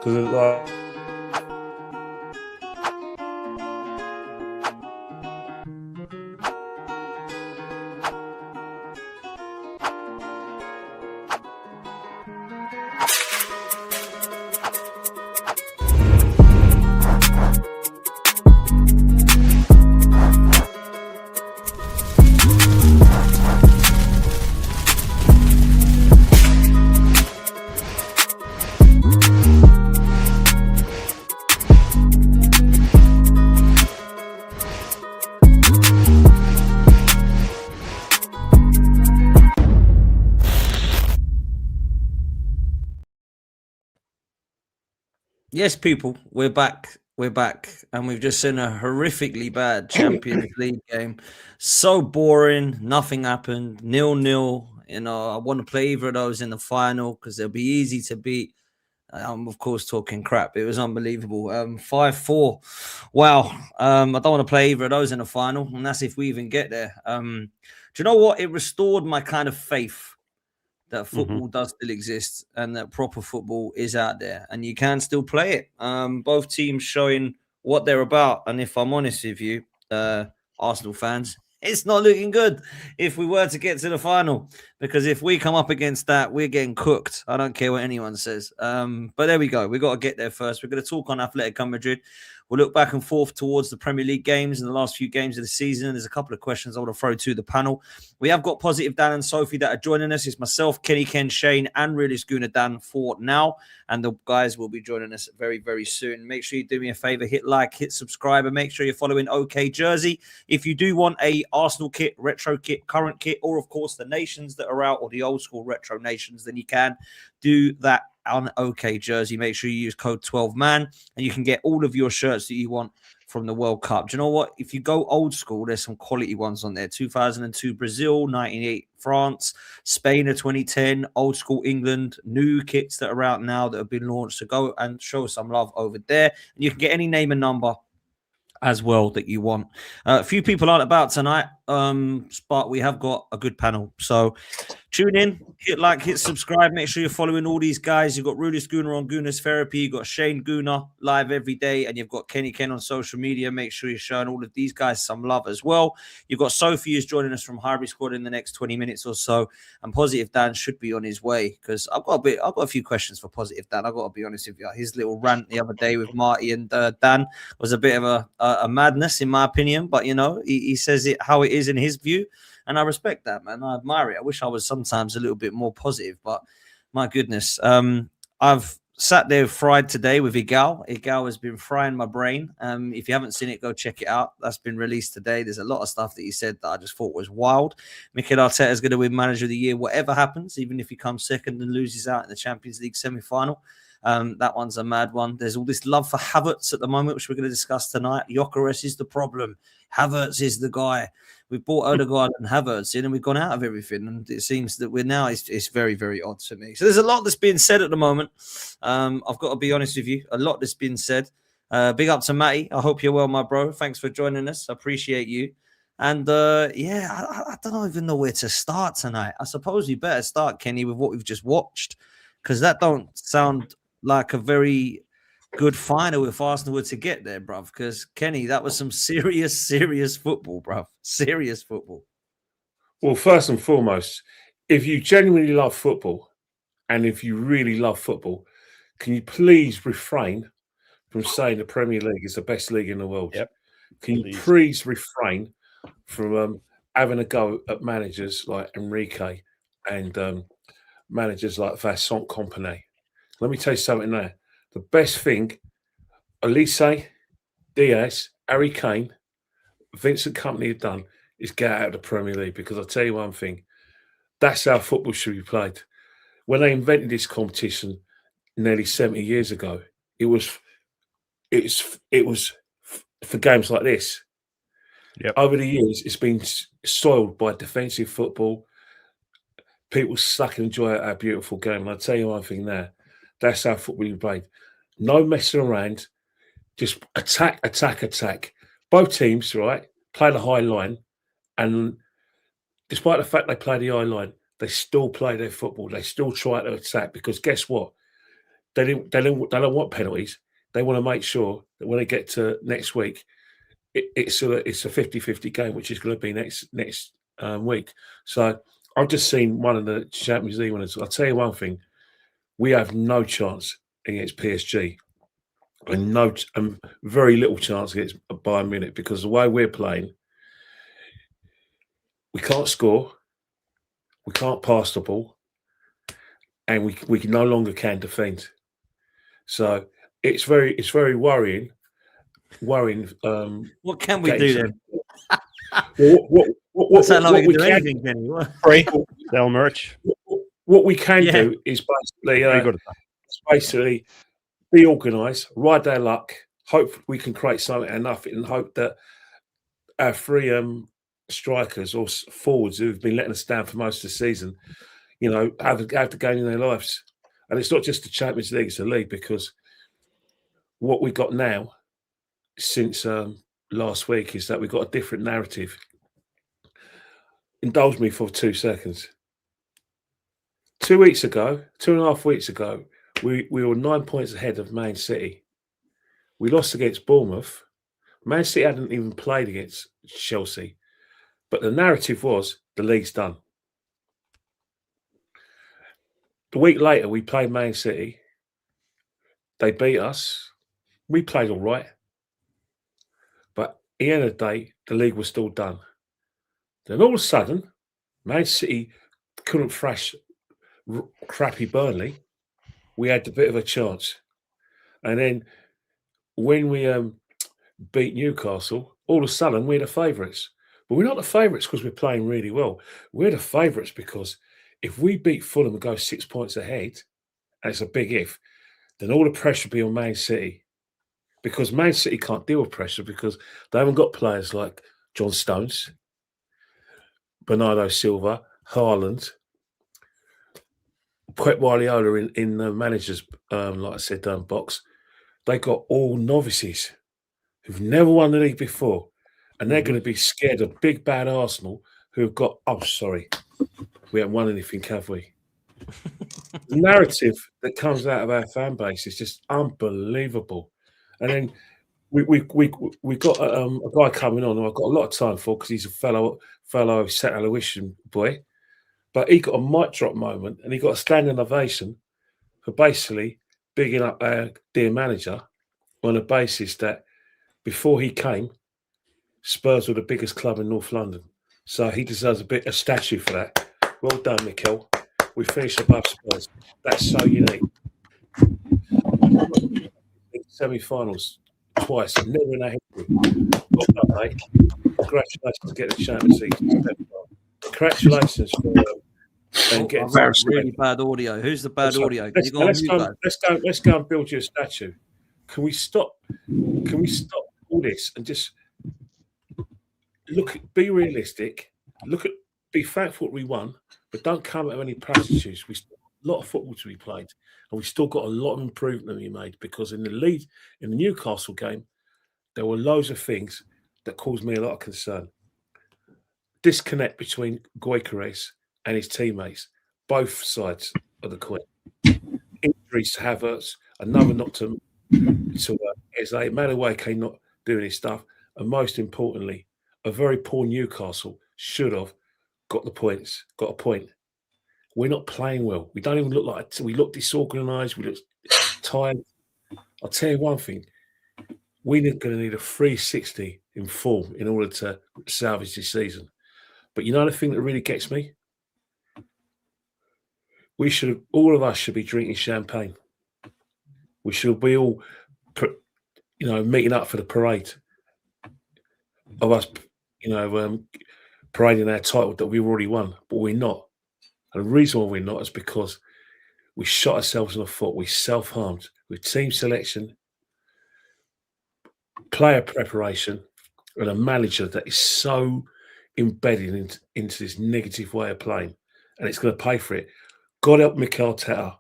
Because like. Yes, people, we're back. We're back, and we've just seen a horrifically bad Champions League game. So boring. Nothing happened. 0-0. You know, I want to play either of those in the final because they'll be easy to beat. I'm of course talking crap. It was unbelievable. 5-4. Wow. I don't want to play either of those in the final, and that's if we even get there. Do you know what? It restored my kind of faith that football does still exist and that proper football is out there and you can still play it. Both teams showing what they're about. And if I'm honest with you, Arsenal fans, it's not looking good if we were to get to the final, because if we come up against that, we're getting cooked. I don't care what anyone says. But there we go. We've got to get there first. We're going to talk on Atletico Madrid. We'll look back and forth towards the Premier League games and the last few games of the season. There's a couple of questions I want to throw to the panel. We have got Positive Dan and Sophie that are joining us. It's myself, Kenny, Ken, Shane, and really Schooner Dan for now. And the guys will be joining us very, very soon. Make sure you do me a favor, hit like, hit subscribe, and make sure you're following OK Jersey. If you do want a Arsenal kit, retro kit, current kit, or of course the nations that are out or the old school retro nations, then you can do that on OK Jersey. Make sure you use code 12MAN and you can get all of your shirts that you want from the World Cup. Do you know what? If you go old school, there's some quality ones on there. 2002 Brazil, 1998 France, Spain of 2010, old school England, new kits that are out now that have been launched. So go and show some love over there. And you can get any name and number as well that you want. A few people aren't about tonight, but we have got a good panel. So tune in, hit like, hit subscribe. Make sure you're following all these guys. You've got Rudy Schooner on Gooner's Therapy. You've got Shane Gooner live every day. And you've got Kenny Ken on social media. Make sure you're showing all of these guys some love as well. You've got Sophie who's joining us from Hybrid Squad in the next 20 minutes or so. And Positive Dan should be on his way because I've got a few questions for Positive Dan. I've got to be honest with you. His little rant the other day with Marty and Dan was a bit of a madness in my opinion. But, you know, he says it how it is in his view. And I respect that, man. I admire it. I wish I was sometimes a little bit more positive, but my goodness. I've sat there fried today with Igal. Igal has been frying my brain. If you haven't seen it, go check it out. That's been released today. There's a lot of stuff that he said that I just thought was wild. Mikel Arteta is going to win Manager of the Year, whatever happens, even if he comes second and loses out in the Champions League semi-final. That one's a mad one. There's all this love for Havertz at the moment, which we're going to discuss tonight. Gyökeres is the problem. Havertz is the guy. We've bought Odegaard and Havertz in and we've gone out of everything. And it seems that we're now, it's very, very odd to me. So there's a lot that's being said at the moment. I've got to be honest with you. A lot that's been said. Big up to Matty. I hope you're well, my bro. Thanks for joining us. I appreciate you. And I don't even know where to start tonight. I suppose we better start, Kenny, with what we've just watched. Because that don't sound like a very good final if Arsenal were to get there, bruv. Because, Kenny, that was some serious football, bruv. Serious football. Well, first and foremost, if you genuinely love football and if you really love football, can you please refrain from saying the Premier League is the best league in the world? Yep. Can you please refrain from having a go at managers like Enrique and managers like Vincent Kompany? Let me tell you something there. The best thing Elise, Diaz, Harry Kane, Vincent Kompany have done is get out of the Premier League, because I'll tell you one thing, that's how football should be played. When they invented this competition nearly 70 years ago, it was for games like this. Yep. Over the years, it's been soiled by defensive football. People suck and enjoy our beautiful game. And I'll tell you one thing there, that's how football is played. No messing around, just attack. Both teams, right, play the high line, and despite the fact they play the high line, they still play their football. They still try to attack, because guess what? They don't want penalties. They want to make sure that when they get to next week, it's a 50-50 game, which is going to be next week. So I've just seen one of the Champions League winners. I'll tell you one thing: we have no chance against PSG, and very little chance against Bayern Munich, because the way we're playing, we can't score, we can't pass the ball, and we no longer can defend. So it's very worrying. What can we do then? What Sound like we we can do can anything, Kenny. What? Free. They'll merge. what we can Yeah. do is basically Very good at that. basically be organised, ride their luck, hope we can create something enough, and hope that our three strikers or forwards who've been letting us down for most of the season, you know, have the game in their lives. And it's not just the Champions League, it's the league, because what we got now since last week is that we've got a different narrative. Indulge me for 2 seconds. 2.5 weeks ago, we were 9 points ahead of Man City. We lost against Bournemouth. Man City hadn't even played against Chelsea. But the narrative was the league's done. The week later, we played Man City. They beat us. We played all right. But at the end of the day, the league was still done. Then all of a sudden, Man City couldn't thrash crappy Burnley. We had a bit of a chance. And then when we beat Newcastle, all of a sudden we're the favourites. But we're not the favourites because we're playing really well. We're the favourites because if we beat Fulham and go 6 points ahead, and it's a big if, then all the pressure will be on Man City. Because Man City can't deal with pressure because they haven't got players like John Stones, Bernardo Silva, Haaland, Pep Guardiola in the manager's, like I said, box. They got all novices who've never won the league before, and they're going to be scared of big bad Arsenal, who've got. Oh, sorry, we haven't won anything, have we? The narrative that comes out of our fan base is just unbelievable, and then we got a guy coming on who I've got a lot of time for because he's a fellow St. Aloysian boy, but he got a mic drop moment and he got a standing ovation for basically bigging up our dear manager on the basis that before he came, Spurs were the biggest club in North London. So he deserves a statue for that. Well done, Mikel. We finished above Spurs. That's so unique. Semi-finals twice, never in our history. Well done, mate. Congratulations to get the Champions League. Congratulations for getting really bad audio. Who's the bad audio? Let's go and build you a statue. Can we stop all this and just be realistic, be thankful we won, but don't come at any platitudes. We still got a lot of football to be played, and we still got a lot of improvement to be made, because in the Newcastle game, there were loads of things that caused me a lot of concern. Disconnect between Gyökeres and his teammates, both sides of the coin. Injuries to Havertz, another knock to Eze, Madueke not doing his stuff, and most importantly, a very poor Newcastle should have got a point. We're not playing well. We don't even look like we look disorganised. We look tired. I'll tell you one thing: we're going to need a 360 in form in order to salvage this season. But you know the thing that really gets me? All of us should be drinking champagne. We should be all, meeting up for the parade of us, parading our title that we've already won, but we're not. And the reason why we're not is because we shot ourselves in the foot. We self-harmed with team selection, player preparation, and a manager that is so embedded into this negative way of playing, and it's going to pay for it. God help Mikel Arteta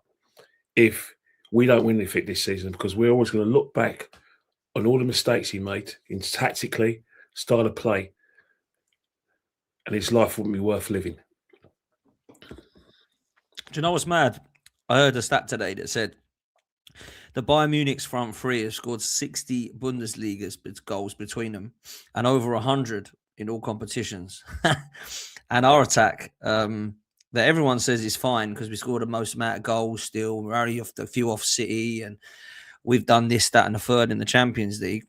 if we don't win anything this season, because we're always going to look back on all the mistakes he made in tactically, style of play, and his life wouldn't be worth living. Do you know what's mad? I heard a stat today that said The Bayern Munich's front three have scored 60 Bundesliga goals between them and over 100 in all competitions. And our attack, that everyone says is fine because we scored the most amount of goals still. We're only a few off City and we've done this, that, and the third in the Champions League,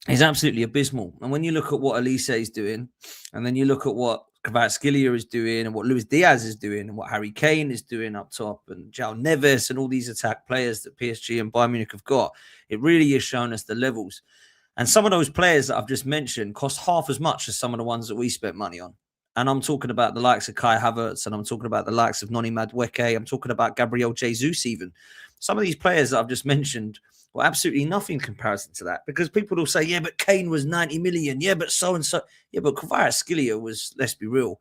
is absolutely abysmal. And when you look at what Elise is doing, and then you look at what Kvaratskhelia is doing, and what Luis Diaz is doing, and what Harry Kane is doing up top, and João Neves, and all these attack players that PSG and Bayern Munich have got, it really is showing us the levels. And some of those players that I've just mentioned cost half as much as some of the ones that we spent money on. And I'm talking about the likes of Kai Havertz, and I'm talking about the likes of Noni Madueke. I'm talking about Gabriel Jesus even. Some of these players that I've just mentioned, well, absolutely nothing in comparison to that, because people will say, yeah, but Kane was 90 million. Yeah, but so-and-so. Yeah, but Kvaratskhelia was, let's be real,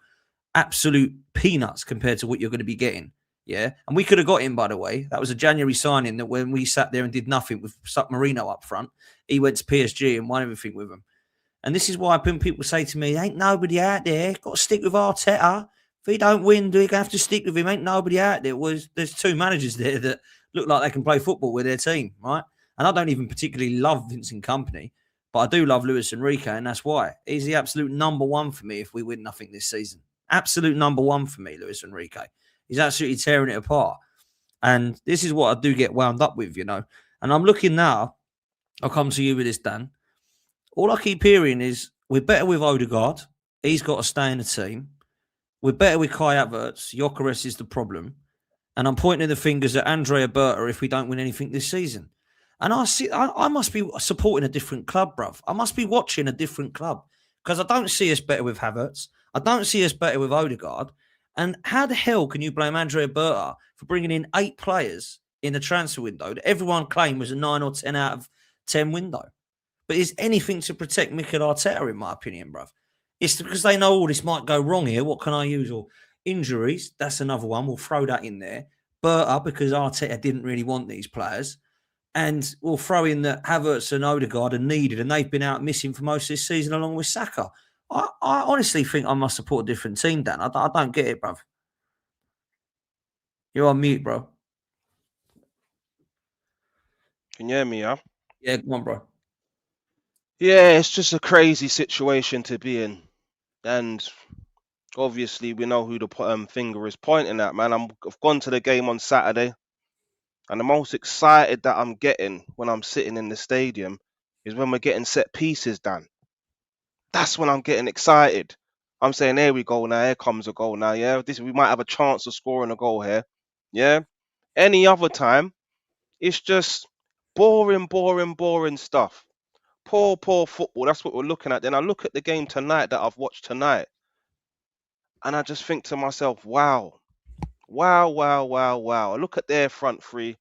absolute peanuts compared to what you're going to be getting. Yeah. And we could have got him, by the way. That was a January signing that when we sat there and did nothing with Marino up front, he went to PSG and won everything with them. And this is why people say to me, ain't nobody out there. Got to stick with Arteta. If he don't win, do you have to stick with him? Ain't nobody out there. There's two managers there that look like they can play football with their team, right? And I don't even particularly love Vincent Kompany, but I do love Luis Enrique, and that's why. He's the absolute number one for me if we win nothing this season. Absolute number one for me, Luis Enrique. He's absolutely tearing it apart. And this is what I do get wound up with, you know. And I'm looking now, I'll come to you with this, Dan. All I keep hearing is we're better with Odegaard. He's got to stay in the team. We're better with Kai Havertz. Gyökeres is the problem. And I'm pointing the fingers at Andrea Berta if we don't win anything this season. And I must be supporting a different club, bruv. I must be watching a different club because I don't see us better with Havertz. I don't see us better with Odegaard. And how the hell can you blame Andrea Berta for bringing in 8 players in the transfer window that everyone claimed was a 9 or 10 out of 10 window? But is anything to protect Mikel Arteta, in my opinion, bruv? It's because they know, this might go wrong here. What can I use? Or injuries, that's another one. We'll throw that in there. Berta, because Arteta didn't really want these players. And we'll throw in that Havertz and Odegaard are needed, and they've been out missing for most of this season along with Saka. I honestly think I must support a different team, Dan. I don't get it, bruv. You're on mute, bro. Can you hear me, yeah? Yeah, come on, bro. Yeah, it's just a crazy situation to be in. And obviously, we know who the finger is pointing at, man. I've gone to the game on Saturday. And the most excited that I'm getting when I'm sitting in the stadium is when we're getting set pieces, Dan. That's when I'm getting excited. I'm saying, here we go now. Here comes a goal now, yeah? We might have a chance of scoring a goal here, yeah? Any other time, it's just boring stuff. Poor football. That's what we're looking at. Then I look at the game tonight that I've watched tonight, and I just think to myself, wow. I look at their front three.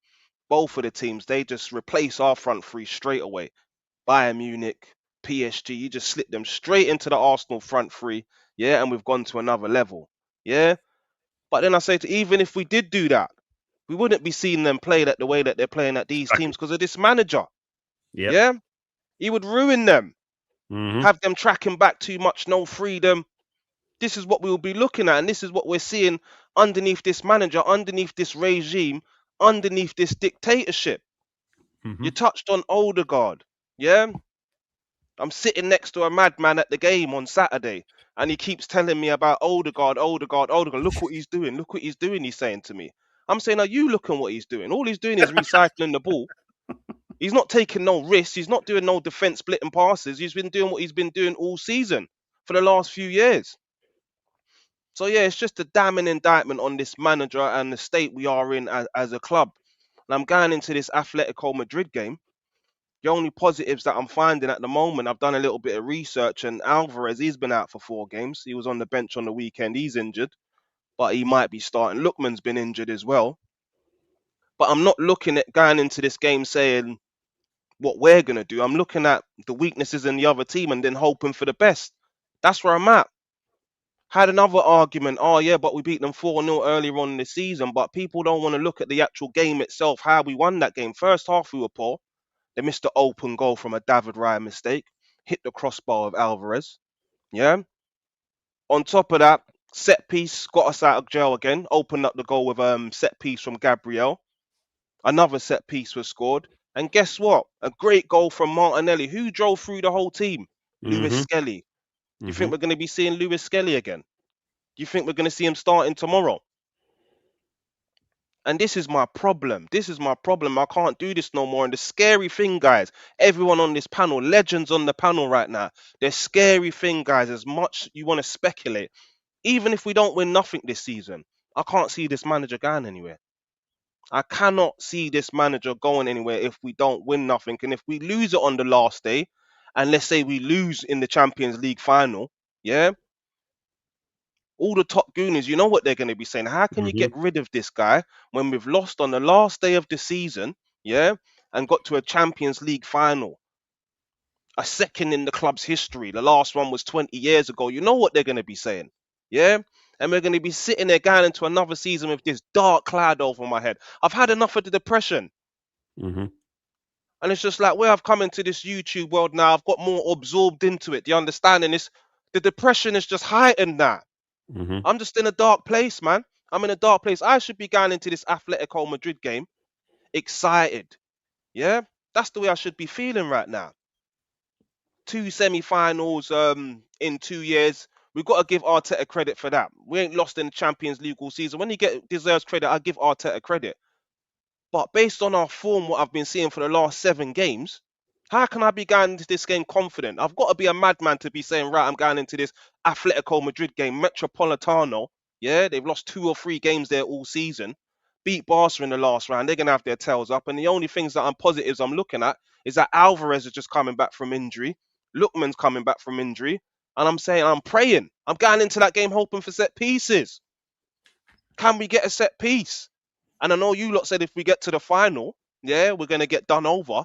Both of the teams, they just replace our front three straight away. Bayern Munich, PSG, you just slip them straight into the Arsenal front three, yeah, and we've gone to another level, yeah. But then I say, even if we did do that, we wouldn't be seeing them play that the way that they're playing at these teams because of this manager, yeah. He would ruin them, have them tracking back too much, no freedom. This is what we will be looking at, and this is what we're seeing underneath this manager, underneath this regime, underneath this dictatorship. You touched on Odegaard, yeah? I'm sitting next to a madman at the game on Saturday, and he keeps telling me about Odegaard. Look what he's doing, he's saying to me. I'm saying, are you looking what he's doing? All he's doing is recycling the ball. He's not taking no risks. He's not doing no defense splitting passes. He's been doing what he's been doing all season for the last few years. So, yeah, it's just a damning indictment on this manager and the state we are in as a club. And I'm going into this Atletico Madrid game. The only positives that I'm finding at the moment, I've done a little bit of research, and Alvarez, he's been out for 4 games. He was on the bench on the weekend. He's injured, but he might be starting. Lookman's been injured as well. But I'm not looking at going into this game saying what we're going to do. I'm looking at the weaknesses in the other team and then hoping for the best. That's where I'm at. Had another argument, oh yeah, but we beat them 4-0 earlier on in the season, but people don't want to look at the actual game itself, how we won that game. First half we were poor. They missed the open goal from a David Raya mistake, hit the crossbar of Alvarez, yeah? On top of that, set piece got us out of jail again, opened up the goal with set piece from Gabriel. Another set piece was scored. And guess what? A great goal from Martinelli. Who drove through the whole team? Lewis Mm-hmm. Skelly. Do you think Mm-hmm. we're going to be seeing Lewis Skelly again? Do you think we're going to see him starting tomorrow? And this is my problem. This is my problem. I can't do this no more. And the scary thing, guys, everyone on this panel, legends on the panel right now, the scary thing, guys, as much you want to speculate, even if we don't win nothing this season, I can't see this manager going anywhere. I cannot see this manager going anywhere if we don't win nothing. And if we lose it on the last day, and let's say we lose in the Champions League final, yeah, all the top gooners, you know what they're going to be saying. How can you Mm-hmm. get rid of this guy when we've lost on the last day of the season, yeah, and got to a Champions League final, a second in the club's history? The last one was 20 years ago. You know what they're going to be saying, yeah? And we're going to be sitting there going into another season with this dark cloud over my head. I've had enough of the depression. Mm-hmm. And it's just like where I've come into this YouTube world now, I've got more absorbed into it. The understanding is the depression is just heightened now. Mm-hmm. I'm just in a dark place, man. I'm in a dark place. I should be going into this Atletico Madrid game excited. Yeah, that's the way I should be feeling right now. 2 semi-finals in 2 years. We've got to give Arteta credit for that. We ain't lost in the Champions League all season. When he deserves credit, I give Arteta credit. But based on our form, what I've been seeing for the last 7 games, how can I be going into this game confident? I've got to be a madman to be saying, right, I'm going into this Atletico Madrid game, Metropolitano. Yeah, they've lost 2 or 3 games there all season. Beat Barca in the last round. They're going to have their tails up. And the only things that I'm looking at is that Alvarez is just coming back from injury. Lookman's coming back from injury. And I'm saying, I'm praying. I'm going into that game hoping for set pieces. Can we get a set piece? And I know you lot said if we get to the final, yeah, we're going to get done over.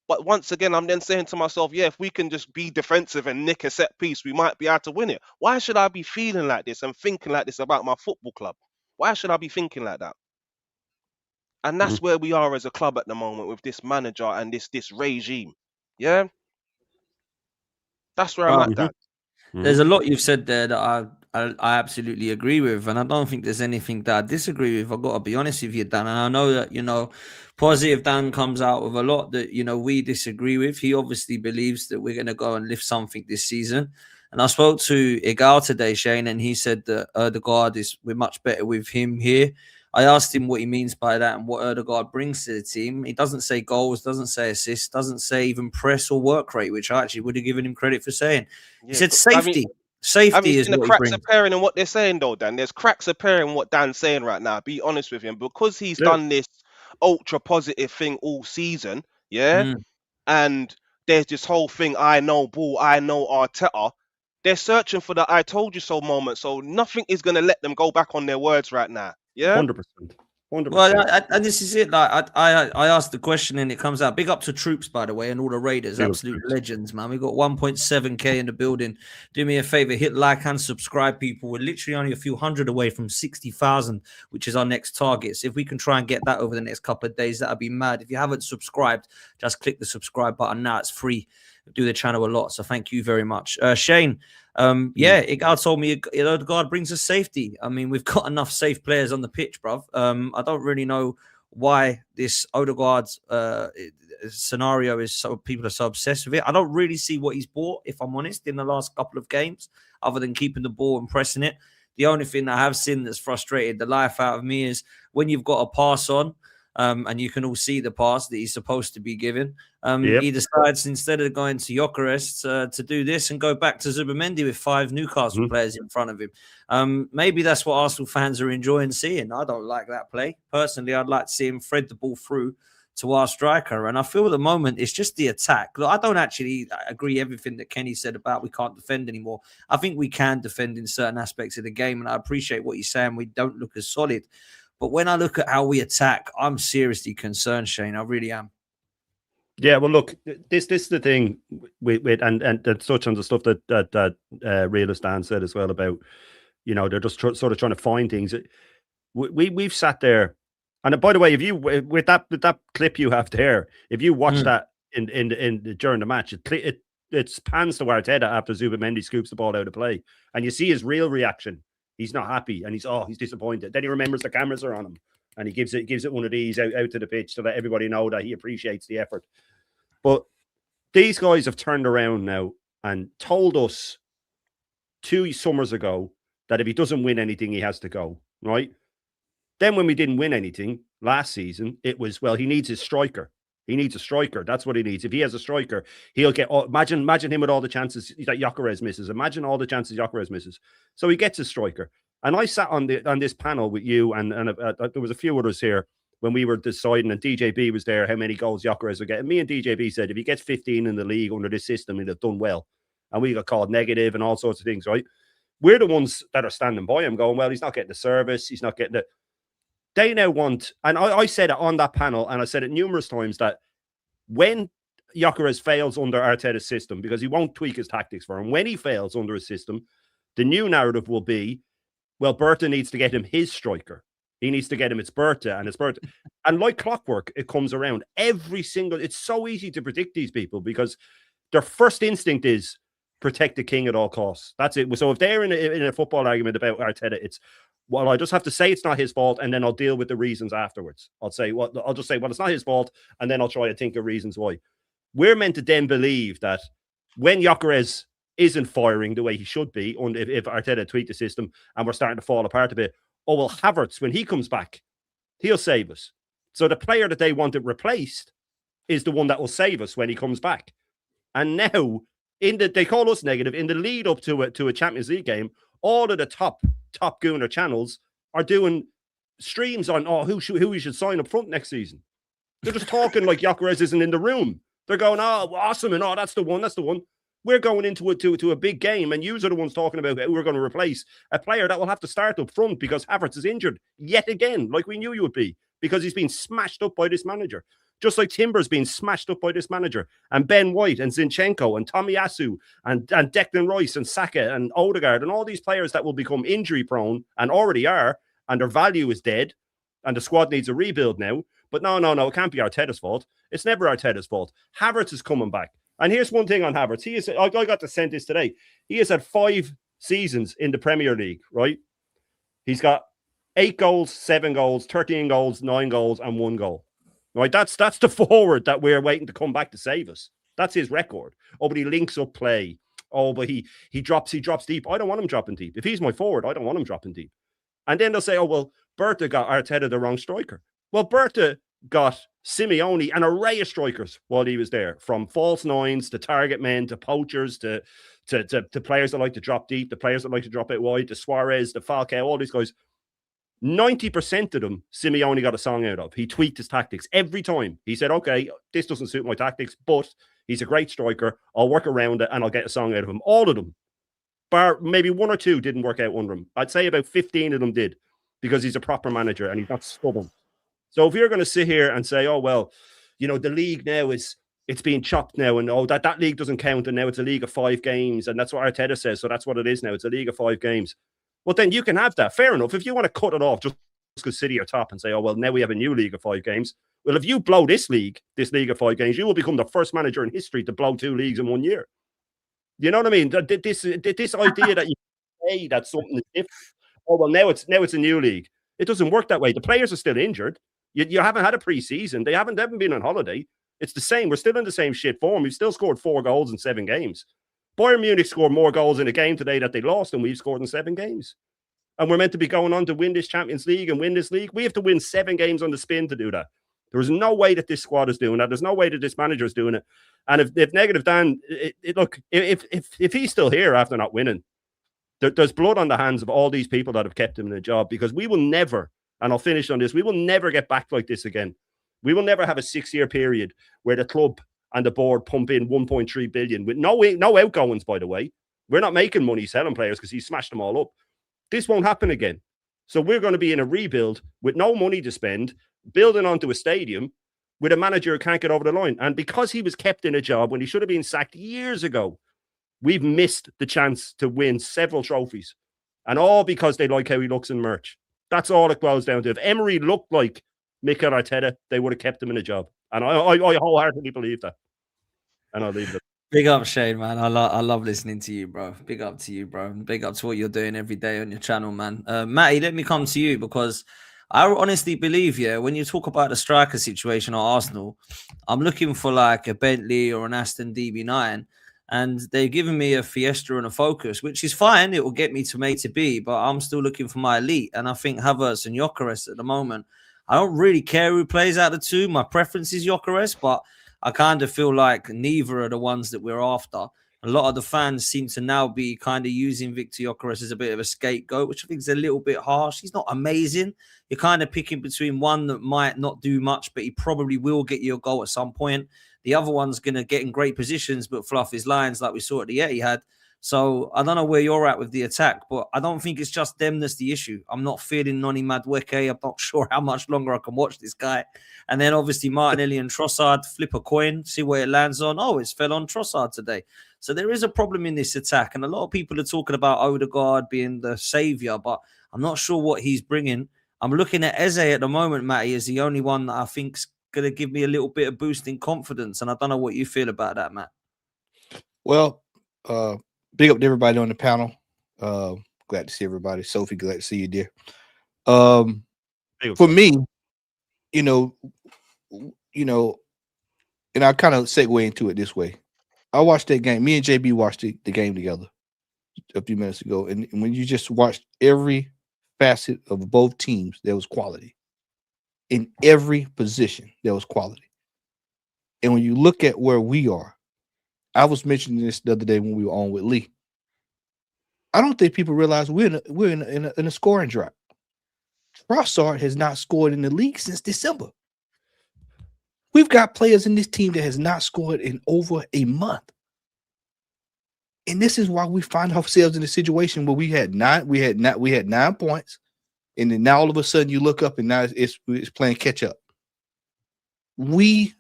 But once again, I'm then saying to myself, yeah, if we can just be defensive and nick a set piece, we might be able to win it. Why should I be feeling like this and thinking like this about my football club? Why should I be thinking like that? And that's where we are as a club at the moment with this manager and this regime. Yeah, that's where I'm at, Well, Dan. there's a lot you've said there that I absolutely agree with, and I don't think there's anything that I disagree with. I've got to be honest with you, Dan. And I know that positive Dan comes out with a lot that we disagree with. He obviously believes that we're going to go and lift something this season. And I spoke to Igal today, Shane, and he said that we're much better with him here. I asked him what he means by that and what Erdegaard brings to the team. He doesn't say goals, doesn't say assists, doesn't say even press or work rate, which I actually would have given him credit for saying. He Yeah, said but safety. Have you Safety is seen the what he cracks brings. appearing in what they're saying though, Dan? There's cracks appearing in what Dan's saying right now. Be honest with him, because he's Yeah. done this ultra positive thing all season, yeah. Mm. And there's this whole thing. I know ball. I know Arteta. They're searching for the "I told you so" moment. So nothing is gonna let them go back on their words right now. Yeah. 100%. 100%. Well, and this is it. Like I asked the question and it comes out. Big up to Troops, by the way, and all the Raiders, Big up absolute Troops. legends, man. We got 1.7k in the building. Do me a favor, hit like and subscribe, people. We're literally only a few hundred away from 60,000, which is our next target. So if we can try and get that over the next couple of days, that'd be mad. If you haven't subscribed, just click the subscribe button now. It's free. Do the channel a lot, so thank you very much, Shane. Igal told me the guard brings us safety. I mean, we've got enough safe players on the pitch, bruv. I don't really know why this Odegaard scenario is so people are so obsessed with it. I don't really see what he's bought, if I'm honest, in the last couple of games, other than keeping the ball and pressing it. The only thing I have seen that's frustrated the life out of me is when you've got a pass on. And you can all see the pass that he's supposed to be giving. He decides instead of going to Gyökeres to do this and go back to Zubimendi with 5 Newcastle players in front of him. Maybe that's what Arsenal fans are enjoying seeing. I don't like that play. Personally, I'd like to see him thread the ball through to our striker. And I feel at the moment it's just the attack. Look, I don't actually agree everything that Kenny said about we can't defend anymore. I think we can defend in certain aspects of the game, and I appreciate what he's saying. We don't look as solid. But when I look at how we attack, I'm seriously concerned, Shane. I really am. Yeah, well, look, this is the thing with and to touch on the stuff that Realist Dan said as well about, they're just sort of trying to find things. We've sat there, and by the way, if you with that clip you have there, if you watch that in during the match, it pans to Arteta after Zubimendi scoops the ball out of play, and you see his real reaction. He's not happy, and he's disappointed. Then he remembers the cameras are on him, and he gives it one of these out to the pitch to let everybody know that he appreciates the effort. But these guys have turned around now and told us 2 summers ago that if he doesn't win anything, he has to go, right? Then when we didn't win anything last season, it was, well, he needs his striker. He needs a striker. That's what he needs. If he has a striker, he'll get... Imagine him with all the chances that Gyökeres misses. Imagine all the chances Gyökeres misses. So he gets a striker. And I sat on this panel with you, and there was a few others here when we were deciding, and DJB was there, how many goals Gyökeres would get. And me and DJB said, if he gets 15 in the league under this system, he'd have done well. And we got called negative and all sorts of things, right? We're the ones that are standing by him going, well, he's not getting the service. He's not getting the... They now want... And I said it on that panel, and I said it numerous times, that when Gyökeres fails under Arteta's system, because he won't tweak his tactics for him, when he fails under his system, the new narrative will be, well, Berta needs to get him his striker. He needs to get him, it's Berta, and it's Berta. And like clockwork, it comes around every single... It's so easy to predict these people because their first instinct is protect the king at all costs. That's it. So if they're in a football argument about Arteta, it's, well, I just have to say it's not his fault, and then I'll deal with the reasons afterwards. I'll just say, well, it's not his fault, and then I'll try to think of reasons why. We're meant to then believe that when Gyökeres isn't firing the way he should be, and if Arteta tweaked the system and we're starting to fall apart a bit, oh, well, Havertz, when he comes back, he'll save us. So the player that they wanted replaced is the one that will save us when he comes back. And now, they call us negative, in the lead up to a Champions League game, all of the top Gooner channels are doing streams on who we should sign up front next season. They're just talking like Gyökeres isn't in the room. They're going, oh, awesome, and that's the one. We're going into a big game, and you are the ones talking about who we're going to replace a player that will have to start up front because Havertz is injured yet again, like we knew he would be, because he's been smashed up by this manager. Just like Timber's been smashed up by this manager, and Ben White and Zinchenko and Tomiyasu and Declan Rice and Saka and Odegaard and all these players that will become injury prone and already are, and their value is dead, and the squad needs a rebuild now. But no, it can't be Arteta's fault. It's never Arteta's fault. Havertz is coming back. And here's one thing on Havertz. I got to send this today. He has had 5 seasons in the Premier League, right? He's got 8 goals, 7 goals, 13 goals, 9 goals, and 1 goal. Right? That's the forward that we're waiting to come back to save us. That's his record. Oh, but he links up play. Oh, but he drops deep. I don't want him dropping deep. If he's my forward, I don't want him dropping deep. And then they'll say, oh, well, Berta got Arteta the wrong striker. Well, Berta got Simeone an array of strikers while he was there, from false nines to target men to poachers to players that like to drop deep, the players that like to drop it wide, to Suarez, to Falcao, all these guys. 90% of them, Simeone got a song out of. He tweaked his tactics every time. He said, okay, this doesn't suit my tactics, but he's a great striker. I'll work around it and I'll get a song out of him. All of them, bar maybe 1 or 2 didn't work out under him. I'd say about 15 of them did, because he's a proper manager and he's not stubborn. So if you're going to sit here and say, oh, well, you know, the league now it's being chopped now, and oh, that league doesn't count, and now it's a league of 5 games, and that's what Arteta says, so that's what it is now. It's a league of 5 games. Well, then you can have that. Fair enough. If you want to cut it off just because City are top and say, oh, well, now we have a new league of 5 games. Well, if you blow this league of 5 games, you will become the first manager in history to blow 2 leagues in 1 year. You know what I mean? This idea that you say that something is different. Oh, well, now it's a new league. It doesn't work that way. The players are still injured. You haven't had a pre-season. They haven't been on holiday. It's the same. We're still in the same shit form. We've still scored 4 goals in 7 games. Bayern Munich scored more goals in a game today that they lost than we've scored in 7 games. And we're meant to be going on to win this Champions League and win this league. We have to win 7 games on the spin to do that. There's no way that this squad is doing that. There's no way that this manager is doing it. And if Negative Dan, look, if he's still here after not winning, there's blood on the hands of all these people that have kept him in a job, because we will never, and I'll finish on this, we will never get back like this again. We will never have a 6-year period where the club and the board pump in 1.3 billion with no outgoings, by the way. We're not making money selling players because he smashed them all up. This won't happen again. So we're going to be in a rebuild with no money to spend, building onto a stadium with a manager who can't get over the line. And because he was kept in a job when he should have been sacked years ago, we've missed the chance to win several trophies. And all because they like how he looks in merch. That's all it boils down to. If Emery looked like Mikel Arteta, they would have kept him in a job. And I wholeheartedly believe that. And I'll leave it. Big up, Shane, man. I love listening to you, bro. Big up to you, bro. Big up to what you're doing every day on your channel, man. Matty, let me come to you, because I honestly believe, when you talk about the striker situation at Arsenal, I'm looking for like a Bentley or an Aston DB9, and they've given me a Fiesta and a Focus, which is fine. It will get me from A to B, but I'm still looking for my elite. And I think Havertz and Gyökeres at the moment, I don't really care who plays out of the two. My preference is Gyökeres, but I kind of feel like neither are the ones that we're after. A lot of the fans seem to now be kind of using Victor Gyökeres as a bit of a scapegoat, which I think is a little bit harsh. He's not amazing. You're kind of picking between one that might not do much, but he probably will get you a goal at some point. The other one's going to get in great positions, but fluff his lines like we saw at the Etihad. So I don't know where you're at with the attack, but I don't think it's just them that's the issue. I'm not feeling Noni Madueke. I'm not sure how much longer I can watch this guy. And then obviously Martinelli and Trossard, flip a coin, see where it lands on. Oh, it's fell on Trossard today. So there is a problem in this attack. And a lot of people are talking about Odegaard being the saviour, but I'm not sure what he's bringing. I'm looking at Eze at the moment, Matty, as the only one that I think's going to give me a little bit of boost in confidence. And I don't know what you feel about that, Matt. Well, big up to everybody on the panel. Glad to see everybody. Sophie, glad to see you, dear. For me, you know, and I kind of segue into it this way. I watched that game. Me and JB watched the game together a few minutes ago. And when you just watched every facet of both teams, there was quality. In every position, there was quality. And when you look at where we are, I was mentioning this the other day when we were on with Lee. I don't think people realize we're in a scoring drought. Trossard has not scored in the league since December. We've got players in this team that has not scored in over a month. And this is why we find ourselves in a situation where we had 9 points, and then now all of a sudden you look up and now it's playing catch up. We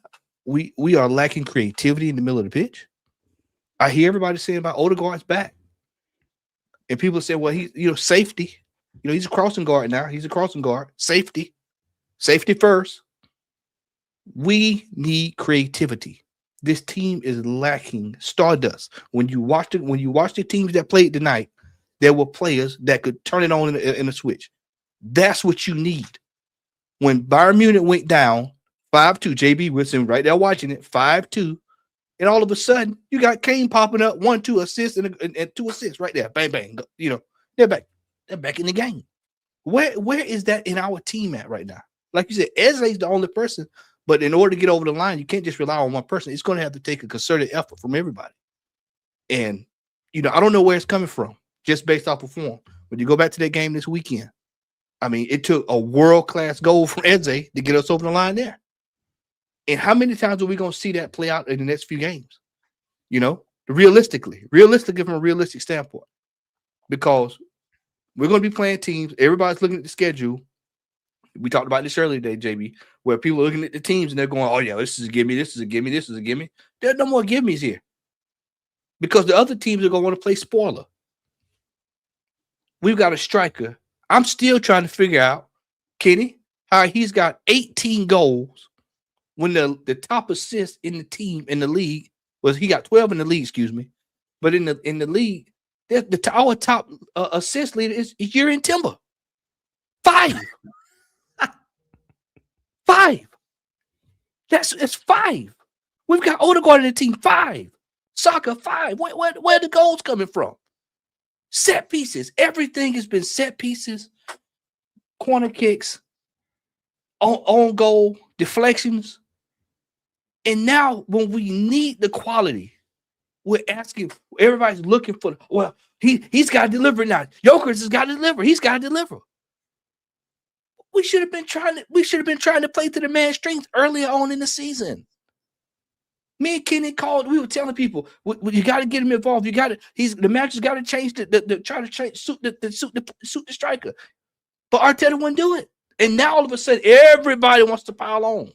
are lacking creativity in the middle of the pitch. I hear everybody saying about Odegaard's back. And people say, well, he's, safety. He's a crossing guard now. He's a crossing guard. Safety. Safety first. We need creativity. This team is lacking stardust. When you watch the teams that played tonight, there were players that could turn it on in a switch. That's what you need. When Bayern Munich went down 5-2, JB Wilson right there watching it, 5-2, and all of a sudden you got Kane popping up 1-2 assists and 2 assists right there. Bang, bang. They're back in the game. Where is that in our team at right now? Like you said, Eze's the only person, but in order to get over the line, you can't just rely on one person. It's going to have to take a concerted effort from everybody. And, I don't know where it's coming from, just based off of form. When you go back to that game this weekend, I mean, it took a world-class goal from Eze to get us over the line there. And how many times are we going to see that play out in the next few games? Realistically from a realistic standpoint. Because we're going to be playing teams. Everybody's looking at the schedule. We talked about this earlier today, JB, where people are looking at the teams and they're going, oh, yeah, this is a gimme, this is a gimme, this is a gimme. There's no more gimmies here. Because the other teams are going to want to play spoiler. We've got a striker. I'm still trying to figure out, Kenny, how he's got 18 goals when the top assist in the team in the league was he got 12 in the league, excuse me. But in the league, our top assist leader is Yuri Timber. 5. 5. It's 5. We've got Odegaard in the team. 5. Saka 5. Where are the goals coming from? Set pieces. Everything has been set pieces, corner kicks, on goal, deflections. And now when we need the quality, we're asking, everybody's looking for, well, he's got to deliver now. Gyökeres has got to deliver. He's got to deliver. We should have been trying to play to the man's strengths earlier on in the season. Me and Kenny called. We were telling people, you got to get him involved. The manager's got to change suit the striker. But Arteta wouldn't do it. And now all of a sudden, everybody wants to pile on.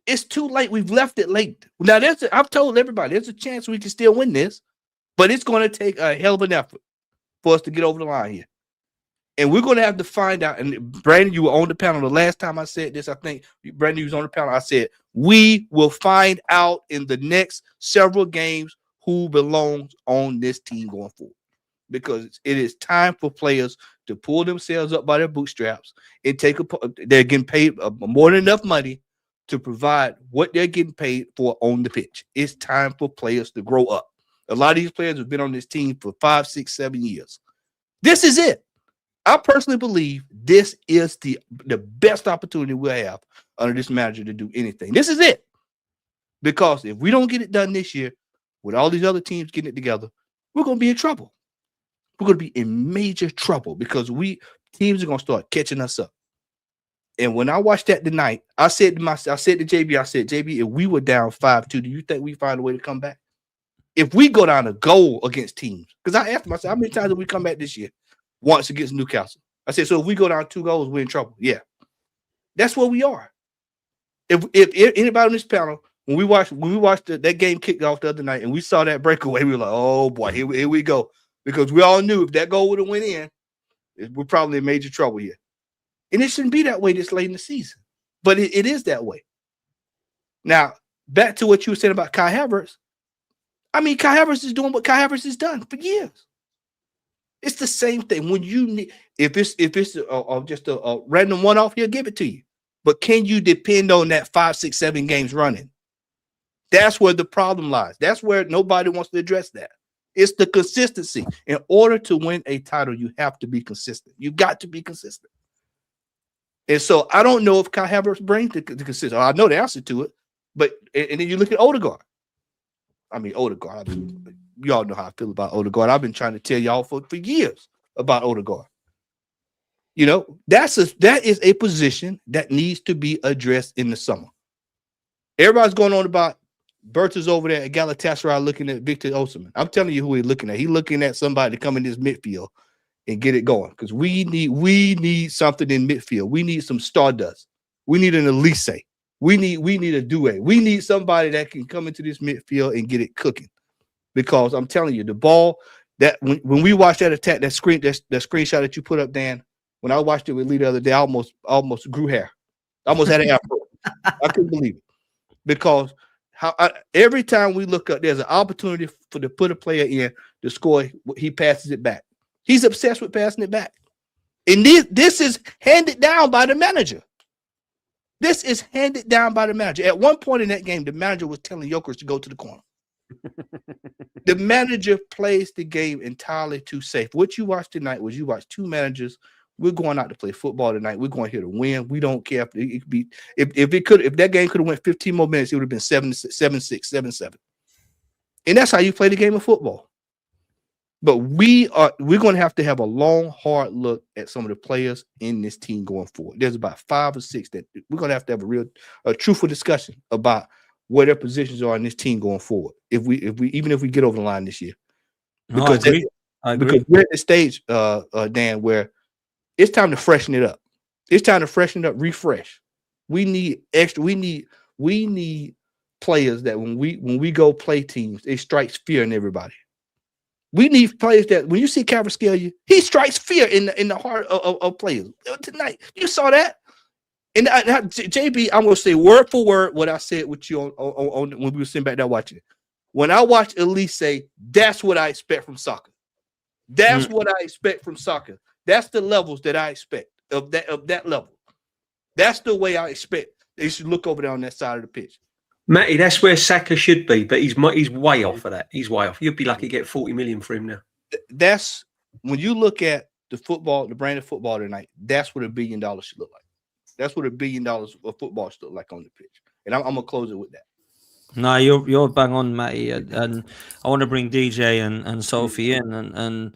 It's too late. We've left it late. Now, I've told everybody there's a chance we can still win this, but it's going to take a hell of an effort for us to get over the line here. And we're going to have to find out. And Brandon, you were on the panel the last time I said this. I think Brandon was on the panel. I said, we will find out in the next several games who belongs on this team going forward. because it is time for players to pull themselves up by their bootstraps and they're getting paid more than enough money to provide what they're getting paid for on the pitch. It's time for players to grow up. A lot of these players have been on this team for 5, 6, 7 years. This is it. I personally believe this is the best opportunity we'll have under this manager to do anything. This is it. Because if we don't get it done this year, with all these other teams getting it together, we're going to be in trouble. We're going to be in major trouble because teams are going to start catching us up. And when I watched that tonight, I said to JB, if we were down 5-2, do you think we find a way to come back? If we go down a goal against teams, because I asked myself, how many times did we come back this year? Once against Newcastle. I said, so if we go down 2 goals, we're in trouble. Yeah. That's where we are. If anybody on this panel, when we watched that game kicked off the other night and we saw that breakaway, we were like, oh boy, here we go. Because we all knew if that goal would have went in, we're probably in major trouble here. And it shouldn't be that way this late in the season. But it is that way. Now, back to what you were saying about Kai Havertz. I mean, Kai Havertz is doing what Kai Havertz has done for years. It's the same thing. When you need, if it's just a random one-off, he'll give it to you. But can you depend on that 5, 6, 7 games running? That's where the problem lies. That's where nobody wants to address that. It's the consistency. In order to win a title, you have to be consistent. You got to be consistent. And so I don't know if Kai Havertz brings the consistency. I know the answer to it, but and then you look at Odegaard. I mean, Odegaard. You all know how I feel about Odegaard. I've been trying to tell y'all for years about Odegaard. You know, that is a position that needs to be addressed in the summer. Everybody's going on about Berta's over there at Galatasaray looking at Victor Osimhen. I'm telling you who he's looking at. He's looking at somebody to come in this midfield and get it going because we need something in midfield. We need some stardust. We need an Elise. We need a Doué. We need somebody that can come into this midfield and get it cooking. Because I'm telling you, the ball that when we watched that attack, that screenshot that you put up, Dan, when I watched it with Lee the other day, I almost grew hair. I almost had an afro. I couldn't believe it. Because every time we look up, there's an opportunity to put a player in to score. He passes it back. He's obsessed with passing it back. And this is handed down by the manager. This is handed down by the manager. At one point in that game, the manager was telling Jokers to go to the corner. The manager plays the game entirely too safe. What you watched tonight was you watched 2 managers. We're going out to play football tonight. We're going here to win. We don't care if it could be if that game could have went 15 more minutes, it would have been 7-6, 7-7. And that's how you play the game of football. But we're going to have a long, hard look at some of the players in this team going forward. There's about 5 or 6 that we're going to have a truthful discussion about where their positions are in this team going forward. Even if we get over the line this year, because I agree. Because we're at the stage, Dan, where it's time to freshen it up. It's time to freshen it up, refresh. We need extra. We need players that when we go play teams, it strikes fear in everybody. We need players that when you see Kvaratskhelia, he strikes fear in the heart of players. Tonight, you saw that. And JB, I'm going to say word for word what I said with you on when we were sitting back there watching it. When I watch Elise, that's what I expect from soccer. That's what I expect from soccer. That's the levels that I expect of that level. That's the way I expect they should look over there on that side of the pitch. Matty, that's where Saka should be, but he's way off of that. He's way off. You'd be lucky to get 40 million for him now. That's when you look at the brand of football tonight, that's what $1 billion should look like. That's what $1 billion of football should look like on the pitch. And I'm gonna close it with that. No, you're bang on, Matty, and I want to bring DJ and Sophie in, and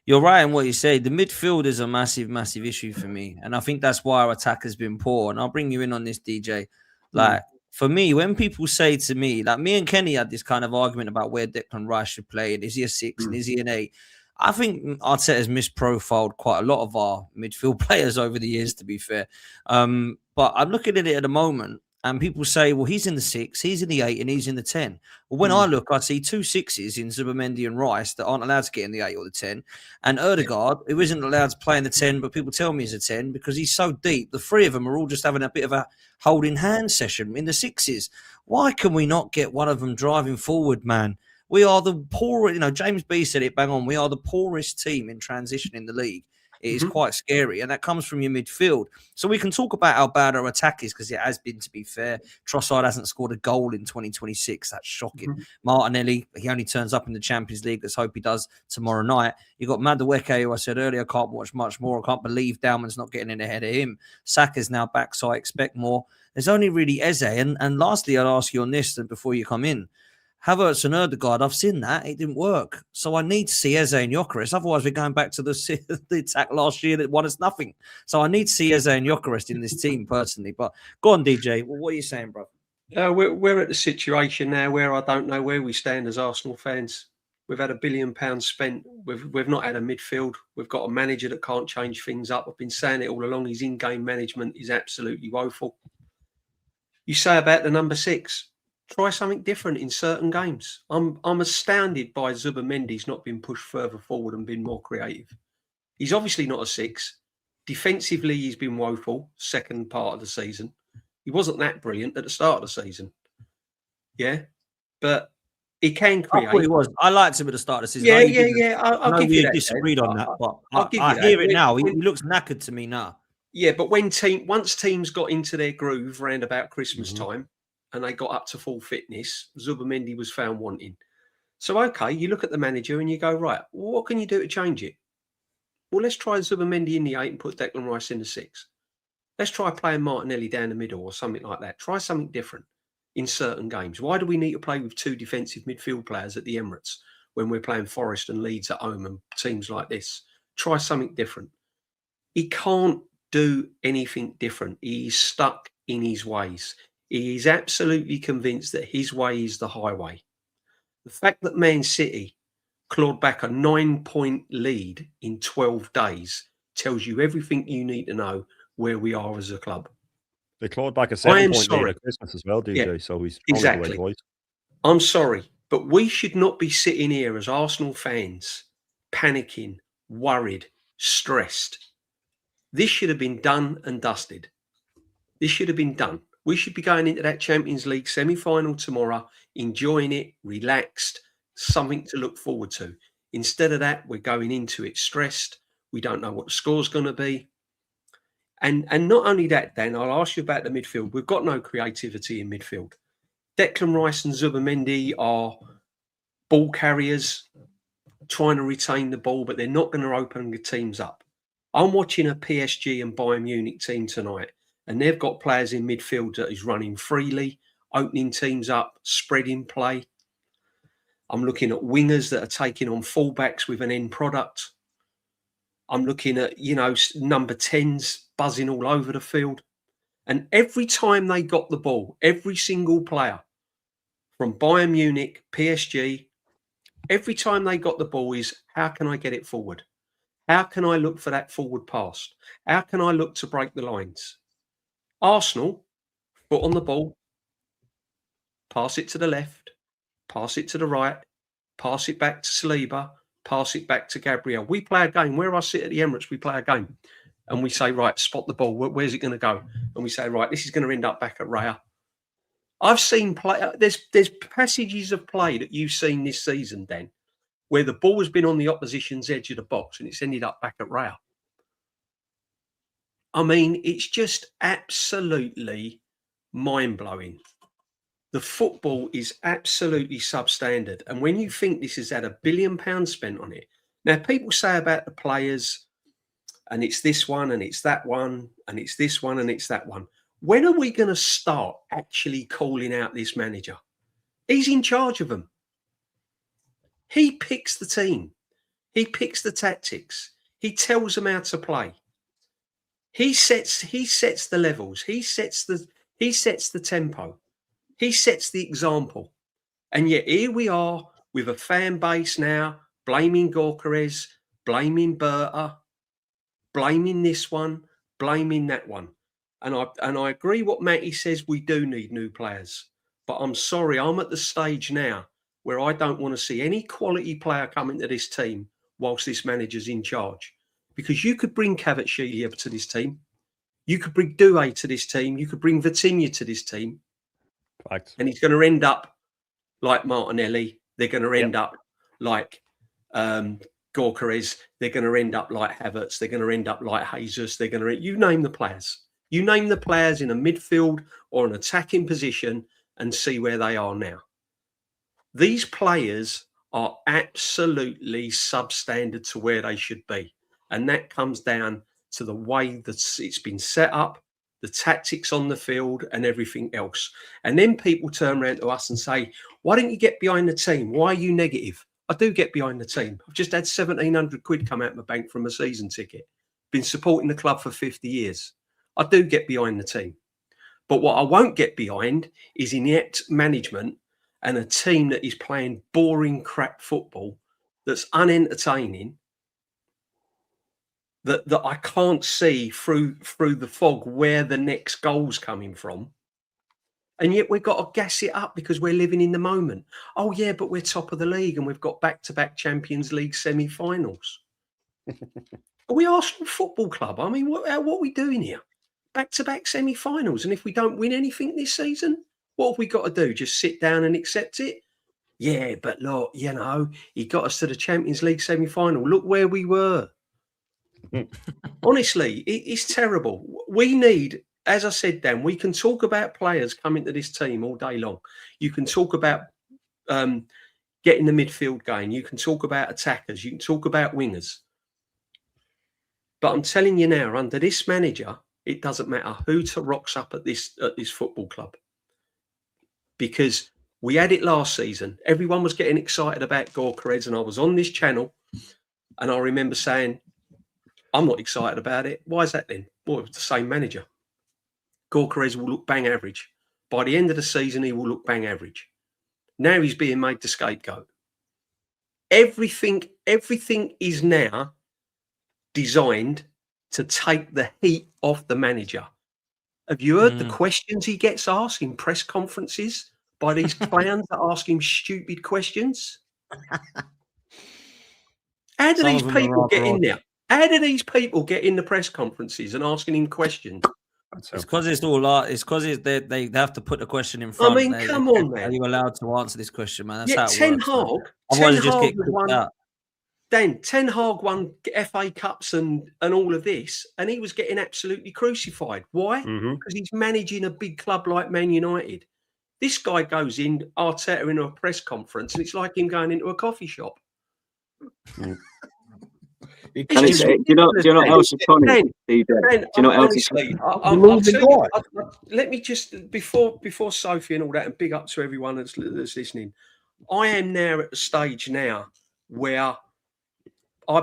you're right in what you say. The midfield is a massive, massive issue for me, and I think that's why our attack has been poor. And I'll bring you in on this, DJ. Like for me, when people say to me, like me and Kenny had this kind of argument about where Declan Rice should play, and is he a 6 and is he an 8? I think Arteta's misprofiled quite a lot of our midfield players over the years, to be fair. But I'm looking at it at the moment, and people say, well, he's in the 6, he's in the 8, and he's in the 10. Well, when I look, I see 2 6s in Zubimendi and Rice that aren't allowed to get in the 8 or the 10. And Odegaard, who isn't allowed to play in the 10, but people tell me he's a 10 because he's so deep. The 3 of them are all just having a bit of a holding hand session in the 6s. Why can we not get one of them driving forward, man? We are the poorest. James B said it bang on. We are the poorest team in transition in the league. It is quite scary, and that comes from your midfield. So we can talk about how bad our attack is, because it has been, to be fair. Trossard hasn't scored a goal in 2026. That's shocking. Martinelli, he only turns up in the Champions League. Let's hope he does tomorrow night. You've got Madueke, who I said earlier, I can't watch much more. I can't believe Dalman's not getting in ahead of him. Saka's now back, so I expect more. There's only really Eze. And lastly, I'll ask you on this, and before you come in, Havertz and Ødegaard, I've seen that. It didn't work. So I need to see Eze and Gyökeres. Otherwise, we're going back to the attack last year that won us nothing. So I need to see Eze and Gyökeres in this team personally. But go on, DJ. Well, what are you saying, bro? We're at the situation now where I don't know where we stand as Arsenal fans. We've had £1 billion spent. We've not had a midfield. We've got a manager that can't change things up. I've been saying it all along. His in-game management is absolutely woeful. You say about the number 6. Try something different in certain games. I'm astounded by Zubimendi's not been pushed further forward and been more creative. He's obviously not a 6. Defensively, he's been woeful second part of the season. He wasn't that brilliant at the start of the season. Yeah, but he can create. I thought he was. I liked him at the start of the season. Yeah. I'll give you that. Disagreed on that, but I hear it now. He looks knackered to me now. Yeah, but once teams got into their groove around about Christmas time, and they got up to full fitness, Zubimendi was found wanting. So, okay, you look at the manager and you go, right, what can you do to change it? Well, let's try Zubimendi in the 8 and put Declan Rice in the 6. Let's try playing Martinelli down the middle or something like that. Try something different in certain games. Why do we need to play with 2 defensive midfield players at the Emirates when we're playing Forest and Leeds at home and teams like this? Try something different. He can't do anything different. He's stuck in his ways. He is absolutely convinced that his way is the highway. The fact that Man City clawed back a 9-point lead in 12 days tells you everything you need to know where we are as a club. They clawed back a 7-point lead at Christmas as well, DJ. Yeah, so he's exactly. I'm sorry, but we should not be sitting here as Arsenal fans panicking, worried, stressed. This should have been done and dusted. This should have been done. We should be going into that Champions League semi-final tomorrow, enjoying it, relaxed, something to look forward to. Instead of that, we're going into it stressed. We don't know what the score's going to be. And not only that, Dan, I'll ask you about the midfield. We've got no creativity in midfield. Declan Rice and Zubimendi are ball carriers, trying to retain the ball, but they're not going to open the teams up. I'm watching a PSG and Bayern Munich team tonight, and they've got players in midfield that is running freely, opening teams up, spreading play. I'm looking at wingers that are taking on fullbacks with an end product. I'm looking at, number 10s buzzing all over the field. And every time they got the ball, every single player from Bayern Munich, PSG, every time they got the ball is, how can I get it forward? How can I look for that forward pass? How can I look to break the lines? Arsenal, foot on the ball, pass it to the left, pass it to the right, pass it back to Saliba, pass it back to Gabriel. We play a game. Where I sit at the Emirates, we play a game. And we say, right, spot the ball. Where's it going to go? And we say, right, this is going to end up back at Raya. I've seen play. There's passages of play that you've seen this season, Dan, where the ball has been on the opposition's edge of the box and it's ended up back at Raya. I mean, it's just absolutely mind-blowing. The football is absolutely substandard. And when you think this has had £1 billion spent on it, now people say about the players, and it's this one, and it's that one, and it's this one, and it's that one. When are we going to start actually calling out this manager? He's in charge of them. He picks the team. He picks the tactics. He tells them how to play. He sets the levels. He sets the tempo. He sets the example. And yet here we are with a fan base now blaming Gyökeres, blaming Berta, blaming this one, blaming that one. And I agree what Matty says, we do need new players. But I'm sorry, I'm at the stage now where I don't want to see any quality player come into this team whilst this manager's in charge. Because you could bring Kvaratskhelia to this team. You could bring Doué to this team. You could bring Vitinha to this team. Fact. And he's going to end up like Martinelli they're going to end up like Gorkarez. They're going to end up like Havertz. They're going to end up like Jesus. They're going to, you name the players. You name the players in a midfield or an attacking position and see where they are now. These players are absolutely substandard to where they should be. And that comes down to the way that it's been set up, the tactics on the field and everything else. And then people turn around to us and say, why don't you get behind the team? Why are you negative? I do get behind the team. I've just had 1,700 quid come out of my bank from a season ticket. Been supporting the club for 50 years. I do get behind the team. But what I won't get behind is inept management and a team that is playing boring crap football that's unentertaining, that I can't see through the fog where the next goal's coming from. And yet we've got to gas it up because we're living in the moment. Oh, yeah, but we're top of the league and we've got back-to-back Champions League semi-finals. Are we Arsenal Football Club? I mean, what are we doing here? Back-to-back semi-finals. And if we don't win anything this season, what have we got to do? Just sit down and accept it? Yeah, but look, you know, he got us to the Champions League semi-final. Look where we were. Honestly, it's terrible. We need, as I said, Dan, we can talk about players coming to this team all day long. You can talk about getting the midfield going. You can talk about attackers. You can talk about wingers. But I'm telling you now, under this manager, it doesn't matter who rocks up at this football club. Because we had it last season. Everyone was getting excited about Gorkarez, and I was on this channel, and I remember saying, I'm not excited about it. Why is that then? Well, it was the same manager. Gorkarez will look bang average. By the end of the season, he will look bang average. Now he's being made the scapegoat. Everything is now designed to take the heat off the manager. Have you heard the questions he gets asked in press conferences by these clowns that ask him stupid questions? How do these people get in there? How do these people get in the press conferences and asking him questions? It's because it's all art. It's because they have to put the question in front. I mean, come on, man. Are you allowed to answer this question, man? That's yeah, how Ten it works. Hag. Otherwise, just get kicked out. Then Ten Hag won FA Cups and all of this, and he was getting absolutely crucified. Why? Because he's managing a big club like Man United. This guy goes in, Arteta, in a press conference, and it's like him going into a coffee shop. Do you know what else is funny? Do you know what else is funny? Let me just, before Sophie and all that, and big up to everyone that's listening. I am now at the stage now where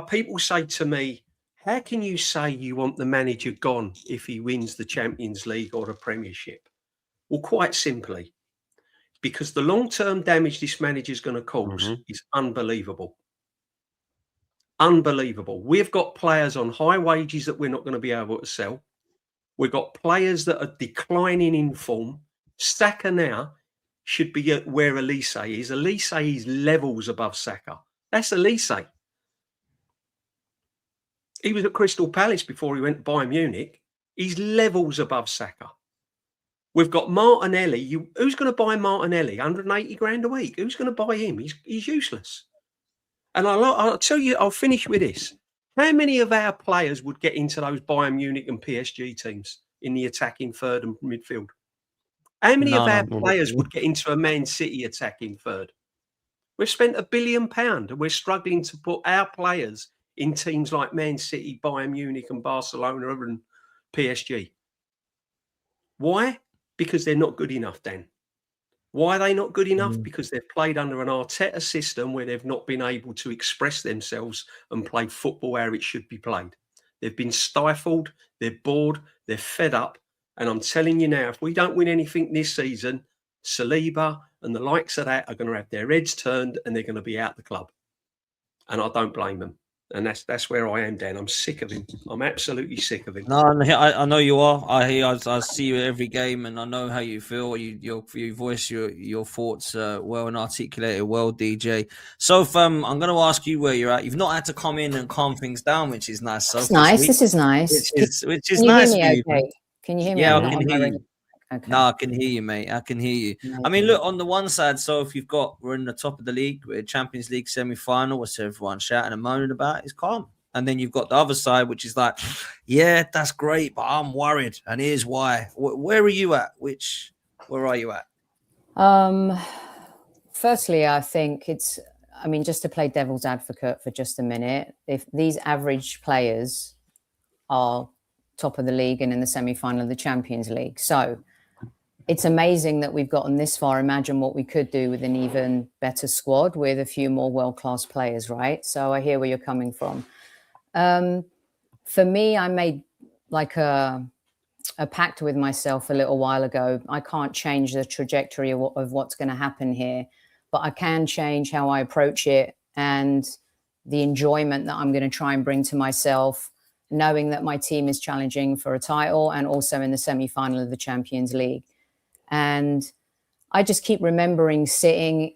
people say to me, how can you say you want the manager gone if he wins the Champions League or the Premiership? Well, quite simply, because the long-term damage this manager is going to cause is unbelievable. Unbelievable. We've got players on high wages that we're not going to be able to sell. We've got players that are declining in form. Saka now should be at where Elise is. Elise is levels above Saka. That's Elise. He was at Crystal Palace before he went to Bayern Munich. He's levels above Saka. We've got Martinelli. Who's going to buy Martinelli? 180 grand a week. Who's going to buy him? He's useless. And I'll tell you, I'll finish with this. How many of our players would get into those Bayern Munich and PSG teams in the attacking third and midfield? How many of our players would get into a Man City attacking third? We've spent £1 billion and we're struggling to put our players in teams like Man City, Bayern Munich and Barcelona and PSG. Why? Because they're not good enough, Dan. Why are they not good enough? Because they've played under an Arteta system where they've not been able to express themselves and play football where it should be played. They've been stifled, they're bored, they're fed up. And I'm telling you now, if we don't win anything this season, Saliba and the likes of that are going to have their heads turned and they're going to be out the club. And I don't blame them. And that's where I am, Dan. I'm sick of him. I'm absolutely sick of him. No, I know you are. I see you every game, and I know how you feel. You voice your thoughts well and articulate it well, DJ. So, I'm going to ask you where you're at. You've not had to come in and calm things down, which is nice. It's nice. This is nice. Which is Can you nice. hear me okay? Can you hear me? Yeah, I can hear you. Okay. No, I can hear you, mate. I can hear you. I mean, look, on the one side, so if we're in the top of the league, we're Champions League semi-final, what's everyone shouting and moaning about, is calm. And then you've got the other side, which is like, yeah, that's great, but I'm worried. And here's why. Where are you at? Where are you at? Firstly, I think just to play devil's advocate for just a minute, if these average players are top of the league and in the semi-final of the Champions League. So it's amazing that we've gotten this far. Imagine what we could do with an even better squad with a few more world-class players, right? So I hear where you're coming from. For me, I made like a pact with myself a little while ago. I can't change the trajectory of what's going to happen here, but I can change how I approach it and the enjoyment that I'm going to try and bring to myself, knowing that my team is challenging for a title and also in the semi-final of the Champions League. And I just keep remembering sitting,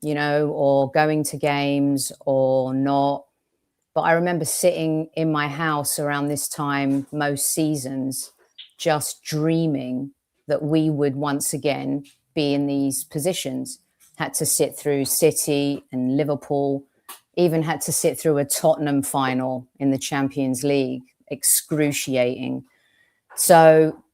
or going to games or not. But I remember sitting in my house around this time, most seasons, just dreaming that we would once again be in these positions. Had to sit through City and Liverpool, even had to sit through a Tottenham final in the Champions League, excruciating. So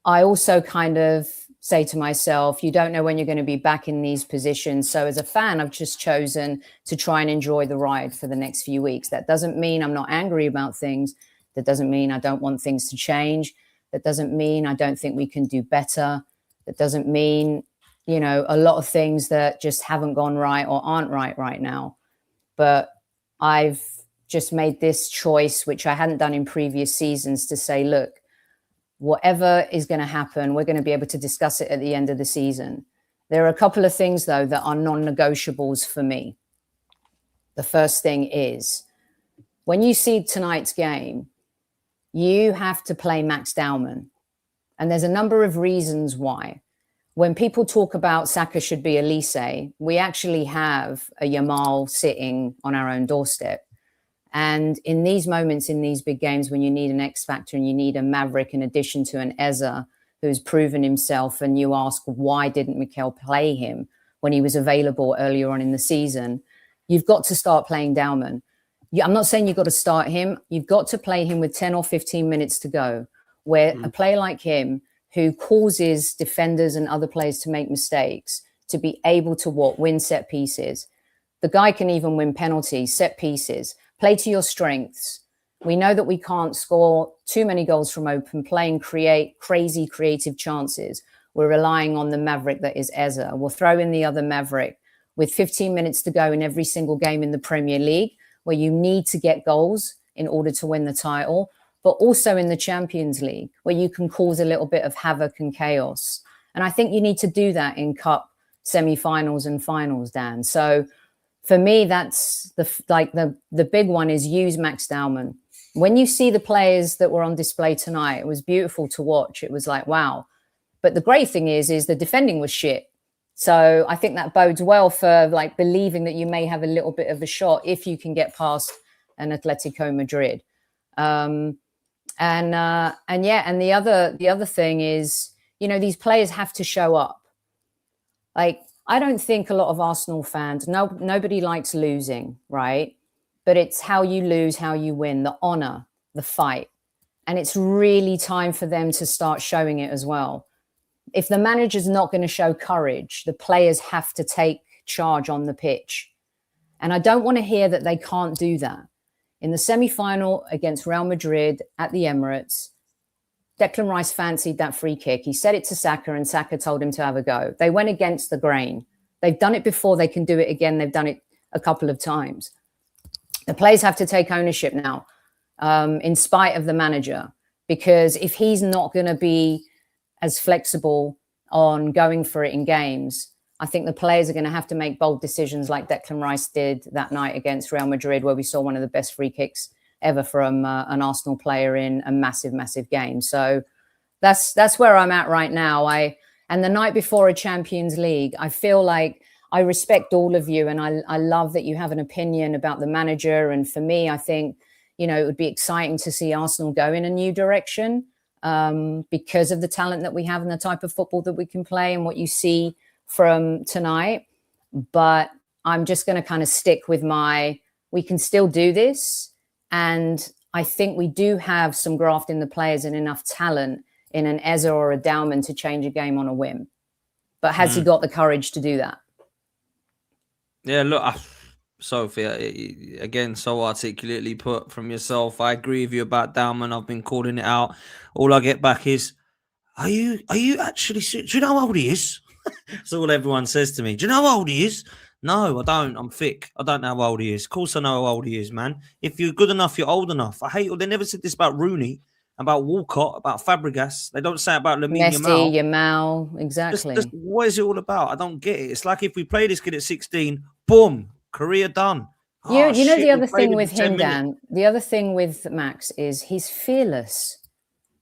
I also kind of say to myself, you don't know when you're going to be back in these positions. So as a fan, I've just chosen to try and enjoy the ride for the next few weeks. That doesn't mean I'm not angry about things. That doesn't mean I don't want things to change. That doesn't mean I don't think we can do better. That doesn't mean, a lot of things that just haven't gone right or aren't right now. But I've just made this choice, which I hadn't done in previous seasons, to say, look, whatever is going to happen, we're going to be able to discuss it at the end of the season. There are a couple of things, though, that are non-negotiables for me. The first thing is, when you see tonight's game, you have to play Max Dowman. And there's a number of reasons why. When people talk about Saka should be Elise, we actually have a Yamal sitting on our own doorstep. And in these moments, in these big games, when you need an X factor and you need a maverick in addition to an Eza who's proven himself, and you ask, why didn't Mikel play him when he was available earlier on in the season? You've got to start playing Dowman. I'm not saying you've got to start him. You've got to play him with 10 or 15 minutes to go, where a player like him, who causes defenders and other players to make mistakes, to be able to win set pieces. The guy can even win penalties, set pieces. Play to your strengths. We know that we can't score too many goals from open play and create crazy creative chances. We're relying on the maverick that is Eza. We'll throw in the other maverick with 15 minutes to go in every single game in the Premier League, where you need to get goals in order to win the title, but also in the Champions League, where you can cause a little bit of havoc and chaos. And I think you need to do that in cup semi-finals and finals, Dan. So for me, that's the big one, is use Max Dowman. When you see the players that were on display tonight, it was beautiful to watch. It was like, wow. But the great thing is the defending was shit. So I think that bodes well for believing that you may have a little bit of a shot if you can get past an Atletico Madrid. And the other thing is, these players have to show up. I don't think a lot of Arsenal fans, nobody likes losing, right? But it's how you lose, how you win, the honor, the fight. And it's really time for them to start showing it as well. If the manager's not going to show courage, the players have to take charge on the pitch. And I don't want to hear that they can't do that. In the semi-final against Real Madrid at the Emirates, Declan Rice fancied that free kick. He said it to Saka, and Saka told him to have a go. They went against the grain. They've done it before. They can do it again. They've done it a couple of times. The players have to take ownership now, in spite of the manager, because if he's not going to be as flexible on going for it in games, I think the players are going to have to make bold decisions like Declan Rice did that night against Real Madrid, where we saw one of the best free kicks ever from an Arsenal player in a massive, massive game. So that's where I'm at right now. And the night before a Champions League, I feel like I respect all of you, and I love that you have an opinion about the manager. And for me, I think, it would be exciting to see Arsenal go in a new direction. because of the talent that we have and the type of football that we can play and what you see from tonight. But I'm just going to kind of stick with we can still do this. And I think we do have some graft in the players and enough talent in an Eze or a Dauman to change a game on a whim. But has he got the courage to do that? Yeah, look, Sophie, again, so articulately put from yourself. I agree with you about Dauman. I've been calling it out. All I get back is, are you actually, do you know how old he is? That's all everyone says to me. Do you know how old he is? No, I don't. I'm thick. I don't know how old he is. Of course I know how old he is, man. If you're good enough, you're old enough. They never said this about Rooney, about Walcott, about Fabregas. They don't say it about Lamine Messi, Yamal. Exactly. Just, what is it all about? I don't get it. It's like if we play this kid at 16, boom, career done. You know the other thing with him, Dan, the other thing with Max is he's fearless.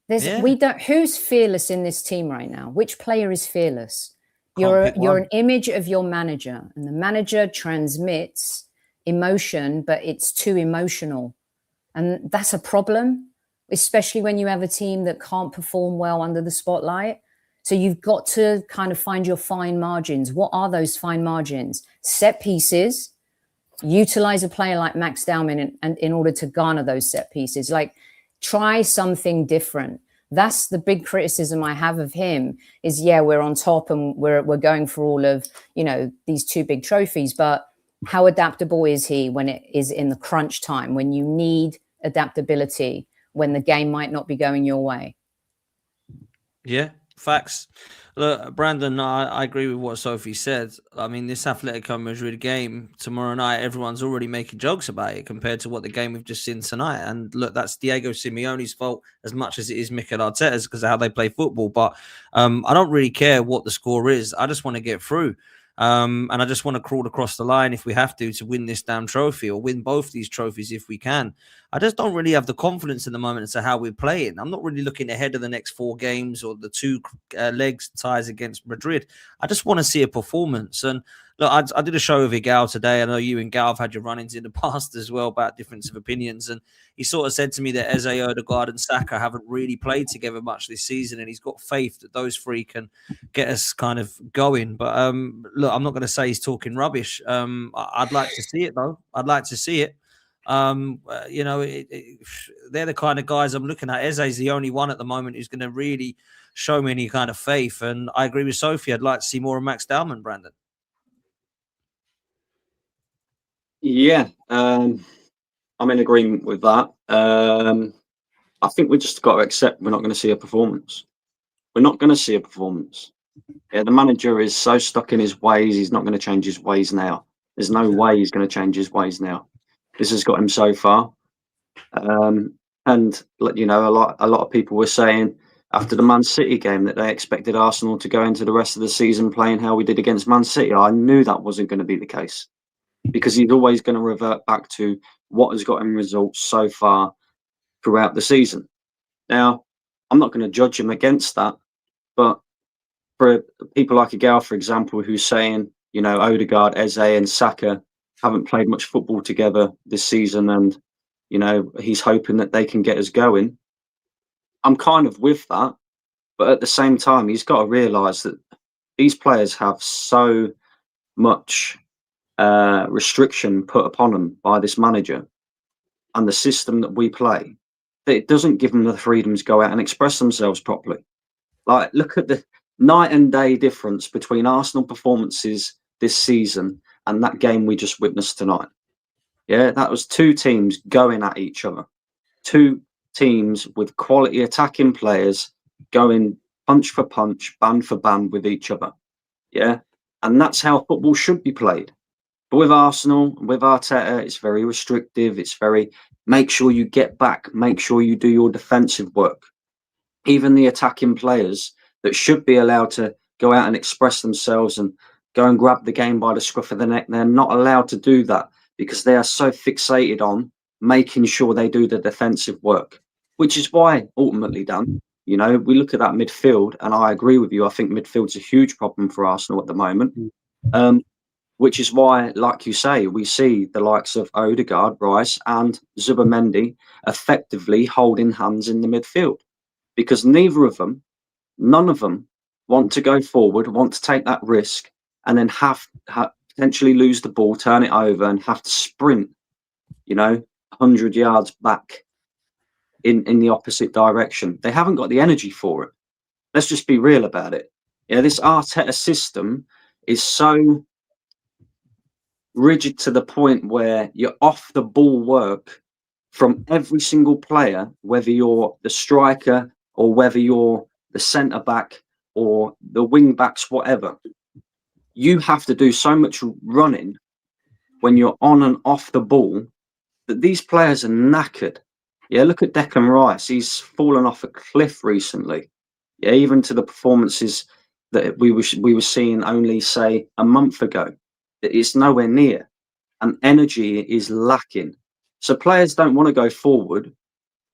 Who's fearless in this team right now? Which player is fearless? You're an image of your manager, and the manager transmits emotion, but it's too emotional. And that's a problem, especially when you have a team that can't perform well under the spotlight. So you've got to kind of find your fine margins. What are those fine margins? Set pieces, utilize a player like Max Dauman in order to garner those set pieces. Like, try something different. That's the big criticism I have of him is, we're on top and we're going for all of, these 2 big trophies, but how adaptable is he when it is in the crunch time, when you need adaptability, when the game might not be going your way? Yeah, facts. Look, Brandon, I agree with what Sophie said. I mean, this Atletico Madrid game tomorrow night, everyone's already making jokes about it compared to what the game we've just seen tonight. And look, that's Diego Simeone's fault as much as it is Mikel Arteta's because of how they play football. But I don't really care what the score is. I just want to get through. And I just want to crawl across the line if we have to win this damn trophy or win both these trophies if we can. I just don't really have the confidence in the moment as to how we're playing. I'm not really looking ahead of the next 4 games or the 2 legs ties against Madrid. I just want to see a performance. And look, I did a show with Gal today. I know you and Gal have had your run-ins in the past as well about difference of opinions. And he sort of said to me that Eze, Odegaard and Saka haven't really played together much this season. And he's got faith that those 3 can get us kind of going. But look, I'm not going to say he's talking rubbish. I'd like to see it, though. I'd like to see it. They're the kind of guys I'm looking at. Eze's the only one at the moment who's going to really show me any kind of faith. And I agree with Sophie. I'd like to see more of Max Dauman, Brandon. Yeah, I'm in agreement with that. I think we just got to accept we're not going to see a performance. We're not going to see a performance. Yeah, the manager is so stuck in his ways. He's not going to change his ways now. There's no way he's going to change his ways now. This has got him so far. And a lot of people were saying after the Man City game that they expected Arsenal to go into the rest of the season playing how we did against Man City. I knew that wasn't going to be the case because he's always going to revert back to what has got him results so far throughout the season. Now, I'm not going to judge him against that, but for people like Agal, for example, who's saying, Odegaard, Eze and Saka haven't played much football together this season and, he's hoping that they can get us going. I'm kind of with that. But at the same time, he's got to realise that these players have so much restriction put upon them by this manager and the system that we play, that it doesn't give them the freedom to go out and express themselves properly. Like, look at the night and day difference between Arsenal performances this season and that game we just witnessed tonight. Yeah, that was 2 teams going at each other. 2 teams with quality attacking players going punch for punch, band for band with each other. Yeah, and that's how football should be played. But with Arsenal, with Arteta, it's very restrictive. It's very, make sure you get back, make sure you do your defensive work. Even the attacking players that should be allowed to go out and express themselves and go and grab the game by the scruff of the neck, they're not allowed to do that because they are so fixated on making sure they do the defensive work, which is why ultimately, Dan, we look at that midfield, and I agree with you. I think midfield's a huge problem for Arsenal at the moment, which is why, like you say, we see the likes of Odegaard, Rice and Zubimendi effectively holding hands in the midfield. because none of them want to go forward, want to take that risk, and then have potentially lose the ball, turn it over, and have to sprint, 100 yards back in the opposite direction. They haven't got the energy for it. Let's just be real about it. This Arteta system is so rigid to the point where you're off the ball work from every single player, whether you're the striker or whether you're the centre back or the wing backs, whatever. You have to do so much running when you're on and off the ball that these players are knackered. Look at Declan Rice. He's fallen off a cliff recently. Even to the performances that we were seeing only, say, a month ago. It's nowhere near. And energy is lacking. So players don't want to go forward,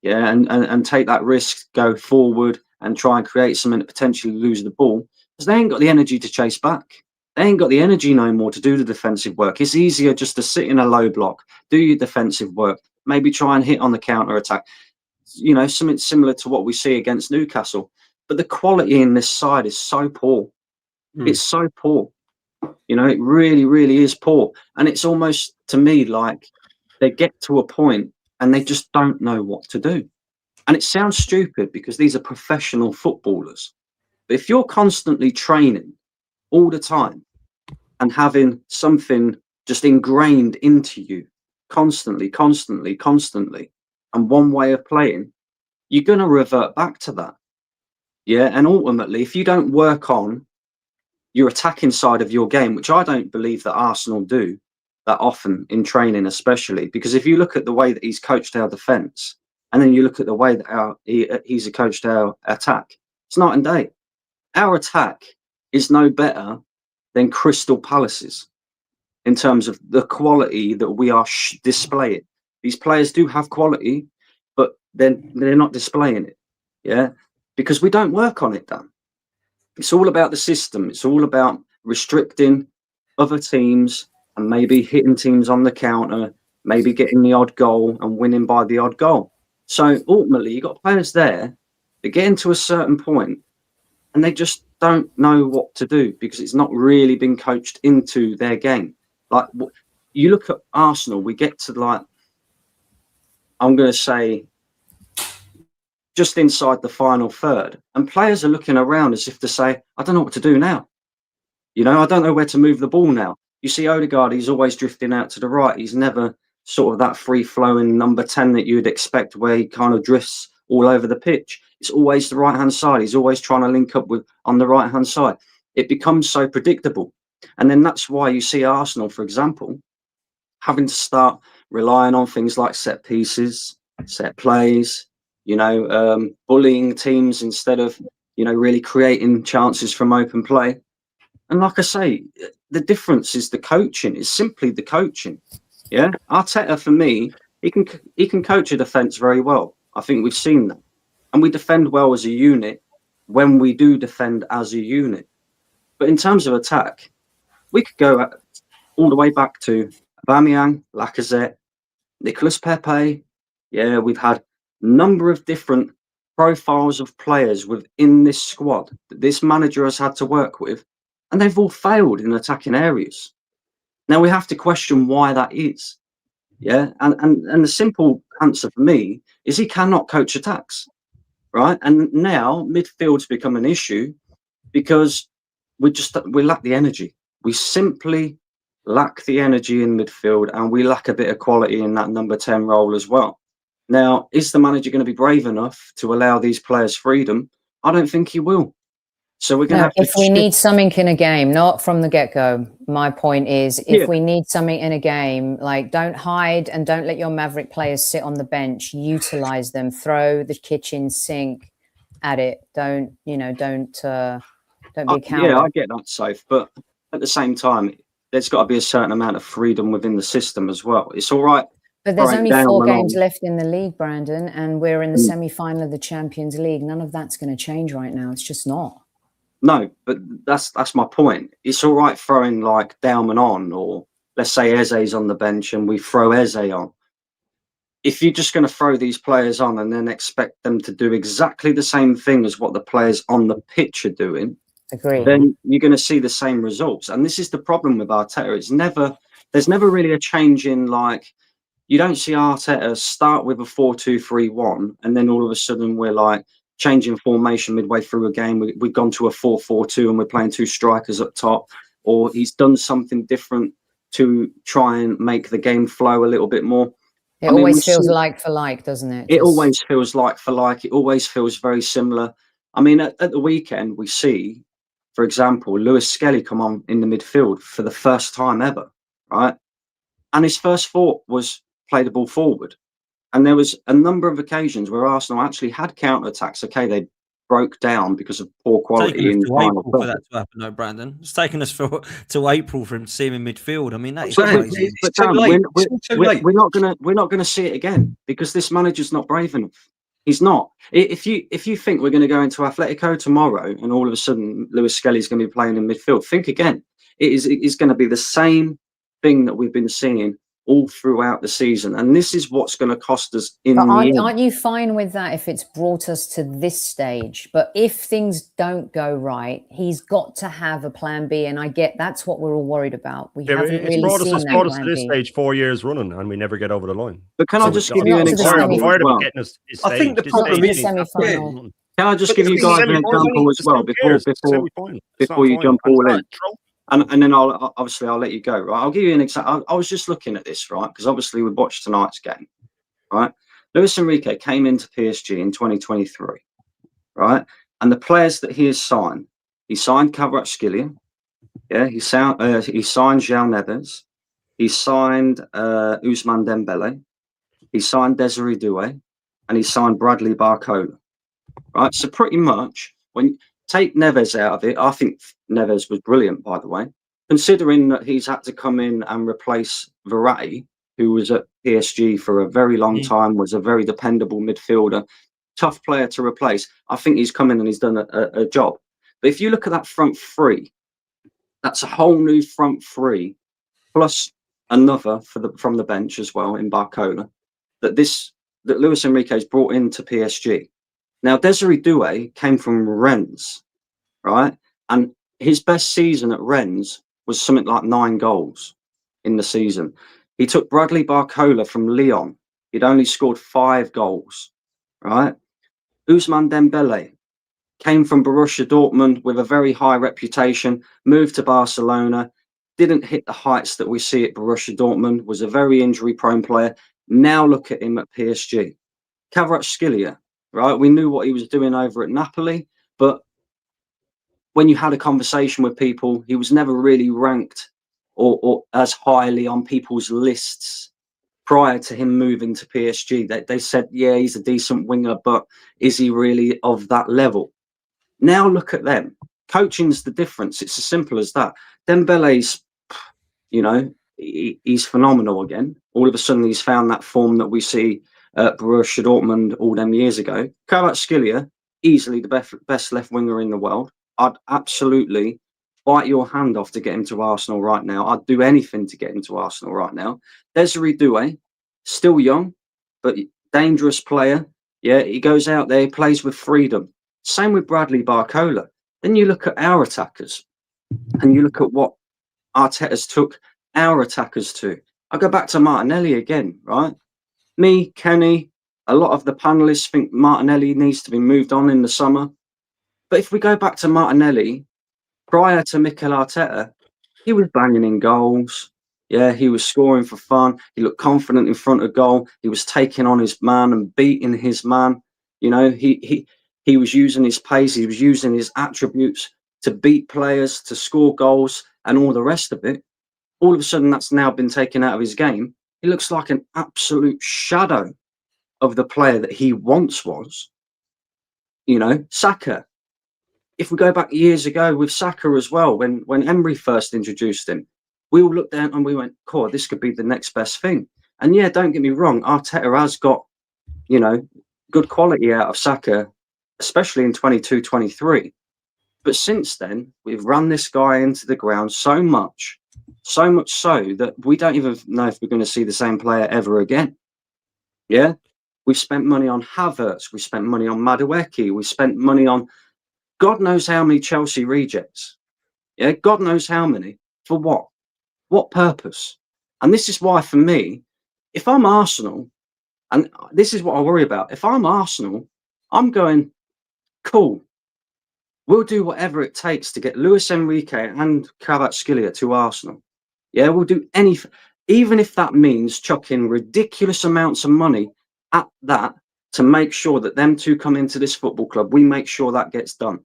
and take that risk, go forward and try and create something to potentially lose the ball, because they ain't got the energy to chase back. They ain't got the energy no more to do the defensive work. It's easier just to sit in a low block, do your defensive work, maybe try and hit on the counter attack. Something similar to what we see against Newcastle. But the quality in this side is so poor. It's so poor. It really, really is poor. And it's almost, to me, like they get to a point and they just don't know what to do. And it sounds stupid because these are professional footballers. But if you're constantly training all the time and having something just ingrained into you constantly, and one way of playing, you're going to revert back to that. And ultimately, if you don't work on your attacking side of your game, which I don't believe that Arsenal do that often in training, especially because if you look at the way that he's coached our defence, and then you look at the way that he's coached our attack, it's night and day. Our attack is no better than Crystal Palace's in terms of the quality that we are displaying. These players do have quality, but they're not displaying it. Because we don't work on it, Dan. It's all about the system. It's all about restricting other teams and maybe hitting teams on the counter, maybe getting the odd goal and winning by the odd goal. So ultimately, you've got players there that get into a certain point and they just don't know what to do because it's not really been coached into their game. Like, you look at Arsenal, we get to, like, I'm going to say, just inside the final third, and players are looking around as if to say, I don't know what to do now. I don't know where to move the ball now. You see Odegaard, he's always drifting out to the right. He's never sort of that free-flowing number 10 that you'd expect where he kind of drifts all over the pitch. It's always the right-hand side. He's always trying to link up with on the right-hand side. It becomes so predictable. And then that's why you see Arsenal, for example, having to start relying on things like set pieces, set plays, bullying teams instead of, really creating chances from open play. And like I say, the difference is the coaching. It's simply the coaching. Arteta, for me, he can coach a defence very well. I think we've seen that. And we defend well as a unit when we do defend as a unit. But in terms of attack, we could go all the way back to Aubameyang, Lacazette, Nicolas Pepe. We've had a number of different profiles of players within this squad that this manager has had to work with, and they've all failed in attacking areas. Now we have to question why that is. And the simple answer for me is he cannot coach attacks, right? And now midfield's become an issue because we lack the energy. We simply lack the energy in midfield, and we lack a bit of quality in that number 10 role as well. Now, is the manager going to be brave enough to allow these players freedom? I don't think he will. So we're going to have to. If we need something in a game, not from the get-go, my point is, if we need something in a game, like, don't hide and don't let your Maverick players sit on the bench. Utilize them. Throw the kitchen sink at it. Don't be a coward. Yeah, I get that, Safe, but at the same time, there's got to be a certain amount of freedom within the system as well. It's all right. But there's only 4 games left in the league, Brandon, and we're in the semi-final of the Champions League. None of that's going to change right now. It's just not. No, but that's my point. It's all right throwing like Dalman on, or let's say Eze's on the bench and we throw Eze on. if you're just going to throw these players on and then expect them to do exactly the same thing as what the players on the pitch are doing, Agree. then you're going to see the same results. And this is the problem with Arteta. There's never really a change in, like, you don't see Arteta start with a 4-2-3-1 and then all of a sudden we're like changing formation midway through a game. We've gone to a 4-4-2 and we're playing two strikers up top, or he's done something different to try and make the game flow a little bit more. It always feels like for like, doesn't it? It always feels like for like. It always feels very similar. I mean, at the weekend, we see, for example, Lewis Skelly come on in the midfield for the first time ever, right? And his first thought was play the ball forward. And there was a number of occasions where Arsenal actually had counter-attacks. Okay, they broke down because of poor quality in the final for that to happen, no, Brandon. It's taken us to April for him to see him in midfield. I mean, that is crazy. But Dan, we're not gonna see it again because this manager's not brave enough. He's not. If you think we're going to go into Atletico tomorrow and all of a sudden Lewis Skelly's going to be playing in midfield, think again. It is going to be the same thing that we've been seeing all throughout the season, and this is what's going to cost us in the end. Aren't you fine with that if it's brought us to this stage? But if things don't go right, he's got to have a plan B, and I get that's what we're all worried about. We haven't really brought seen us to this stage 4 years running, and we never get over the line. But can I just give you an example? I think the problem is semi-final. Can I just give you guys an example as well before you jump all in? And then I'll let you go, right? I'll give you an example. I was just looking at this, right? Because obviously we watched tonight's game, right? Luis Enrique came into PSG in 2023, right? And the players that he signed Kvaratskhelia, yeah, he signed João Neves, he signed Ousmane Dembele, he signed Desiree Doué, and he signed Bradley Barcola, right? So pretty much when take Neves out of it, I think Neves was brilliant, by the way, considering that he's had to come in and replace Verratti, who was at PSG for a very long time, was a very dependable midfielder, tough player to replace. I think he's come in and he's done a job. But if you look at that front three, that's a whole new front three, plus another from the bench as well in Barcola, that Luis Enrique's brought into PSG. Now, Desiree Doué came from Rennes, right? And his best season at Rennes was something like 9 goals in the season. He took Bradley Barcola from Lyon. He'd only scored 5 goals, right? Ousmane Dembele came from Borussia Dortmund with a very high reputation, moved to Barcelona, didn't hit the heights that we see at Borussia Dortmund, was a very injury-prone player. Now look at him at PSG. Kvaratskhelia, right? We knew what he was doing over at Napoli, but when you had a conversation with people, he was never really ranked or as highly on people's lists prior to him moving to PSG. They said, yeah, he's a decent winger, but is he really of that level? Now look at them. Coaching's the difference. It's as simple as that. Dembele's, he's phenomenal again. All of a sudden, he's found that form that we see at Borussia Dortmund all them years ago. Kvaratskhelia, easily the best left winger in the world. I'd absolutely bite your hand off to get him to Arsenal right now. I'd do anything to get him to Arsenal right now. Desiree Doué, still young, but dangerous player. Yeah, he goes out there, he plays with freedom. Same with Bradley Barcola. Then you look at our attackers and you look at what Arteta's took our attackers to. I go back to Martinelli again, right? Me, Kenny, a lot of the panelists think Martinelli needs to be moved on in the summer. But if we go back to Martinelli, prior to Mikel Arteta, he was banging in goals. Yeah, he was scoring for fun. He looked confident in front of goal. He was taking on his man and beating his man. He was using his pace. He was using his attributes to beat players, to score goals, and all the rest of it. All of a sudden, that's now been taken out of his game. He looks like an absolute shadow of the player that he once was. Saka. If we go back years ago with Saka as well, when Emery first introduced him, we all looked down and we went, "Cool, this could be the next best thing." And yeah, don't get me wrong, Arteta has got, good quality out of Saka, especially in 22-23. But since then, we've run this guy into the ground so much so that we don't even know if we're going to see the same player ever again. Yeah, we've spent money on Havertz, we spent money on Madueke, we spent money on God knows how many Chelsea rejects. Yeah, God knows how many. For what? What purpose? And this is why, for me, if I'm Arsenal, and this is what I worry about, if I'm Arsenal, I'm going, cool, we'll do whatever it takes to get Luis Enrique and Kvaratskhelia to Arsenal. Yeah, we'll do anything, even if that means chucking ridiculous amounts of money at that to make sure that them two come into this football club. We make sure that gets done.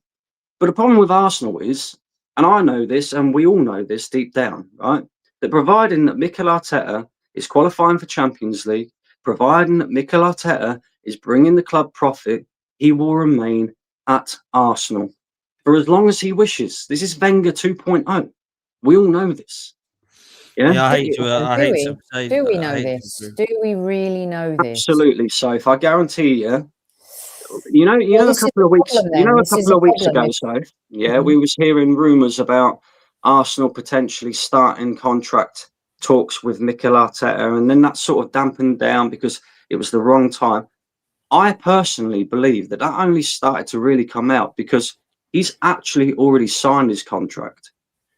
But the problem with Arsenal is, and I know this, and we all know this deep down, right? That providing that Mikel Arteta is qualifying for Champions League, providing that Mikel Arteta is bringing the club profit, he will remain at Arsenal for as long as he wishes. This is Wenger 2.0. We all know this. Yeah, I hate to say Do we that. I know hate to this? agree. Do we really know this? absolutely. So if I guarantee you, you know, Well, a this is couple the of weeks, problem you then. know, a This is couple a of weeks problem ago, if- so yeah, we was hearing rumours about Arsenal potentially starting contract talks with Mikel Arteta, and then that sort of dampened down because it was the wrong time. I personally believe that only started to really come out because he's actually already signed his contract,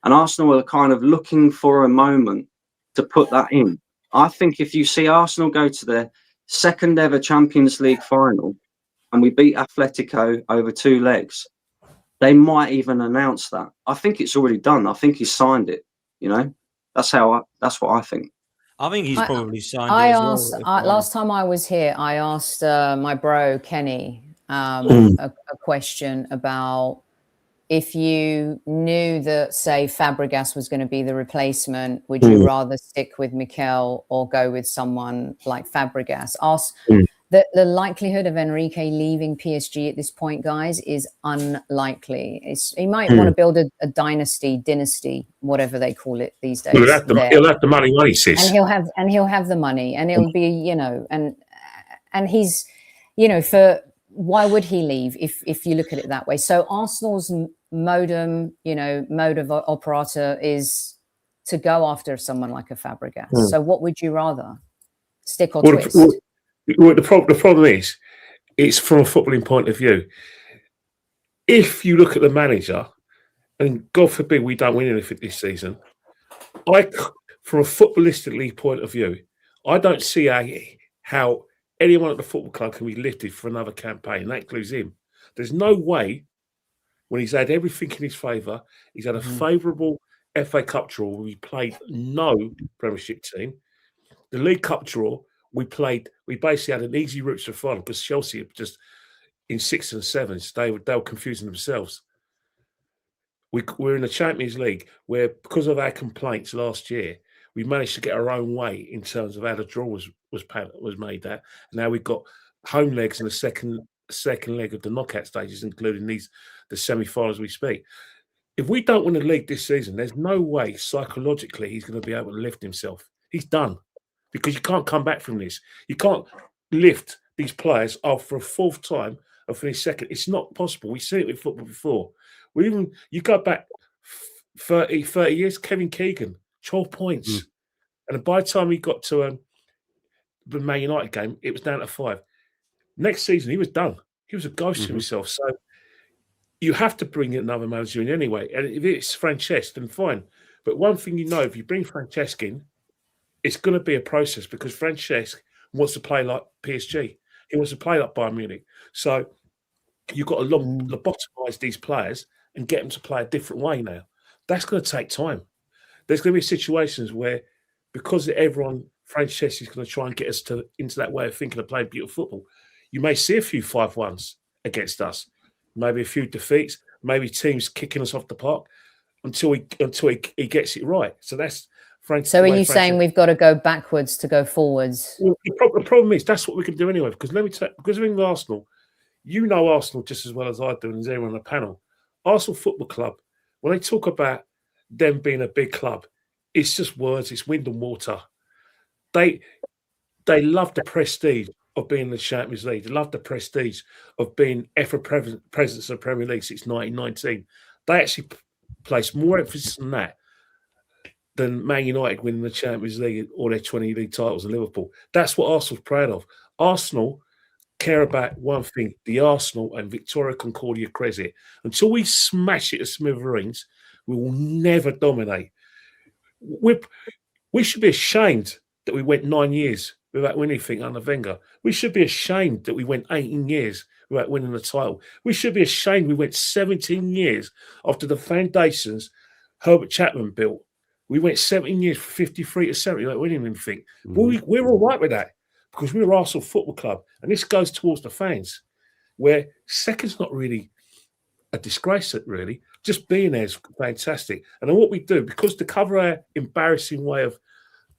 and Arsenal are kind of looking for a moment to put that in. I think if you see Arsenal go to their second ever Champions League final and we beat Atletico over 2 legs, they might even announce that. I think it's already done. I think he's signed it. You know, that's what I think. I think he's I- probably signed I it as asked well. last time I was here. I asked my bro Kenny a question about if you knew that, say, Fabregas was going to be the replacement, would you rather stick with Mikel or go with someone like Fabregas? The likelihood of Enrique leaving PSG at this point, guys, is unlikely. He might want to build a dynasty, whatever they call it these days. He'll have the money, sis. And he'll have the money, and it'll be, you know, and he's, you know, for why would he leave if you look at it that way? So Arsenal's mode of operator is to go after someone like a Fabregas. So what would you rather, stick or twist? The problem is, it's from a footballing point of view. If you look at the manager, and God forbid we don't win anything this season, from a footballistically point of view, I don't see how anyone at the football club can be lifted for another campaign. That includes him. There's no way, when he's had everything in his favour, he's had a favourable FA Cup draw where we played no Premiership team. The League Cup draw, we basically had an easy route to the final because Chelsea just in 6 and 7s, they were confusing themselves. We're in the Champions League where, because of our complaints last year, we managed to get our own way in terms of how the draw was made. That now we've got home legs in the second leg of the knockout stages, including the semi-finals we speak. If we don't win the league this season, there's no way psychologically he's going to be able to lift himself. He's done, because you can't come back from this. You can't lift these players off for a fourth time and finish second. It's not possible. We've seen it with football before. You go back 30 years, Kevin Keegan, 12 points. And by the time he got to the Man United game, it was down to 5. Next season, he was done. He was a ghost to himself. So you have to bring in another manager in anyway. And if it's Francesc, then fine. But one thing you know, if you bring Francesc in, it's going to be a process because Francesc wants to play like PSG. He wants to play like Bayern Munich. So you've got to lobotomise these players and get them to play a different way now. That's going to take time. There's going to be situations where, because Francesc is going to try and get us into that way of thinking of playing beautiful football, you may see a few 5-1s against us, maybe a few defeats, maybe teams kicking us off the park until he gets it right. So that's So are you saying we've got to go backwards to go forwards? Well, the problem is that's what we can do anyway. Because because we're in Arsenal, you know Arsenal just as well as I do, and as everyone on the panel. Arsenal Football Club, when they talk about them being a big club, it's just words. It's wind and water. They love the prestige of being in the Champions League. They love the prestige of being ever presidents of the Premier League since 1919. They actually place more emphasis on that than Man United winning the Champions League or their 20 league titles in Liverpool. That's what Arsenal's proud of. Arsenal care about one thing: the Arsenal and Victoria Concordia Crescent. Until we smash it to smithereens, we will never dominate. We should be ashamed that we went 9 years without winning anything under Wenger. We should be ashamed that we went 18 years without winning the title. We should be ashamed we went 17 years after the foundations Herbert Chapman built. We went 17 years, 53 to 70 without winning anything. But we're all right with that because we're Arsenal Football Club. And this goes towards the fans, where second's not really a disgrace, really. Just being there is fantastic. And then what we do, because to cover our embarrassing way of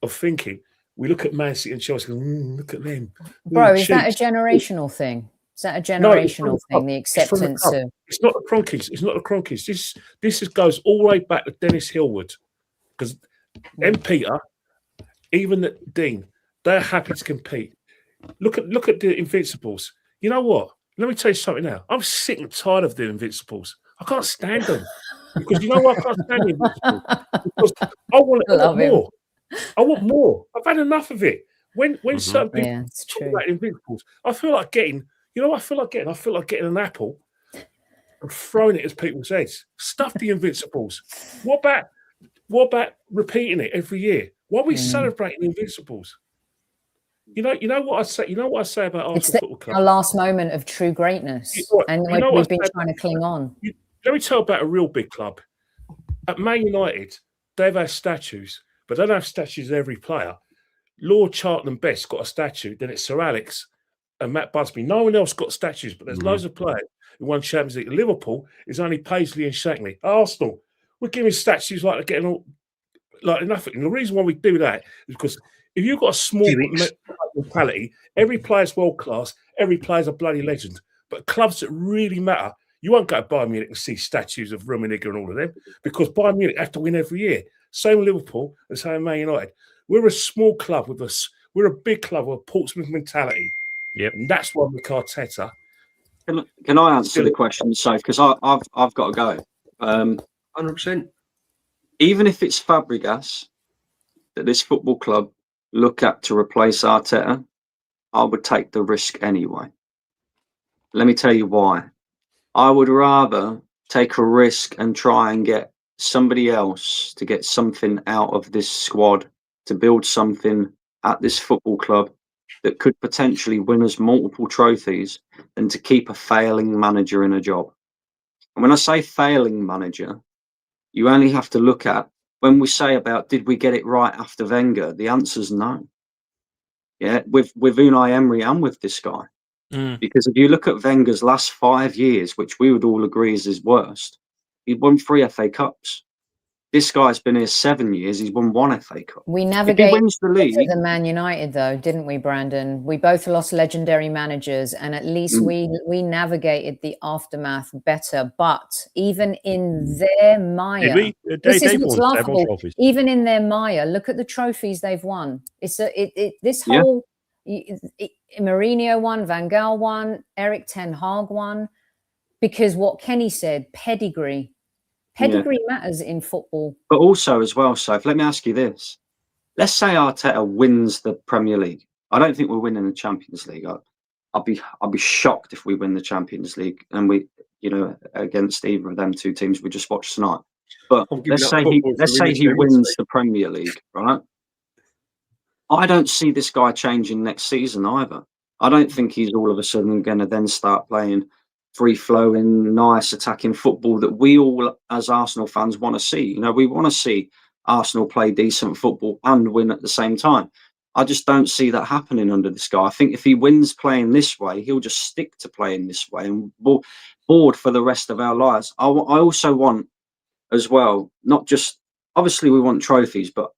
thinking, we look at Man City and Chelsea and go, look at them. Bro, is that a generational thing? Is that a generational thing, the acceptance of... It's not the Cronkies. It's not the Cronkies. This goes all the way back to Dennis Hillwood. Because and Peter, even the Dean, they're happy to compete. Look at the Invincibles. You know what? Let me tell you something now. I'm sick and tired of the Invincibles. I can't stand them. Because you know why I can't stand the Invincibles? Because I want more. I want more. I've had enough of it. When certain people talk about Invincibles, I feel like getting, you know what I feel like getting? I feel like getting an apple and throwing it at people's heads. Stuff the Invincibles. What about repeating it every year? Why are we celebrating the Invincibles? You know what I say. You know what I say about Arsenal Football Club. Our last moment of true greatness, and we've been trying to cling on. Let me tell you about a real big club. At Man United, they've had statues, but they don't have statues of every player. Lord Charlton Best got a statue. Then it's Sir Alex and Matt Busby. No one else got statues, but there's loads of players who won Champions League. Liverpool is only Paisley and Shankly. Arsenal, we're giving statues like they're getting all like nothing. And the reason why we do that is because if you've got a small mentality, every player's world class, every player's a bloody legend. But clubs that really matter, you won't go to Bayern Munich and see statues of Rummenigge and all of them because Bayern Munich have to win every year. Same with Liverpool and same with Man United. We're a small club with us. We're a big club with a Portsmouth mentality. Yep, and that's why with Arteta. Can I answer the question, Safe? Because I've got to go. 100%. Even if it's Fabregas that this football club look at to replace Arteta, I would take the risk anyway. Let me tell you why. I would rather take a risk and try and get somebody else to get something out of this squad, to build something at this football club that could potentially win us multiple trophies, than to keep a failing manager in a job. And when I say failing manager, you only have to look at, when we say about did we get it right after Wenger, the answer's no. Yeah, with Unai Emery and with this guy. Because if you look at Wenger's last 5 years, which we would all agree is his worst, he won 3 FA Cups. This guy's been here 7 years. He's won 1 FA Cup. We navigated the Man United, though, didn't we, Brandon? We both lost legendary managers, and at least we navigated the aftermath better. But even in their mire, this is what's laughable. Even in their mire, look at the trophies they've won. This whole Mourinho won, Van Gaal won, Eric Ten Hag won, because what Kenny said, pedigree. Pedigree matters in football. But also as well, Soph, let me ask you this. Let's say Arteta wins the Premier League. I don't think we're winning the Champions League. I'll be shocked if we win the Champions League and we, against either of them two teams we just watched tonight. But let's say he wins the Premier League, right? I don't see this guy changing next season either. I don't think he's all of a sudden going to then start playing free-flowing, nice attacking football that we all, as Arsenal fans, want to see. We want to see Arsenal play decent football and win at the same time. I just don't see that happening under this guy. I think if he wins playing this way, he'll just stick to playing this way and bored for the rest of our lives. I also want, as well, not just, obviously we want trophies, but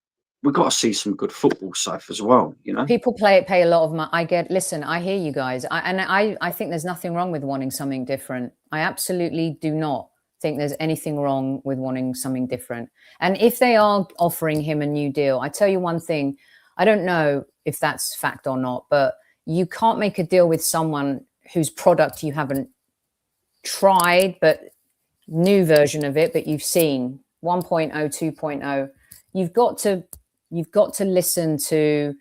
we've got to see some good football stuff as well, People pay a lot of money. I hear you guys. I think there's nothing wrong with wanting something different. I absolutely do not think there's anything wrong with wanting something different. And if they are offering him a new deal, I tell you one thing, I don't know if that's fact or not, but you can't make a deal with someone whose product you haven't tried, but new version of it, but you've seen 1.0, 2.0. You've got to listen to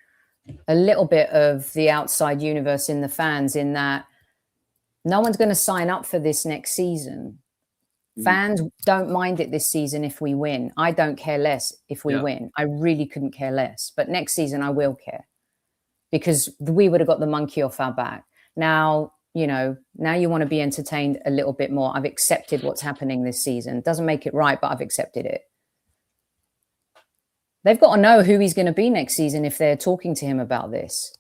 a little bit of the outside universe in the fans, in that no one's going to sign up for this next season. Fans don't mind it this season if we win. I don't care less if we win. I really couldn't care less. But next season, I will care, because we would have got the monkey off our back. Now, you know, now you want to be entertained a little bit more. I've accepted what's happening this season. Doesn't make it right, but I've accepted it. They've got to know who he's going to be next season if they're talking to him about this.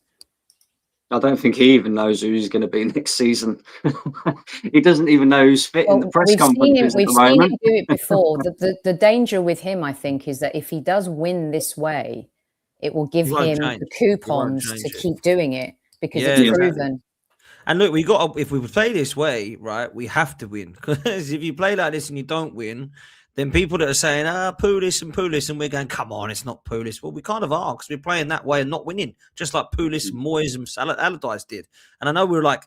I don't think he even knows who he's going to be next season. He doesn't even know who's fit in the press conferences at the moment. We've seen him do it before. The danger with him, I think, is that if he does win this way, it will give him the coupons to keep doing it, because it's proven. And look, if we play this way, right, we have to win. Because if you play like this and you don't win, then people that are saying, Pulis, and we're going, come on, it's not Pulis. Well, we kind of are, because we're playing that way and not winning, just like Pulis, Moyes, and Allardyce did. And I know we're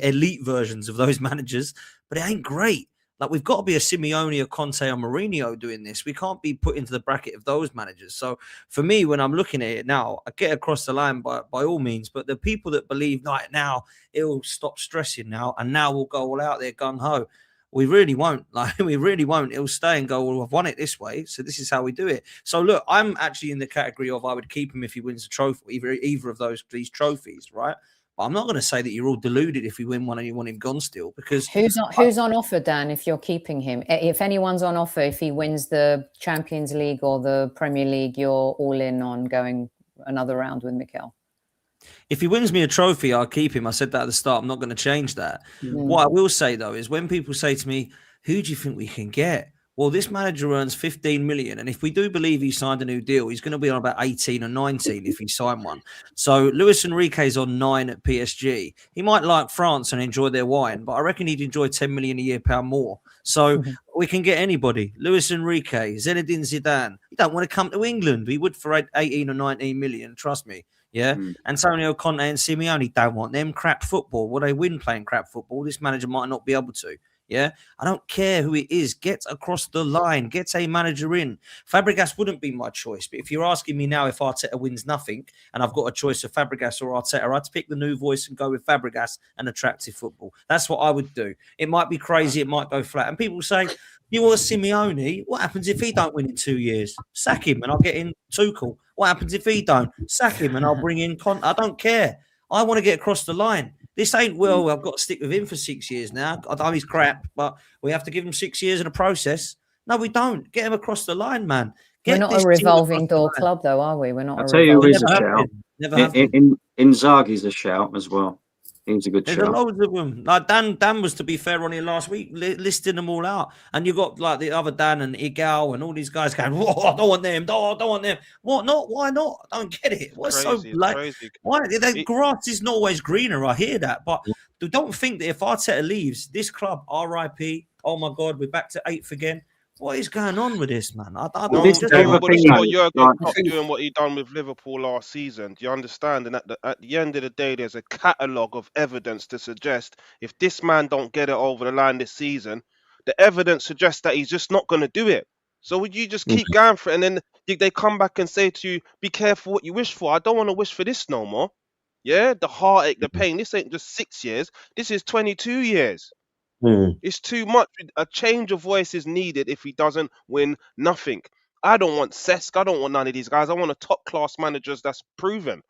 elite versions of those managers, but it ain't great. Like, we've got to be a Simeone, a Conte, or Mourinho doing this. We can't be put into the bracket of those managers. So for me, when I'm looking at it now, I get across the line by all means. But the people that believe like now it'll stop stressing now, and now we'll go all out there gung ho. We really won't. We really won't. It'll stay and go, well, I've won it this way, so this is how we do it. So look, I'm actually in the category of I would keep him if he wins a trophy, either of these trophies, right? But I'm not going to say that you're all deluded if we win one and you want him gone still, because who's on offer, Dan? If you're keeping him, if anyone's on offer, if he wins the Champions League or the Premier League, you're all in on going another round with Mikel. If he wins me a trophy, I'll keep him. I said that at the start. I'm not going to change that. What I will say, though, is when people say to me, who do you think we can get? Well, this manager earns 15 million. And if we do believe he signed a new deal, he's going to be on about 18 or 19 if he signed one. So Luis Enrique's on 9 at PSG. He might like France and enjoy their wine, but I reckon he'd enjoy 10 million a year pound more. So we can get anybody. Luis Enrique, Zinedine Zidane. He don't want to come to England. He would for 18 or 19 million. Trust me. Yeah. Antonio Conte and Simeone don't want them crap football. Will they win playing crap football? This manager might not be able to. Yeah. I don't care who it is. Get across the line. Get a manager in. Fabregas wouldn't be my choice. But if you're asking me now if Arteta wins nothing and I've got a choice of Fabregas or Arteta, I'd pick the new voice and go with Fabregas and attractive football. That's what I would do. It might be crazy. It might go flat. And people say, you want Simeone? What happens if he don't win in 2 years? Sack him and I'll get in Tuchel. What happens if he don't? Sack him and I'll bring in Conte. I don't care. I want to get across the line. This ain't, well, I've got to stick with him for 6 years now. I know he's crap, but we have to give him 6 years of the process. No, we don't. Get him across the line, man. We're not a revolving door club, though, are we? We're not. I'll tell you who is a shout. Inzaghi's a shout as well. He's a good shout. There's loads of them. Like Dan was, to be fair, on here last week, listing them all out. And you got like the other Dan and Igal and all these guys going, "Whoa, I don't want them. I don't want them." What not? Why not? I don't get it. What's so like? Why the grass is not always greener? I hear that, but don't think that if Arteta leaves this club, RIP. Oh my God, we're back to 8th again. What is going on with this, man? I don't know. Jurgen Klopp doing what he done with Liverpool last season. Do you understand? And at the end of the day, there's a catalogue of evidence to suggest if this man don't get it over the line this season, the evidence suggests that he's just not going to do it. So would you just keep going for it? And then they come back and say to you, be careful what you wish for. I don't want to wish for this no more. Yeah, the heartache, the pain. This ain't just 6 years. This is 22 years. It's too much. A change of voice is needed if he doesn't win nothing. I don't want Cesc. I don't want none of these guys. I want a top-class managers that's proven.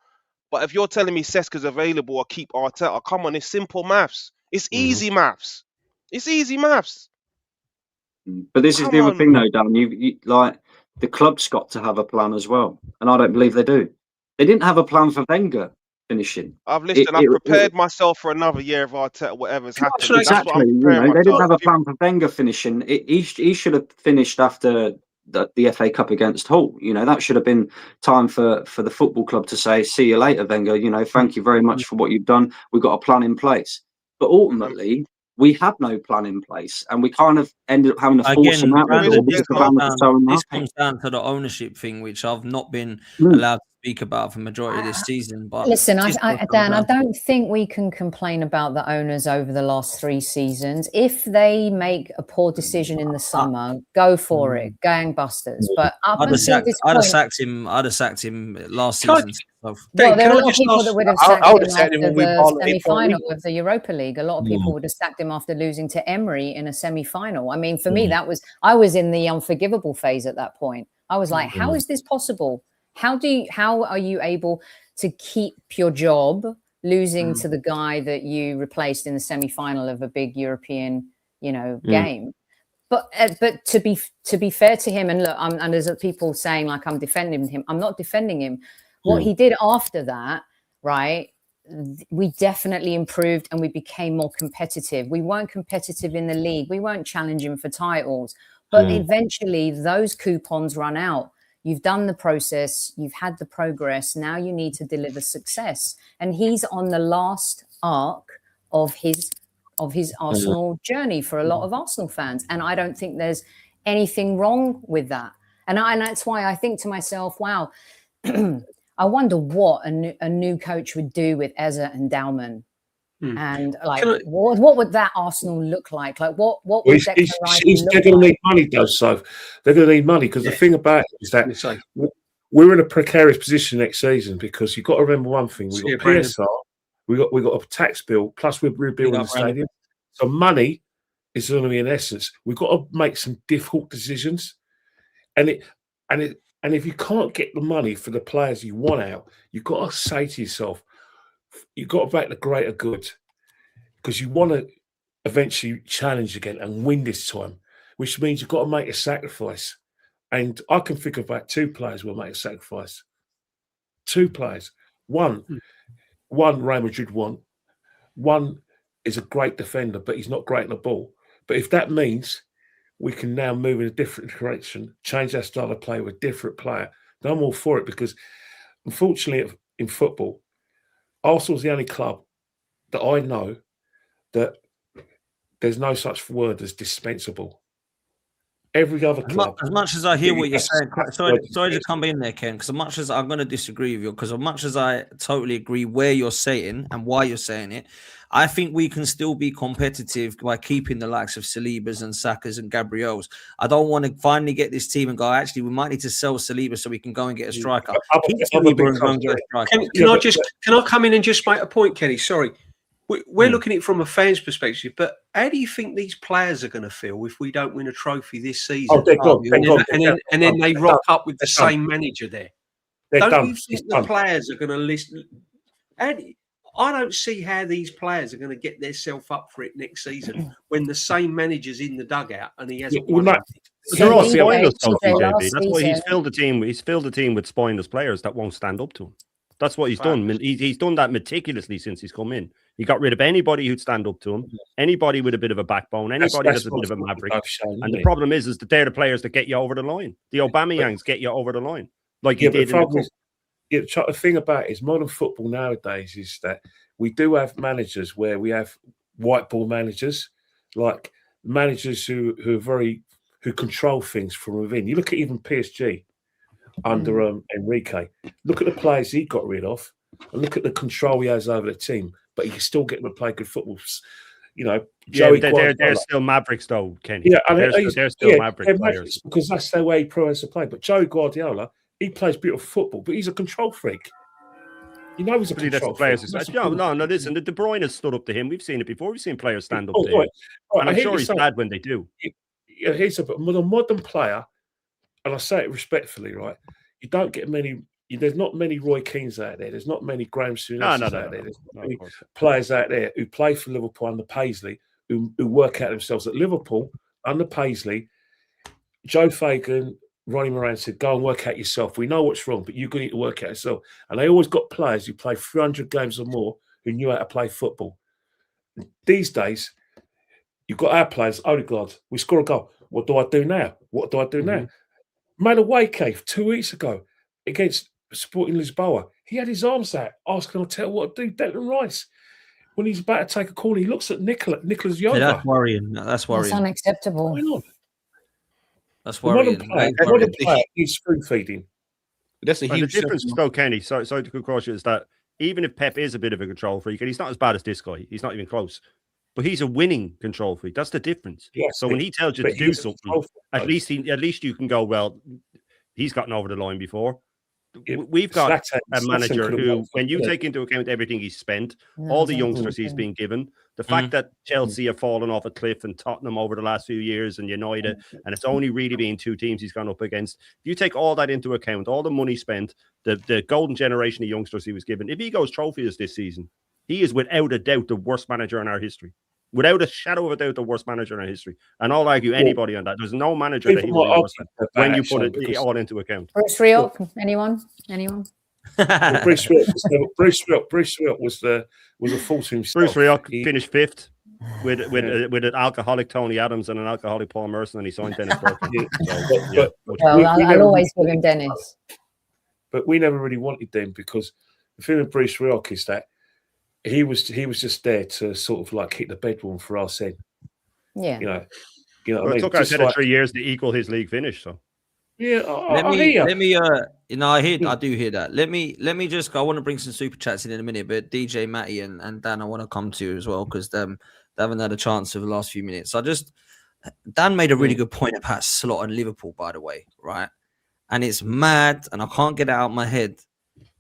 But if you're telling me Cesc is available or keep Arteta, come on, it's simple maths. It's easy maths. It's easy maths. But this is the other thing, though, Dan. You like the club's got to have a plan as well, and I don't believe they do. They didn't have a plan for Wenger finishing. I've prepared myself for another year of Arteta, whatever's happening. Exactly. They didn't have a plan for Wenger finishing. He should have finished after the FA Cup against Hull. That should have been time for the football club to say, see you later, Wenger. Thank you very much for what you've done. We've got a plan in place. But ultimately, we had no plan in place, and we kind of ended up having to force them out. This comes down to the ownership thing, which I've not been allowed to speak about for the majority of this season. But listen, just Dan, I don't think we can complain about the owners over the last 3 seasons. If they make a poor decision in the summer, go for it, gangbusters. But up I'd have until sacked, this I'd have point, sacked him. I'd have sacked him last Can I- season. So, well, there can are I a lot of just people ask- that would have I sacked would him have sacked him after when we the balled it. semi-final of the Europa League. A lot of people would have sacked him after losing to Emery in a semi-final. I mean, for me, I was in the unforgivable phase at that point. I was like, how is this possible? How are you able to keep your job losing to the guy that you replaced in the semi-final of a big European, game? But to be fair to him, and look, and there's people saying like I'm defending him. I'm not defending him. What he did after that, right? We definitely improved and we became more competitive. We weren't competitive in the league. We weren't challenging for titles. But eventually those coupons run out. You've done the process. You've had the progress. Now you need to deliver success. And he's on the last arc of his Arsenal journey for a lot of Arsenal fans. And I don't think there's anything wrong with that. And that's why I think to myself, wow, I wonder what a new coach would do with Eze and Dalman. And like, what would that Arsenal look like? Like, what would Declan Rice look they're going to like? need money, though. So they're going to need money because the thing about it is that we're in a precarious position next season because you've got to remember one thing: we've got PSR, we got a tax bill, plus we're rebuilding the stadium. So money is going to be an essence. We've got to make some difficult decisions, and if you can't get the money for the players you want out, you've got to say to yourself, you've got to make the greater good because you want to eventually challenge again and win this time, which means you've got to make a sacrifice. And I can think of about 2 players who will make a sacrifice. 2 players. One Real Madrid want. One is a great defender, but he's not great in the ball. But if that means we can now move in a different direction, change our style of play with a different player, then I'm all for it because unfortunately in football, Arsenal's the only club that I know that there's no such word as dispensable. Every other club. As much as I hear what you're saying, sorry to come in there, Ken, because as much as I'm going to disagree with you, because as much as I totally agree where you're saying and why you're saying it, I think we can still be competitive by keeping the likes of Salibas and Sakas and Gabriels. I don't want to finally get this team and go, actually, we might need to sell Saliba so we can go and get a striker. Keep Saliba and go and get a striker. Can I come in and just make a point, Kenny? Sorry. We're looking at it from a fan's perspective, but how do you think these players are going to feel if we don't win a trophy this season? And then they rock up with the same manager there. Don't you think the players are going to listen? And I don't see how these players are going to get themselves up for it next season when the same manager's in the dugout and he hasn't won anything. They're all spineless, JB. That's why he's filled the team. He's filled the team with spineless players that won't stand up to him. That's what he's done. He's done that meticulously since he's come in. He got rid of anybody who'd stand up to him, anybody with a bit of a backbone, anybody that's a bit of a maverick. And the problem is that they're the players that get you over the line. The Aubameyangs get you over the line, like he did in the cup. The thing about it is modern football nowadays is that we do have managers where we have white ball managers, like managers who control things from within. You look at even PSG under Enrique. Look at the players he got rid of, and look at the control he has over the team. But he can still get them to play good football. They're still Mavericks, though, Kenny. Yeah, they're still Maverick players because that's their way he prefers to play. But Joey Guardiola, he plays beautiful football, but he's a control freak. You know he's a control freak. No, listen, the De Bruyne has stood up to him. We've seen it before. We've seen players stand up to him. And I'm sure he's glad when they do. He's a modern player, and I say it respectfully, right? You don't get many. There's not many Roy Keanes out there. There's not many Graham Souness out there. There's not many players out there who play for Liverpool under Paisley, who work out themselves at Liverpool under Paisley. Joe Fagan, Ronnie Moran said, "Go and work out yourself. We know what's wrong, but you're going to need to work out yourself." And they always got players who play 300 games or more who knew how to play football. These days, you've got our players. Oh God, we score a goal. What do I do now? What do I do now? Made a away cave 2 weeks ago against Sporting Lisboa. He had his arms out, asking Arteta what to do. Declan Rice, when he's about to take a corner, he looks at Nicolas Jova. Yeah, that's worrying. That's worrying. That's unacceptable. Why not? That's worrying. Modern player needs spoon feeding. That's a And the huge difference, difference. though, Kenny, sorry to cut across you, is that even if Pep is a bit of a control freak, and he's not as bad as this guy, he's not even close, but he's a winning control freak. That's the difference. Yes, So when he tells you but to do he's a something, control freak, at though. least you can go, well, he's gotten over the line before. Yeah, We've got a Zlatan manager could have who, won when you for take into account everything he's spent, No, all the exactly. youngsters he's been given, the fact that Chelsea have fallen off a cliff and Tottenham over the last few years and United, and it's only really been two teams he's gone up against. If you take all that into account, all the money spent, the golden generation of youngsters he was given, if he goes trophies this season, he is without a doubt the worst manager in our history. Without a shadow of a doubt, the worst manager in our history. And I'll argue anybody on that. There's no manager that he People will be might worse than argue when about you that, put Sean, it because all into account. Bruce Rioch, anyone? well, Bruce Rioch was a fool to himself. Bruce Rioch finished fifth with an alcoholic Tony Adams and an alcoholic Paul Merson, and he signed Dennis Bergkamp. Well, I'll always give him Dennis. But we never really wanted them because the thing with Bruce Rioch is that he was just there to sort of like hit the bedroom for us in. Yeah. You know Well, what I it mean? took us 3 years to equal his league finish. So yeah, Let me, I do hear that. Let me just go. I want to bring some super chats in a minute, but DJ, Matty, and Dan, I want to come to you as well because they haven't had a chance for the last few minutes. Dan made a really good point about Slot and Liverpool, by the way, right? And it's mad, and I can't get it out of my head.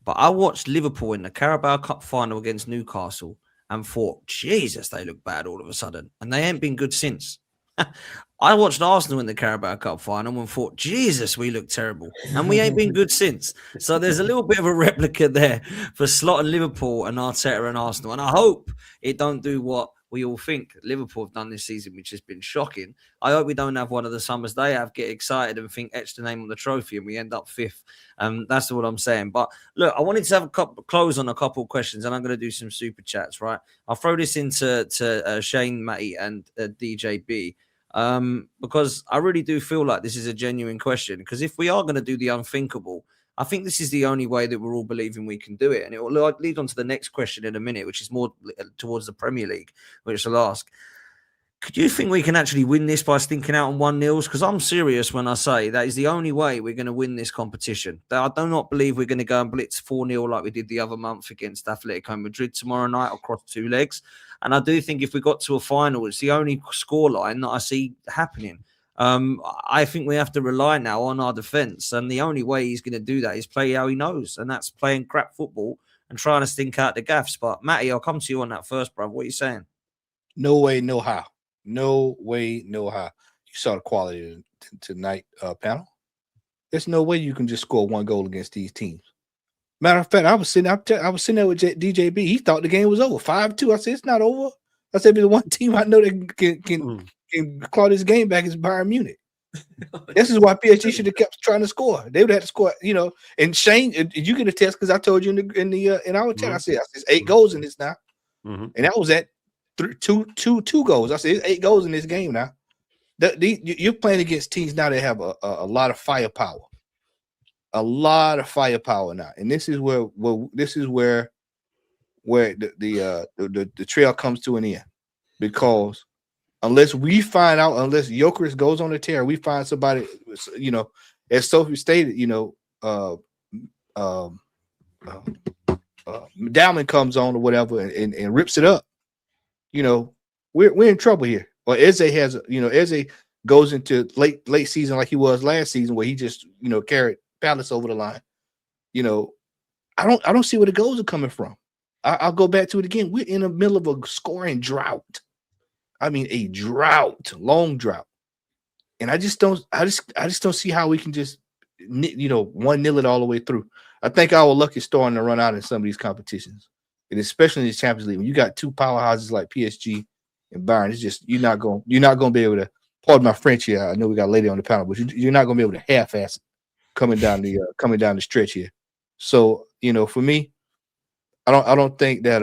But I watched Liverpool in the Carabao Cup final against Newcastle and thought, Jesus, they look bad all of a sudden. And they ain't been good since. I watched Arsenal in the Carabao Cup final and thought, Jesus, we look terrible. And we ain't been good since. So there's a little bit of a replica there for Slot and Liverpool and Arteta and Arsenal. And I hope it don't do what we all think Liverpool have done this season, which has been shocking. I hope we don't have one of the summers they have, get excited and think etch the name on the trophy and we end up fifth. That's what I'm saying. But look, I wanted to have close on a couple of questions and I'm going to do some super chats, right? I'll throw this into Shane, Matty and DJB because I really do feel like this is a genuine question because if we are going to do the unthinkable, I think this is the only way that we're all believing we can do it. And it will lead on to the next question in a minute, which is more towards the Premier League, which I'll ask. Could you think we can actually win this by stinking out on 1-0? Because I'm serious when I say that is the only way we're going to win this competition. I do not believe we're going to go and blitz 4-0 like we did the other month against Atletico Madrid tomorrow night across 2 legs. And I do think if we got to a final, it's the only scoreline that I see happening. I think we have to rely now on our defence, and the only way he's going to do that is play how he knows, and that's playing crap football and trying to stink out the gaffs. But Matty, I'll come to you on that first, bro. What are you saying? No way, no how. No way, no how. You saw the quality of tonight panel. There's no way you can just score 1 goal against these teams. Matter of fact, I was sitting there with DJB. He thought the game was over, 5-2. I said it's not over. I said, the one team I know that can claw this game back is Bayern Munich. This is why PSG should have kept trying to score. They would have to score, And Shane, you can attest because I told you in our chat. I said it's 8 goals in this now, and that was at two goals. I said it's 8 goals in this game now. You're playing against teams now that have a lot of firepower, now, and this is where the trail comes to an end because. Unless Jokeris goes on a tear, we find somebody, as Sophie stated, Dalman comes on or whatever and rips it up. We're in trouble here. Or Eze goes into late season like he was last season, where he just carried Palace over the line. I don't see where the goals are coming from. I'll go back to it again. We're in the middle of a scoring drought. I mean, a drought, long drought, and I just don't see how we can just 1-0 it all the way through. I think our luck is starting to run out in some of these competitions, and especially in the Champions League. When you got 2 powerhouses like PSG and Bayern, it's just you're not going to be able to. Pardon my French here. I know we got a lady on the panel, but you're not going to be able to half-ass it coming down the stretch here. So for me, I don't think that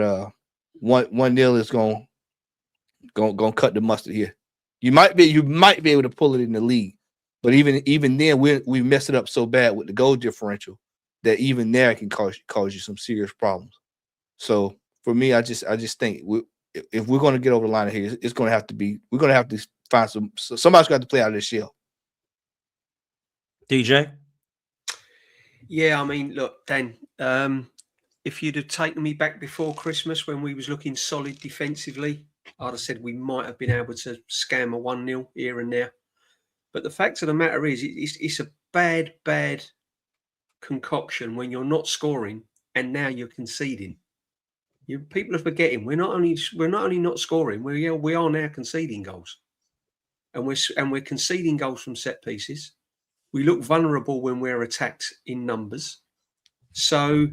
1-0 is going cut the mustard here. You might be able to pull it in the league, but even then we mess it up so bad with the goal differential that even there it can cause you some serious problems. So for me, I just think if we're going to get over the line here, it's going to have to be we're going to have to find somebody's got to play out of this shell. DJ. Yeah, I mean, look, Dan, if you'd have taken me back before Christmas when we was looking solid defensively, I'd have said we might have been able to scam a 1-0 here and there. But the fact of the matter is, it's a bad concoction when you're not scoring and now you're conceding. People are forgetting we're not only not scoring, we are now conceding goals, and we're conceding goals from set pieces. We look vulnerable when we're attacked in numbers. So,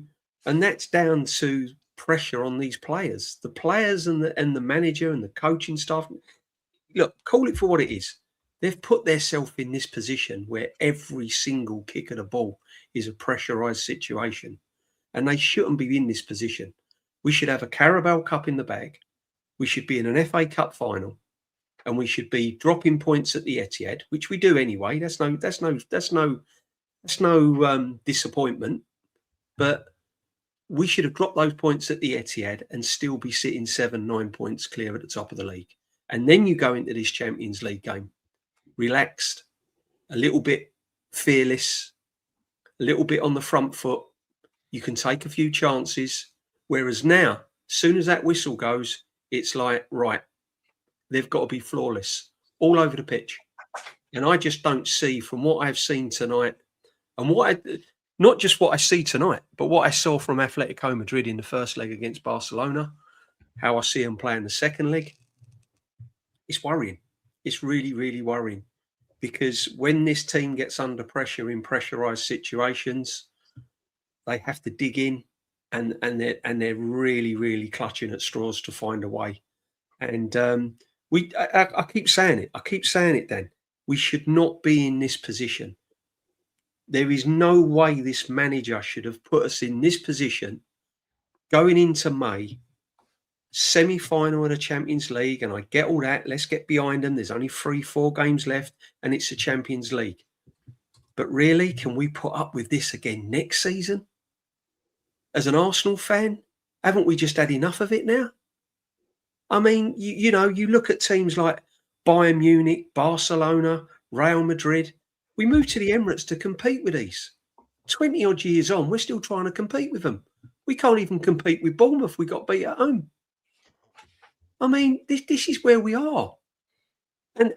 and that's down to pressure on these players, the players and the manager and the coaching staff. Look, call it for what it is. They've put themselves in this position where every single kick of the ball is a pressurised situation, and they shouldn't be in this position. We should have a Carabao Cup in the bag. We should be in an FA Cup final, and we should be dropping points at the Etihad, which we do anyway. That's no disappointment. But we should have dropped those points at the Etihad and still be sitting 7-9 points clear at the top of the league. And then you go into this Champions League game relaxed, a little bit fearless, a little bit on the front foot. You can take a few chances. Whereas now, as soon as that whistle goes, it's like, right, they've got to be flawless all over the pitch. And I just don't see, from what I've seen tonight, and not just what I see tonight, but what I saw from Atletico Madrid in the first leg against Barcelona, how I see them play in the second leg, it's worrying. It's really, really worrying. Because when this team gets under pressure in pressurised situations, they have to dig in. And they're really, really clutching at straws to find a way. And I keep saying it. I keep saying it, Dan. We should not be in this position. There is no way this manager should have put us in this position going into May, semi-final of the Champions League. And I get all that. Let's get behind them. There's only 3-4 games left and it's the Champions League. But really, can we put up with this again next season? As an Arsenal fan, haven't we just had enough of it now? I mean, you look at teams like Bayern Munich, Barcelona, Real Madrid. We moved to the Emirates to compete with these. 20 odd years on, we're still trying to compete with them. We can't even compete with Bournemouth. We got beat at home. I mean, this is where we are. And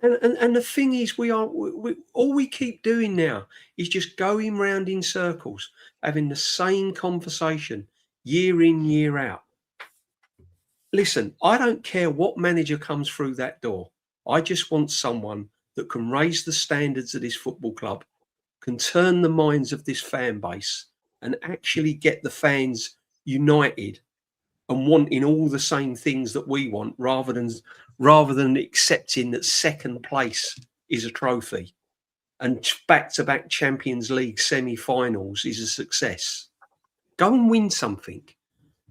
the thing is, all we keep doing now is just going round in circles, having the same conversation year in, year out. Listen, I don't care what manager comes through that door. I just want someone that can raise the standards of this football club, can turn the minds of this fan base and actually get the fans united and wanting all the same things that we want, rather than accepting that second place is a trophy and back-to-back Champions League semi-finals is a success. Go and win something.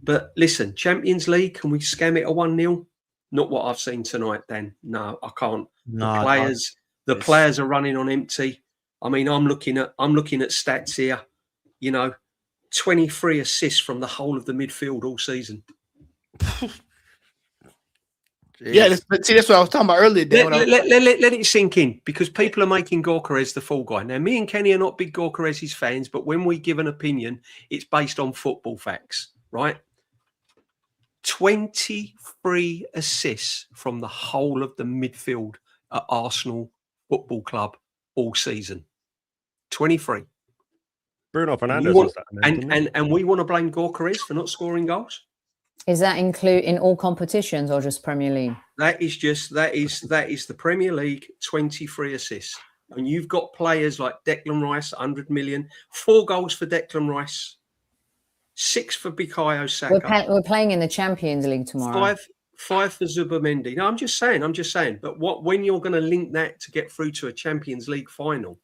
But listen, Champions League, can we scam it a 1-0? Not what I've seen tonight, Dan. No, I can't. No, The players are running on empty. I mean, I'm looking at stats here. 23 assists from the whole of the midfield all season. Yeah, that's what I was talking about earlier. Let it sink in, because people are making Gyökeres the fall guy. Now, me and Kenny are not big Gyökeres fans, but when we give an opinion, it's based on football facts, right? 23 assists from the whole of the midfield at Arsenal Football Club all season. 23. Bruno Fernandes was that. And we want to blame Gyökeres for not scoring goals? Is that include in all competitions or just Premier League? That is the Premier League, 23 assists. And you've got players like Declan Rice, 100 million, 4 goals for Declan Rice, 6 for Bukayo Saka. We're playing in the Champions League tomorrow. 5 for Zubimendi. No, I'm just saying. But when you're going to link that to get through to a Champions League final,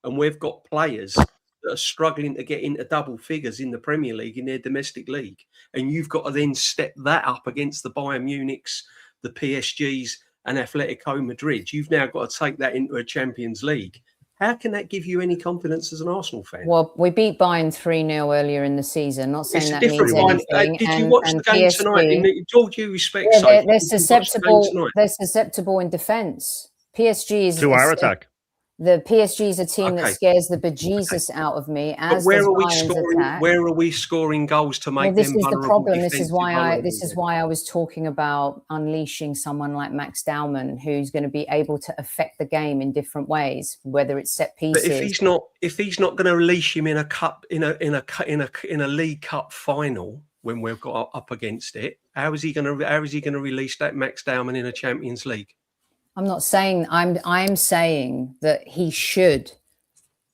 and we've got players that are struggling to get into double figures in the Premier League, in their domestic league, and you've got to then step that up against the Bayern Munichs, the PSGs and Atletico Madrid. You've now got to take that into a Champions League. How can that give you any confidence as an Arsenal fan? Well, we beat Bayern 3-0 earlier in the season. Not saying that means anything. Did you watch the game PSG, tonight? With all due respect, they're susceptible in defence. PSG is to our attack. The PSG is a team that Okay. scares the bejesus out of me, But as where does are we Bayern's scoring? attack. Where are we scoring goals to make Well, this them is the vulnerable? problem. This is vulnerable? why I was talking about unleashing someone like Max Dowman, who's going to be able to affect the game in different ways, whether it's set But pieces. if he's not going to release him in a cup in a League Cup final when we've got up against it, how is he going to release that Max Dowman in a Champions League? I'm not saying I'm saying that he should.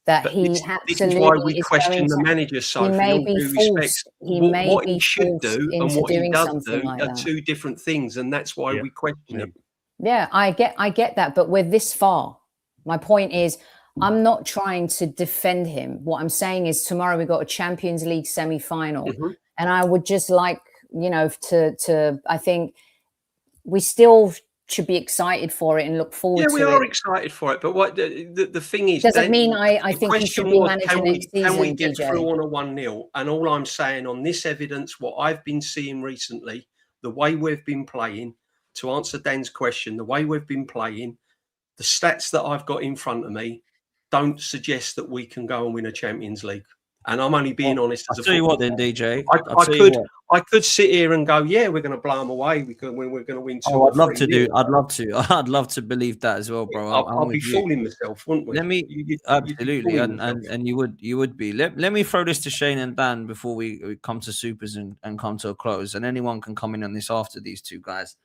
That But he this absolutely is why we is question going the to. manager, He Sophie, may all be due respect. forced. He may What be he should forced do and into what he doing does something do like are that. two different things, and that's why we question him. Yeah, I get that, but we're this far. My point is, I'm not trying to defend him. What I'm saying is, tomorrow we got a Champions League semi-final, and I would just like, to. I think we still should be excited for it and look forward to it. Yeah, we are excited for it, but what the thing is, doesn't mean I think he should be managing next season. Can we get DJ? through on a 1-0? And all I'm saying on this evidence, what I've been seeing recently, the way we've been playing, to answer Dan's question, the way we've been playing, the stats that I've got in front of me don't suggest that we can go and win a Champions League. And I'm only being honest as a tell you what, football then, fan. DJ. I could sit here and go, yeah, we're going to blow them away. We're going to win 2 Oh, or I'd love 3 to do. nil. I'd love to. I'd love to believe that as well, bro. I'll be fooling myself, wouldn't we? Let me absolutely, and you would be. Let me throw this to Shane and Dan before we come to supers and come to a close, and anyone can come in on this after these two guys.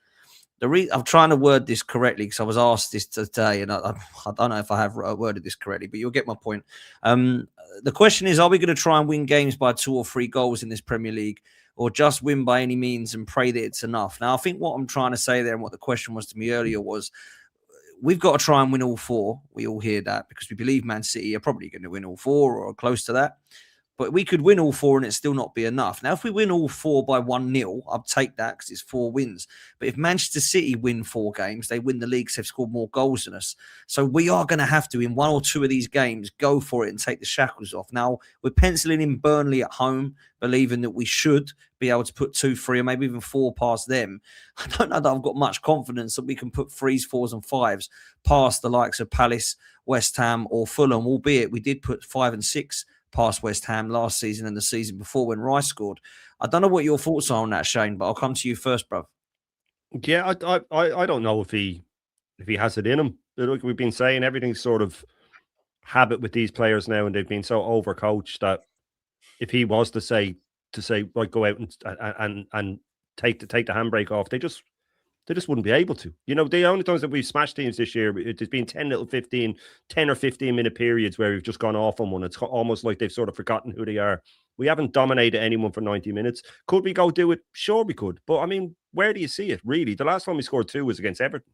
I'm trying to word this correctly because I was asked this today, and I don't know if I have worded this correctly, but you'll get my point. The question is, are we going to try and win games by 2 or 3 goals in this Premier League, or just win by any means and pray that it's enough? Now, I think what I'm trying to say there, and what the question was to me earlier, was we've got to try and win all 4. We all hear that because we believe Man City are probably going to win all 4 or close to that. But we could win all 4 and it still not be enough. Now, if we win all 4 by 1-0, I'll take that because it's 4 wins. But if Manchester City win 4 games, they win the league because they've scored more goals than us. So we are going to have to, in 1 or 2 of these games, go for it and take the shackles off. Now, we're penciling in Burnley at home, believing that we should be able to put 2, 3, or maybe even 4 past them. I don't know that I've got much confidence that we can put 3s, 4s, and 5s past the likes of Palace, West Ham, or Fulham, albeit we did put 5 and 6 past West Ham last season and the season before when Rice scored. I don't know what your thoughts are on that, Shane, but I'll come to you first, bro. Yeah, I don't know if he has it in him. Like we've been saying, everything's sort of habit with these players now, and they've been so overcoached that if he was to say like go out and take the handbrake off, they just wouldn't be able to. You know, the only times that we've smashed teams this year, there's been 10 or 15 minute periods where we've just gone off on one. It's almost like they've sort of forgotten who they are. We haven't dominated anyone for 90 minutes. Could we go do it? Sure, we could. But I mean, where do you see it, really? The last time we scored 2 was against Everton.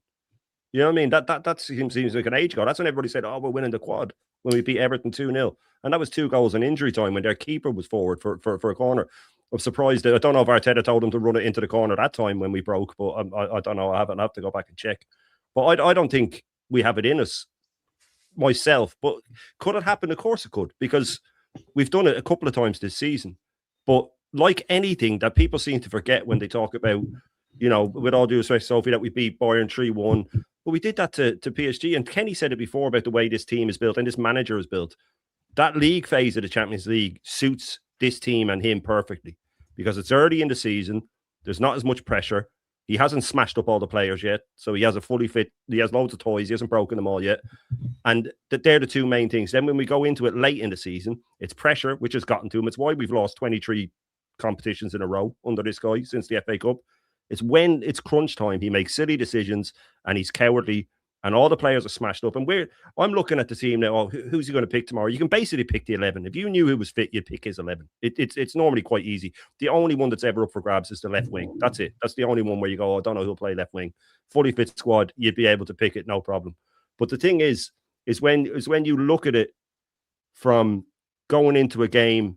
You know what I mean? That seems like an age ago. That's when everybody said, oh, we're winning the quad when we beat Everton 2-0. And that was 2 goals in injury time when their keeper was forward for a corner. I'm surprised. I don't know if Arteta told him to run it into the corner that time when we broke, but I don't know. I have to go back and check. But I don't think we have it in us myself. But could it happen? Of course it could, because we've done it a couple of times this season. But like anything that people seem to forget when they talk about, you know, with all due respect, Sophie, that we beat Bayern 3-1. But we did that to PSG. And Kenny said it before about the way this team is built and this manager is built. That league phase of the Champions League suits this team and him perfectly because it's early in the season. There's not as much pressure. He hasn't smashed up all the players yet. So he has a fully fit. He has loads of toys. He hasn't broken them all yet. And they're the 2 main things. Then when we go into it late in the season, it's pressure, which has gotten to him. It's why we've lost 23 competitions in a row under this guy since the FA Cup. It's when it's crunch time, he makes silly decisions and he's cowardly and all the players are smashed up. And I'm looking at the team now. Oh, who's he going to pick tomorrow? You can basically pick the 11. If you knew who was fit, you'd pick his 11. It's normally quite easy. The only one that's ever up for grabs is the left wing. That's it. That's the only one where you go, oh, I don't know who'll play left wing. Fully fit squad, you'd be able to pick it, no problem. But the thing is when you look at it from going into a game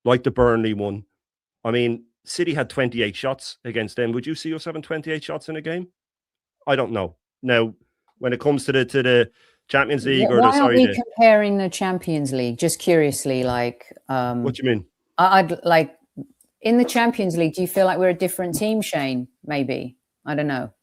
like the Burnley one. I mean, City had 28 shots against them. Would you see us having 28 shots in a game? I don't know. Now, when it comes to the Champions League, why are we comparing the Champions League? Just curiously, like, what do you mean? I'd like in the Champions League. Do you feel like we're a different team, Shane? Maybe, I don't know.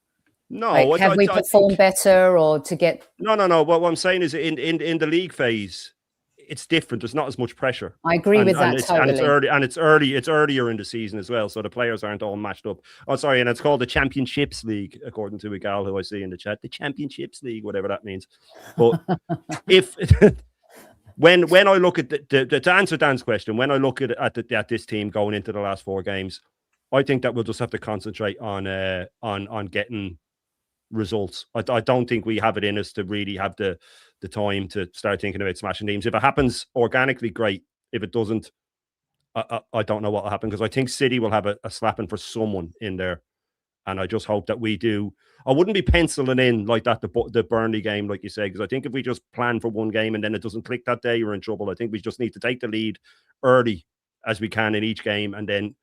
No, Like, have we performed better or to get? No. What I'm saying is in the league phase, it's different. There's not as much pressure. I agree with that it's totally. It's earlier in the season as well, so the players aren't all matched up. Oh, sorry, and it's called the Championships League, according to a gal who I see in the chat. The Championships League, whatever that means. But if when I look at to answer Dan's question, when I look at this team going into the last 4 games, I think that we'll just have to concentrate on getting results. I don't think we have it in us to really have the time to start thinking about smashing teams. If it happens organically, great. If it doesn't, I don't know what will happen, because I think City will have a slapping for someone in there, and I just hope that we do. I wouldn't be penciling in like that the Burnley game, like you say, because I think if we just plan for one game and then it doesn't click that day, you're in trouble. I think we just need to take the lead early as we can in each game, and then,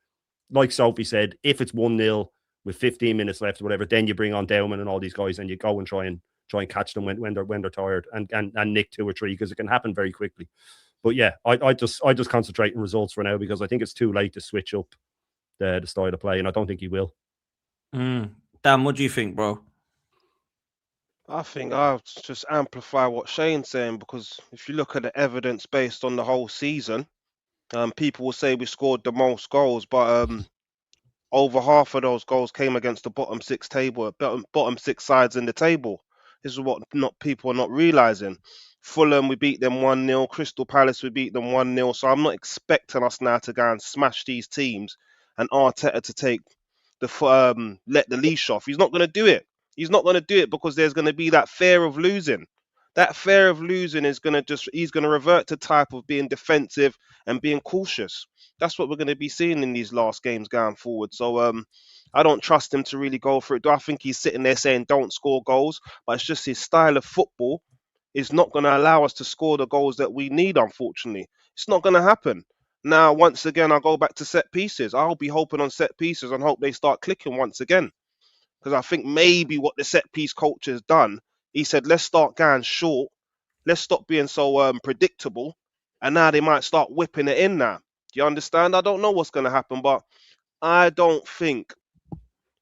like Sophie said, if it's 1-0 with 15 minutes left or whatever, then you bring on Dowman and all these guys and you go and try and catch them when they're tired and nick 2 or 3, because it can happen very quickly. But yeah, I just concentrate on results for now, because I think it's too late to switch up the style of play, and I don't think he will. Dan, what do you think, bro? I think I'll just amplify what Shane's saying, because if you look at the evidence based on the whole season, people will say we scored the most goals, but over half of those goals came against the bottom 6 sides in the table. This is what people are not realizing. Fulham, we beat them 1-0. Crystal Palace, we beat them 1-0. So I'm not expecting us now to go and smash these teams and Arteta to take let the leash off. He's not going to do it. He's not going to do it because there's going to be that fear of losing. That fear of losing is going to he's going to revert to type of being defensive and being cautious. That's what we're going to be seeing in these last games going forward. So I don't trust him to really go for it. Do I think he's sitting there saying don't score goals? But it's just his style of football is not going to allow us to score the goals that we need, unfortunately. It's not going to happen. Now, once again, I'll go back to set pieces. I'll be hoping on set pieces and hope they start clicking once again. Because I think maybe what the set piece culture has done, he said, let's start going short. Let's stop being so predictable. And now they might start whipping it in now. Do you understand? I don't know what's going to happen, but I don't think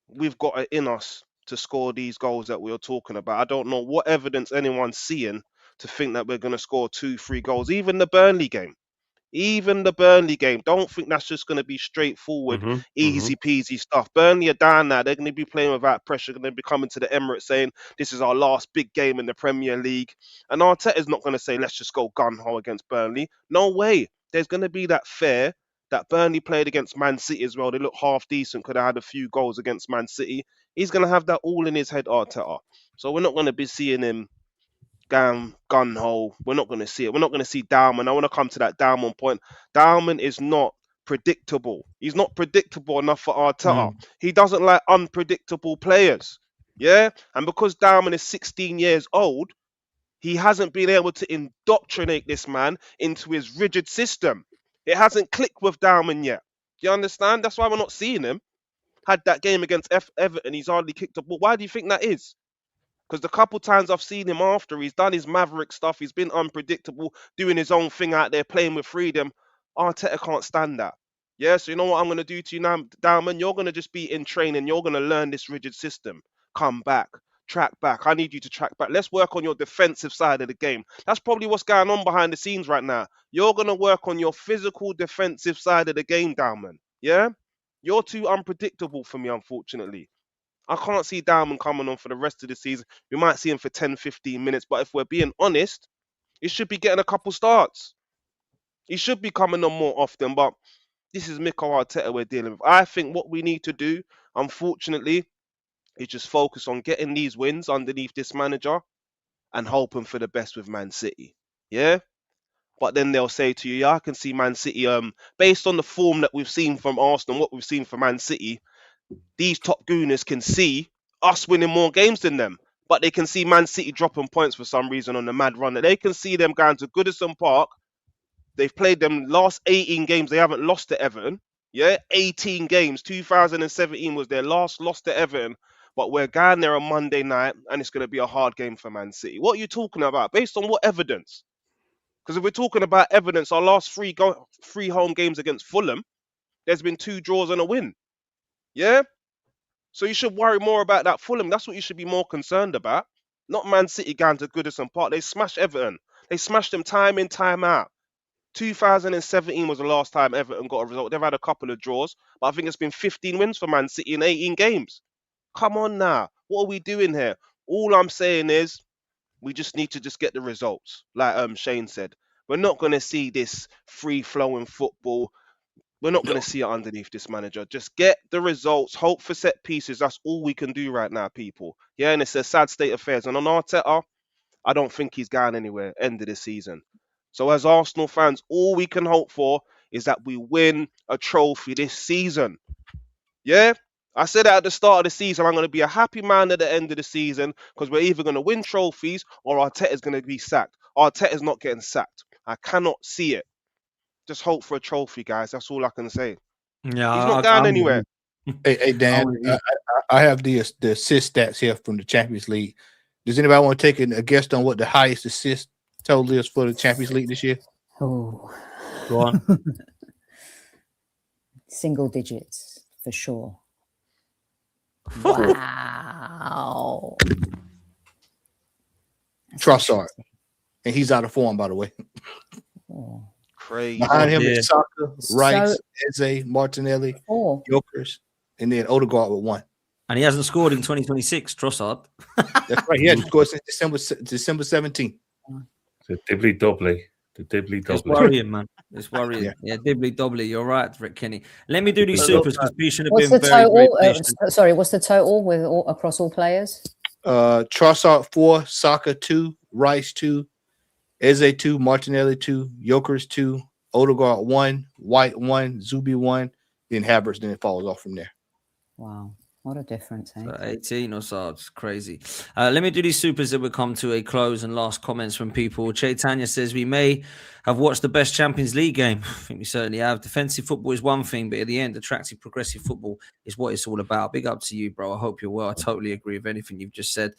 we've got it in us to score these goals that we are talking about. I don't know what evidence anyone's seeing to think that we're going to score 2-3 goals. Even the Burnley game. Don't think that's just going to be straightforward, easy peasy stuff. Burnley are down now. They're going to be playing without pressure. They're going to be coming to the Emirates saying, this is our last big game in the Premier League. And Arteta's not going to say, let's just go gun-ho against Burnley. No way. There's going to be that fear that Burnley played against Man City as well. They look half decent, could have had a few goals against Man City. He's going to have that all in his head, Arteta. So we're not going to be seeing him gun-ho. We're not going to see it. We're not going to see Dowman. I want to come to that Dowman point. Dowman is not predictable. He's not predictable enough for Arteta. He doesn't like unpredictable players. Yeah? And because Dowman is 16 years old, he hasn't been able to indoctrinate this man into his rigid system. It hasn't clicked with Dowman yet. Do you understand? That's why we're not seeing him. Had that game against Everton, he's hardly kicked a ball. Why do you think that is? Because the couple times I've seen him after, he's done his maverick stuff. He's been unpredictable, doing his own thing out there, playing with freedom. Arteta can't stand that. Yeah, so you know what I'm going to do to you now, Dowman? You're going to just be in training. You're going to learn this rigid system. Come back. Track back. I need you to track back. Let's work on your defensive side of the game. That's probably what's going on behind the scenes right now. You're going to work on your physical defensive side of the game, Dowman. Yeah? You're too unpredictable for me, unfortunately. I can't see Dowman coming on for the rest of the season. We might see him for 10, 15 minutes. But if we're being honest, he should be getting a couple starts. He should be coming on more often. But this is Mikel Arteta we're dealing with. I think what we need to do, unfortunately, is just focus on getting these wins underneath this manager and hoping for the best with Man City. Yeah? But then they'll say to you, yeah, I can see Man City, based on the form that we've seen from Arsenal, what we've seen from Man City, these top gooners can see us winning more games than them. But they can see Man City dropping points for some reason on the mad run. They can see them going to Goodison Park. They've played them last 18 games. They haven't lost to Everton. Yeah, 18 games. 2017 was their last loss to Everton. But we're going there on Monday night, and it's going to be a hard game for Man City. What are you talking about? Based on what evidence? Because if we're talking about evidence, our last three home games against Fulham, there's been 2 draws and a win. Yeah? So you should worry more about that Fulham. That's what you should be more concerned about. Not Man City going to Goodison Park. They smashed Everton. They smashed them time in, time out. 2017 was the last time Everton got a result. They've had a couple of draws, but I think it's been 15 wins for Man City in 18 games. Come on now. What are we doing here? All I'm saying is we just need to just get the results. Like Shane said, we're not going to see this free-flowing football. We're not going to see it underneath this manager. Just get the results. Hope for set pieces. That's all we can do right now, people. Yeah, and it's a sad state of affairs. And on Arteta, I don't think he's going anywhere end of the season. So as Arsenal fans, all we can hope for is that we win a trophy this season. Yeah? I said it at the start of the season. I'm going to be a happy man at the end of the season because we're either going to win trophies or Arteta's going to be sacked. Arteta's not getting sacked. I cannot see it. Just hope for a trophy, guys. That's all I can say. Yeah, He's not going anywhere. Hey, Dan, I have the assist stats here from the Champions League. Does anybody want to take a guess on what the highest assist total is for the Champions League this year? Oh, go on. single digits for sure. Wow. That's Trossard. interesting. And he's out of form, by the way. Oh. Crazy. Behind him yeah. is Saka, Rice, So- Eze, Martinelli, Oh. Jokers, and then Odegaard with 1. And he hasn't scored in 2026, Trossard. That's right. He hadn't scored since December 17th. The dibbly dobbly. The dibbly It's dobbly. worrying, man. It's worrying. Yeah, dibbly dobbly. You're right, Rick Kenny. Let me do these supers because we should have What's been the very, very total? patient. Sorry, what's the total with across all players? Trossard 4, Saka 2, Rice 2, Eze 2, Martinelli 2, Jokers 2, Odegaard 1, White 1, Zubi 1, then Havertz, then it falls off from there. Wow, what a difference, eh? 18 or so. It's crazy. Let me do these supers that will come to a close and last comments from people. Chaitanya says, we may have watched the best Champions League game. I think we certainly have. Defensive football is one thing, but at the end, attractive, progressive football is what it's all about. Big up to you, bro. I hope you're well. I totally agree with anything you've just said.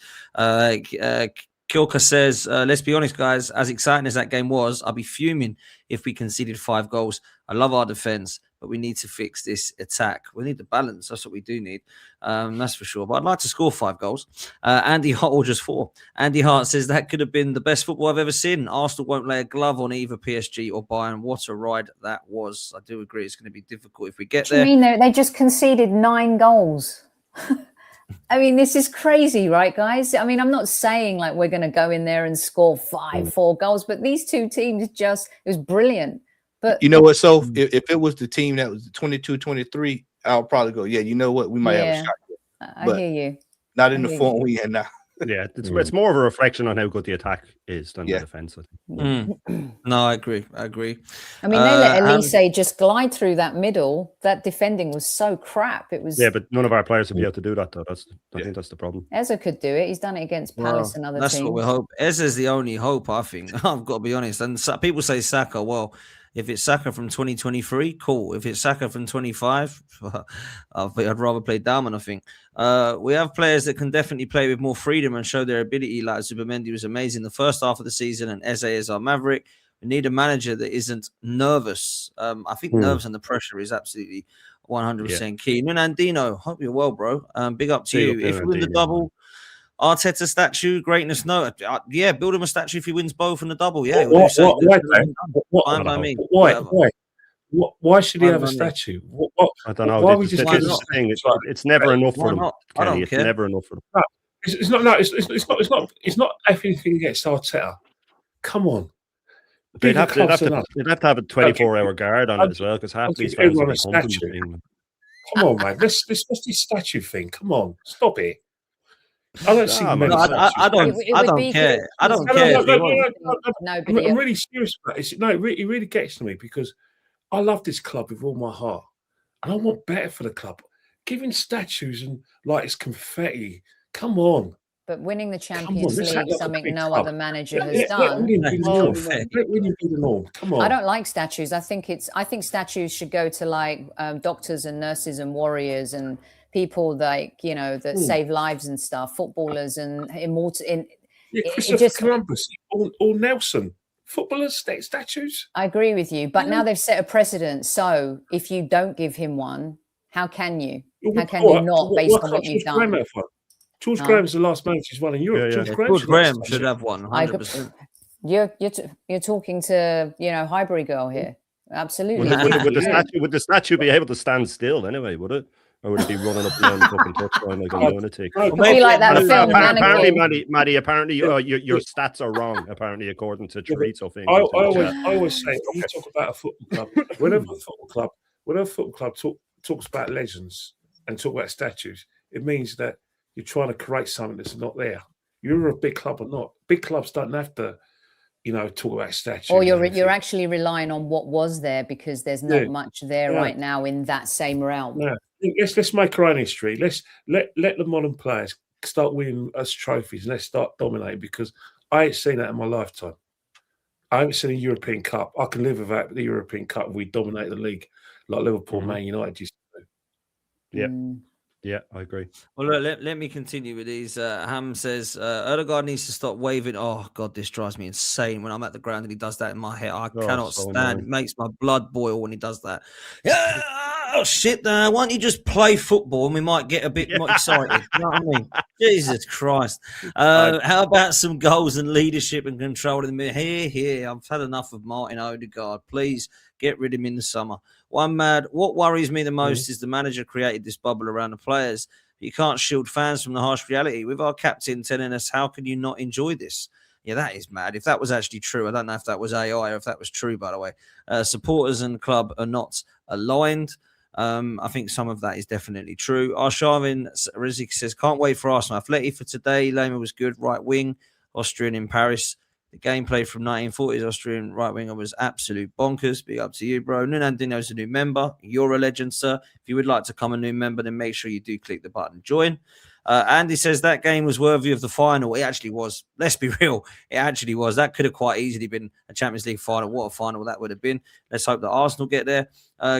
Kilka says, let's be honest, guys, as exciting as that game was, I'd be fuming if we conceded 5 goals. I love our defense, but we need to fix this attack. We need the balance. That's what we do need. That's for sure. But I'd like to score 5 goals. Andy Hart, or just 4. Andy Hart says that could have been the best football I've ever seen. Arsenal won't lay a glove on either PSG or Bayern. What a ride that was. I do agree it's going to be difficult if we get What do you there. mean they just conceded 9 goals? I mean, this is crazy, right, guys? I mean, I'm not saying like we're going to go in there and score 4 goals, but these two teams it was brilliant. But You know what? So if it was the team that was 22-23, I'll probably go, yeah, you know what? We might have a Yeah. shot. I But hear you. Not in I the hear form you. we had now. Yeah, it's more of a reflection on how good the attack is than Yeah. the defense. I think. No, I agree. I mean, they let and- Elise just glide through that middle. That defending was so crap. It was. Yeah, but none of our players will be able to do that, though. I think that's the problem. Eza could do it. He's done it against Palace and other that's teams. what we hope. Ezra's the only hope, I think. I've got to be honest. And people say Saka. Well, if it's Saka from 2023, cool. If it's Saka from 25, I'd rather play Darman, I think. We have players that can definitely play with more freedom and show their ability. Like Zubimendi was amazing the first half of the season, and Eze is our maverick. We need a manager that isn't nervous. I think nerves and the pressure is absolutely 100% key. Nunandino, hope you're well, bro. Big up to you. If we win the double, Arteta statue, greatness. No, yeah, build him a statue if he wins both and the double. Yeah, Why should he have a statue? I don't know. Why we just This is the thing. It's never enough for them. I don't Kenny. It's care. never enough for them. It's not. No, it's not everything against Arteta. Come on. They'd have to have a 24-hour Okay. guard on it as well because half I'll these give fans will everyone be a humping the statue. thing. Come on, man. Let's this statue thing. Come on, stop it. I don't see Nah, many man. statues. I don't. It I would don't be care. good. I don't No, care. no, if no, he no, wins. Nobody I'm really serious about it. No, it really gets to me because I love this club with all my heart, and I want better for the club. Giving statues and like it's confetti. Come on. But winning the Champions let's act League, like a something big no club. other manager has Let done. winning be the norm. Confetti. Let winning be the norm. Come on. I don't like statues. I think statues should go to like doctors and nurses and warriors and people like that save lives and stuff. Footballers and immortal. Christopher Columbus or Nelson. Footballers statues. I agree with you, but now they've set a precedent. So if you don't give him one, How can you? Well, How can all you right, not, why based on can't what you've George Graham done? have one? George No. Graham's the last manager who's won in Europe. Yeah, yeah. George Graham George should Graham have should one. have one, I 100%. You're talking to Highbury girl here. Absolutely. Would the statue be able to stand still anyway? Would it, or would it be running up and down the fucking touchline like a lunatic? No, It'd be like that And film, apparently, Managerial. Maddie, apparently your stats are wrong. Apparently, according to Chorizo I Fingers. in the chat. always say, when you talk about a football club, whenever a football club talks about legends and talk about statues, it means that you're trying to create something that's not there. You're a big club or not. Big clubs don't have to, talk about statues. Or you're actually relying on what was there, because there's not much there Yeah. right now in that same realm. Yeah. Let's make our own history. Let's let the modern players start winning us trophies, and let's start dominating, because I ain't seen that in my lifetime. I haven't seen a European Cup. I can live without the European Cup if we dominate the league like Liverpool, Man United used to do. Yeah. Yeah, I agree. Well, look, let me continue with these. Ham says, Odegaard needs to stop waving. Oh, God, this drives me insane when I'm at the ground and he does that in my head. I cannot so stand annoying. it. Makes my blood boil when he does that. Yeah, oh, shit, why don't you just play football and we might get a bit more excited? You know what I mean? Jesus Christ. How about some goals and leadership and control in the middle? Here, I've had enough of Martin Odegaard. Please get rid of him in the summer. What worries me the most is the manager created this bubble around the players. You can't shield fans from the harsh reality. With our captain telling us, how can you not enjoy this? Yeah, that is mad. If that was actually true, I don't know if that was AI or if that was true, by the way. Supporters and club are not aligned. I think some of that is definitely true. Arshavin Rizik says, can't wait for Arsenal. Atleti for today. Lema was good. Right wing. Austrian in Paris. The gameplay from 1940s Austrian right winger was absolute bonkers. Big up to you, bro. Nunandino's a new member. You're a legend, sir. If you would like to become a new member, then make sure you do click the button join. Andy says that game was worthy of the final. It actually was. Let's be real. It actually was. That could have quite easily been a Champions League final. What a final that would have been. Let's hope that Arsenal get there.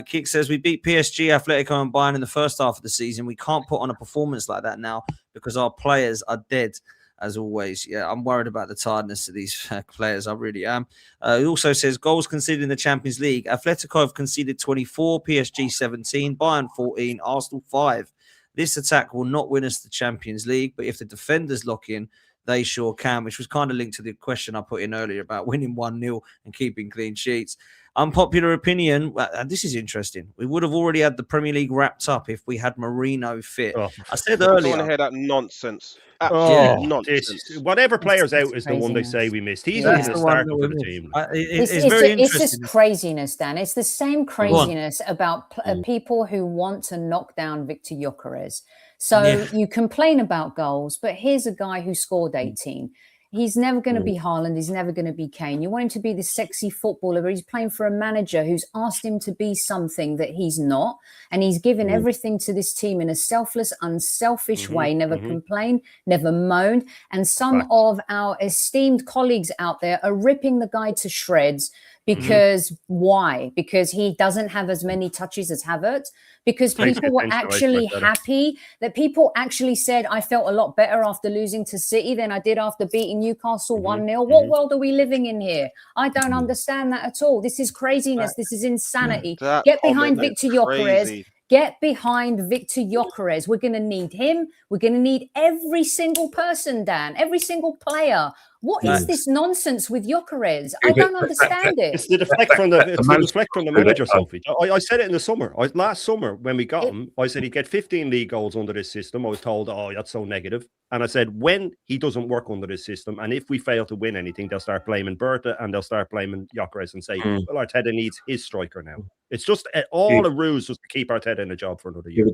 Kick says we beat PSG, Atletico and Bayern in the first half of the season. We can't put on a performance like that now because our players are dead. As always, yeah, I'm worried about the tiredness of these players. I really am. He also says goals conceded in the Champions League. Atletico have conceded 24, PSG 17, Bayern 14, Arsenal 5. This attack will not win us the Champions League, but if the defenders lock in, they sure can, which was kind of linked to the question I put in earlier about winning 1-0 and keeping clean sheets. Unpopular opinion, and this is interesting. We would have already had the Premier League wrapped up if we had Marino fit. I said I don't earlier. want to hear that nonsense. Oh, Nonsense. Whatever player's out is the one they craziness. say we missed. He's Yeah. not That's even the one starting that for we the missed. team. It's very It's interesting. just craziness, Dan. It's the same craziness about people who want to knock down Victor Gyökeres. So you complain about goals, but here's a guy who scored 18. He's never going to be Haaland. He's never going to be Kane. You want him to be the sexy footballer, but he's playing for a manager who's asked him to be something that he's not. And he's given everything to this team in a selfless, unselfish way, never complained, never moaned. And some of our esteemed colleagues out there are ripping the guy to shreds. Because why? Because he doesn't have as many touches as Havertz. Because people were actually happy, that people actually said, I felt a lot better after losing to City than I did after beating Newcastle 1-0. What world are we living in here? I don't understand that at all. This is craziness. This is insanity. Get behind Victor Gyökeres. Get behind Victor Gyökeres. We're going to need him. We're going to need every single person, Dan, every single player. What is this nonsense with Gyökeres? I don't understand it. It's the deflect from the manager, Sophie. I said it in the summer. Last summer when we got him, I said he'd get 15 league goals under this system. I was told, oh, that's so negative. And I said, when he doesn't work under this system, and if we fail to win anything, they'll start blaming Berta and they'll start blaming Gyökeres and say, well, Arteta needs his striker now. It's just all a ruse just to keep Arteta in a job for another year. The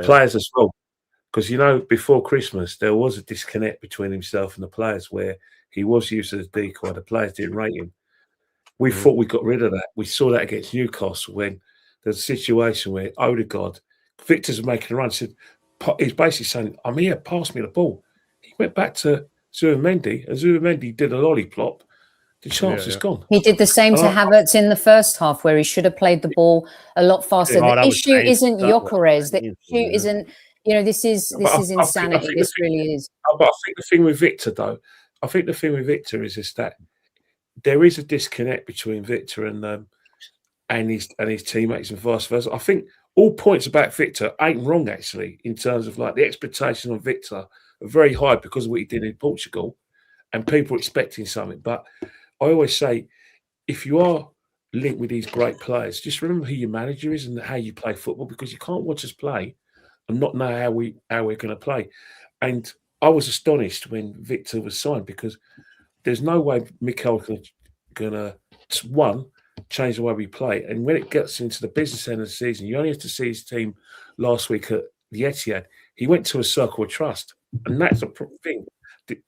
players as well. Because, before Christmas, there was a disconnect between himself and the players where he was used as a decoy. The players didn't rate him. We thought we got rid of that. We saw that against Newcastle when there's a situation where Odegaard, Victor's making a run, he's basically saying, I'm here, pass me the ball. He went back to Zubimendi, and Zubimendi did a lollipop. The chance is gone. He did the same to Havertz in the first half, where he should have played the ball a lot faster. The issue isn't Gyökeres. The issue isn't... this is insanity. This really is. But I think the thing with Victor, though, is that there is a disconnect between Victor and and his teammates and vice versa. I think all points about Victor ain't wrong, actually, in terms of like the expectations on Victor are very high because of what he did in Portugal, and people are expecting something. But I always say, if you are linked with these great players, just remember who your manager is and how you play football, because you can't watch us play and not know how we're going to play. And I was astonished when Victor was signed, because there's no way Mikel's going to one change the way we play. And when it gets into the business end of the season, you only have to see his team last week at the Etihad. He went to a circle of trust, and that's a thing.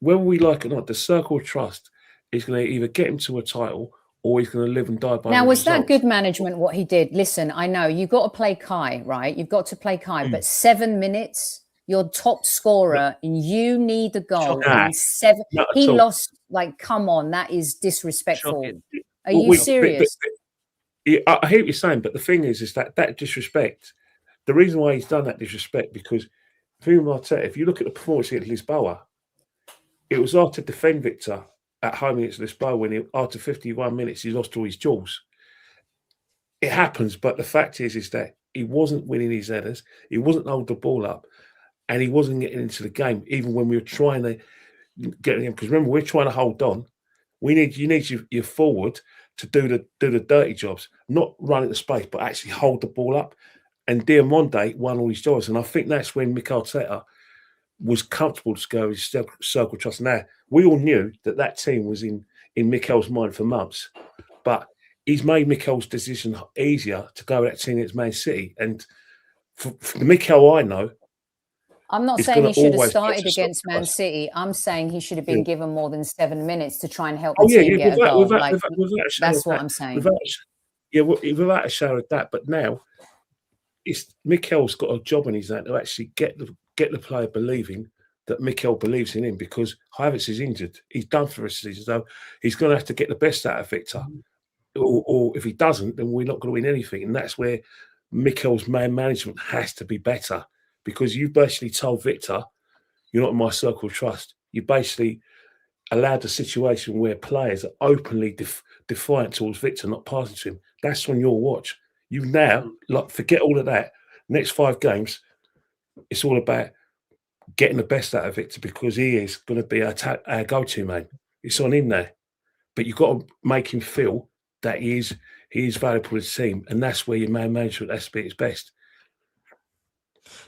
Whether we like it or not, the circle of trust is going to either get him to a title or he's going to live and die by. Now, the was results. that good management what he did? Listen, I know you've got to play Kai, right? You've got to play Kai, but 7 minutes, your top scorer, and you need a goal in 7. He lost. Like, come on, that is disrespectful. Shocking. Are you serious? I hear what you're saying, but the thing is that disrespect. The reason why he's done that disrespect, because if you look at the performance against Lisboa, it was hard to defend Victor at home against Lisboa when after 51 minutes he lost all his jewels. It happens, but the fact is that he wasn't winning his headers, he wasn't holding the ball up, and he wasn't getting into the game even when we were trying to get him. Because remember, we're trying to hold on. You need your forward to do the dirty jobs, not run at the space, but actually hold the ball up. And Diamande won all his jobs, and I think that's when Mikel Arteta was comfortable to go his circle trust. Now, we all knew that team was in Mikel's mind for months, but he's made Mikel's decision easier to go with that team against Man City. And for the Mikel I know, I'm not saying he should have started against Man City. I'm saying he should have been given more than 7 minutes to try and help the team get a goal. That's what I'm saying. Without a shadow of that. But now, Mikel's got a job in his hand to actually get the player believing that Mikel believes in him, because Havertz is injured. He's done for the season, so he's going to have to get the best out of Victor. Or if he doesn't, then we're not going to win anything. And that's where Mikel's man management has to be better, because you basically told Victor, you're not in my circle of trust. You basically allowed a situation where players are openly defiant towards Victor, not passing to him. That's on your watch. You now, forget all of that. Next 5 games, it's all about getting the best out of Victor, because he is going to be our go-to man. It's on him there. But you've got to make him feel that he is valuable to the team, and that's where your man management has to be at its best.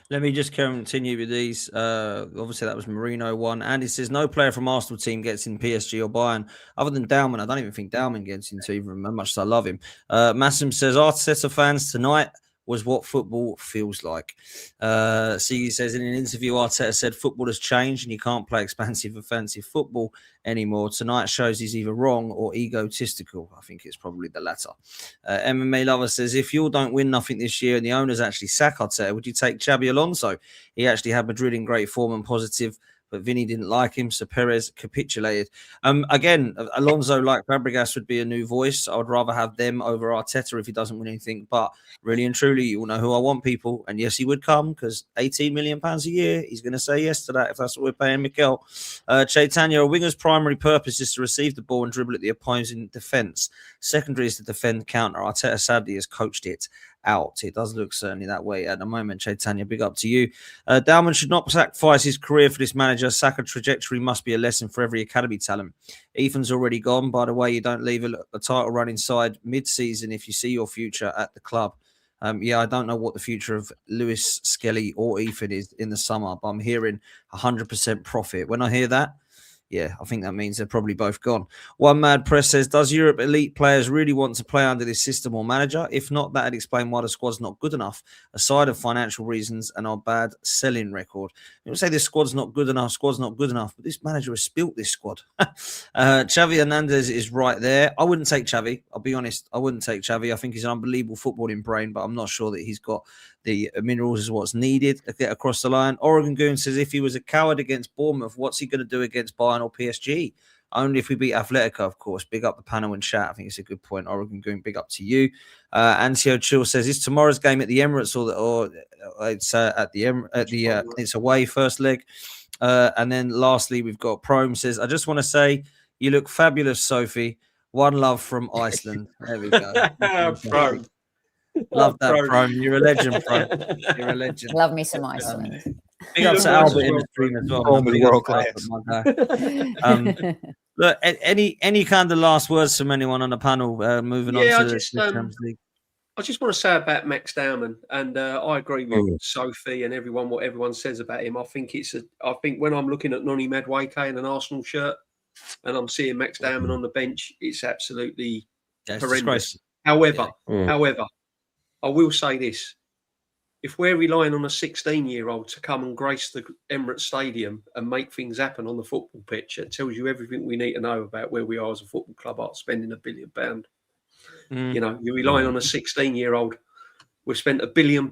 Let me just continue with these. Obviously, that was Marino one. Andy says, no player from Arsenal team gets in PSG or Bayern other than Dalman. I don't even think Dalman gets into even how much as I love him. Massim says, Arteta fans, tonight was what football feels like. Sigi says, in an interview, Arteta said football has changed and you can't play expansive, offensive football anymore. Tonight shows he's either wrong or egotistical. I think it's probably the latter. MMA Lover says, if you all don't win nothing this year and the owners actually sack Arteta, would you take Xabi Alonso? He actually had Madrid in great form and positive, but Vinny didn't like him, so Perez capitulated. Again, Alonso, like Fabregas, would be a new voice. I would rather have them over Arteta if he doesn't win anything. But really and truly, you all know who I want, people. And yes, he would come, because £18 million a year, he's going to say yes to that if that's what we're paying Mikel. Chaitanya, a winger's primary purpose is to receive the ball and dribble at the opposing defence. Secondary is to defend counter. Arteta sadly has coached it out. It does look certainly that way at the moment. Chaitanya, big up to you. Dalman should not sacrifice his career for this manager. Saka trajectory must be a lesson for every academy talent. Ethan's already gone. By the way, you don't leave a title run inside mid-season if you see your future at the club. I don't know what the future of Lewis, Skelly or Ethan is in the summer, but I'm hearing 100% profit. When I hear that, I think that means they're probably both gone. One Mad Press says, does Europe elite players really want to play under this system or manager? If not, that'd explain why the squad's not good enough, aside of financial reasons and our bad selling record. You don't say this squad's not good enough, but this manager has spilt this squad. Xavi Hernandez is right there. I wouldn't take Xavi. I'll be honest. I wouldn't take Xavi. I think he's an unbelievable footballing brain, but I'm not sure that he's got the minerals is what's needed to get across the line. Oregon Goon says, if he was a coward against Bournemouth, what's he going to do against Bayern or PSG? Only if we beat Atletico, of course. Big up the panel and chat. I think it's a good point. Oregon Goon, big up to you. Ancio Chill says, is tomorrow's game at the Emirates or it's it's away first leg? And then lastly, we've got Prome says, I just want to say you look fabulous, Sophie. One love from Iceland. There we go. Bro. Love that, Bro. bro. You're a legend, bro. You're a legend. Love me some Iceland. Big up to Albert in the stream as well. Home Man. is Big up world to Albert, class. my guy. Look, any kind of last words from anyone on the panel? Moving on to the Champions League. I just want to say about Max Dowman, and I agree with Sophie and everyone. What everyone says about him, I think when I'm looking at Noni Madueke in an Arsenal shirt, and I'm seeing Max Dowman on the bench, it's absolutely horrendous. However, I will say this: if we're relying on a 16-year-old to come and grace the Emirates Stadium and make things happen on the football pitch, it tells you everything we need to know about where we are as a football club after spending £1 billion. You know, you're relying on a 16-year-old. We've spent £1 billion,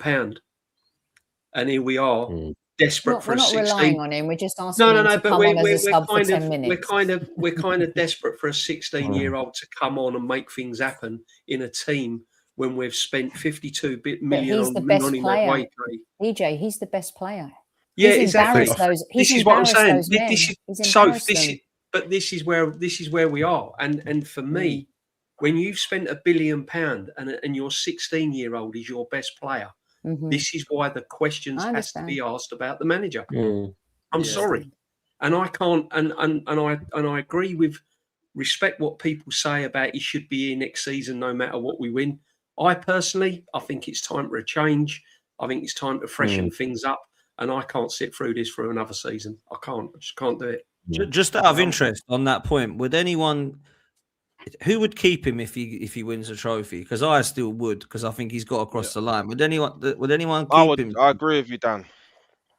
and here we are, desperate for a 16. We're not relying on him. We're just asking him to come on as a sub for 10 minutes. We're kind of desperate for a 16-year-old to come on and make things happen in a team when we've spent 52 million he's on the best Madueke. EJ, he's the best player. Yeah, he's exactly. He's this is what I'm saying. This is where we are. And for me, when you've spent £1 billion and your 16-year-old is your best player, this is why the questions has to be asked about the manager. I'm sorry, and I can't. And I agree with respect what people say about he should be here next season no matter what we win. I think it's time for a change. I think it's time to freshen things up, and I can't sit through this for another season. I just can't do it. Just out of interest on that point, who would keep him if he wins a trophy? Because I still would, because I think he's got across the line. Would anyone keep him? I agree with you, Dan.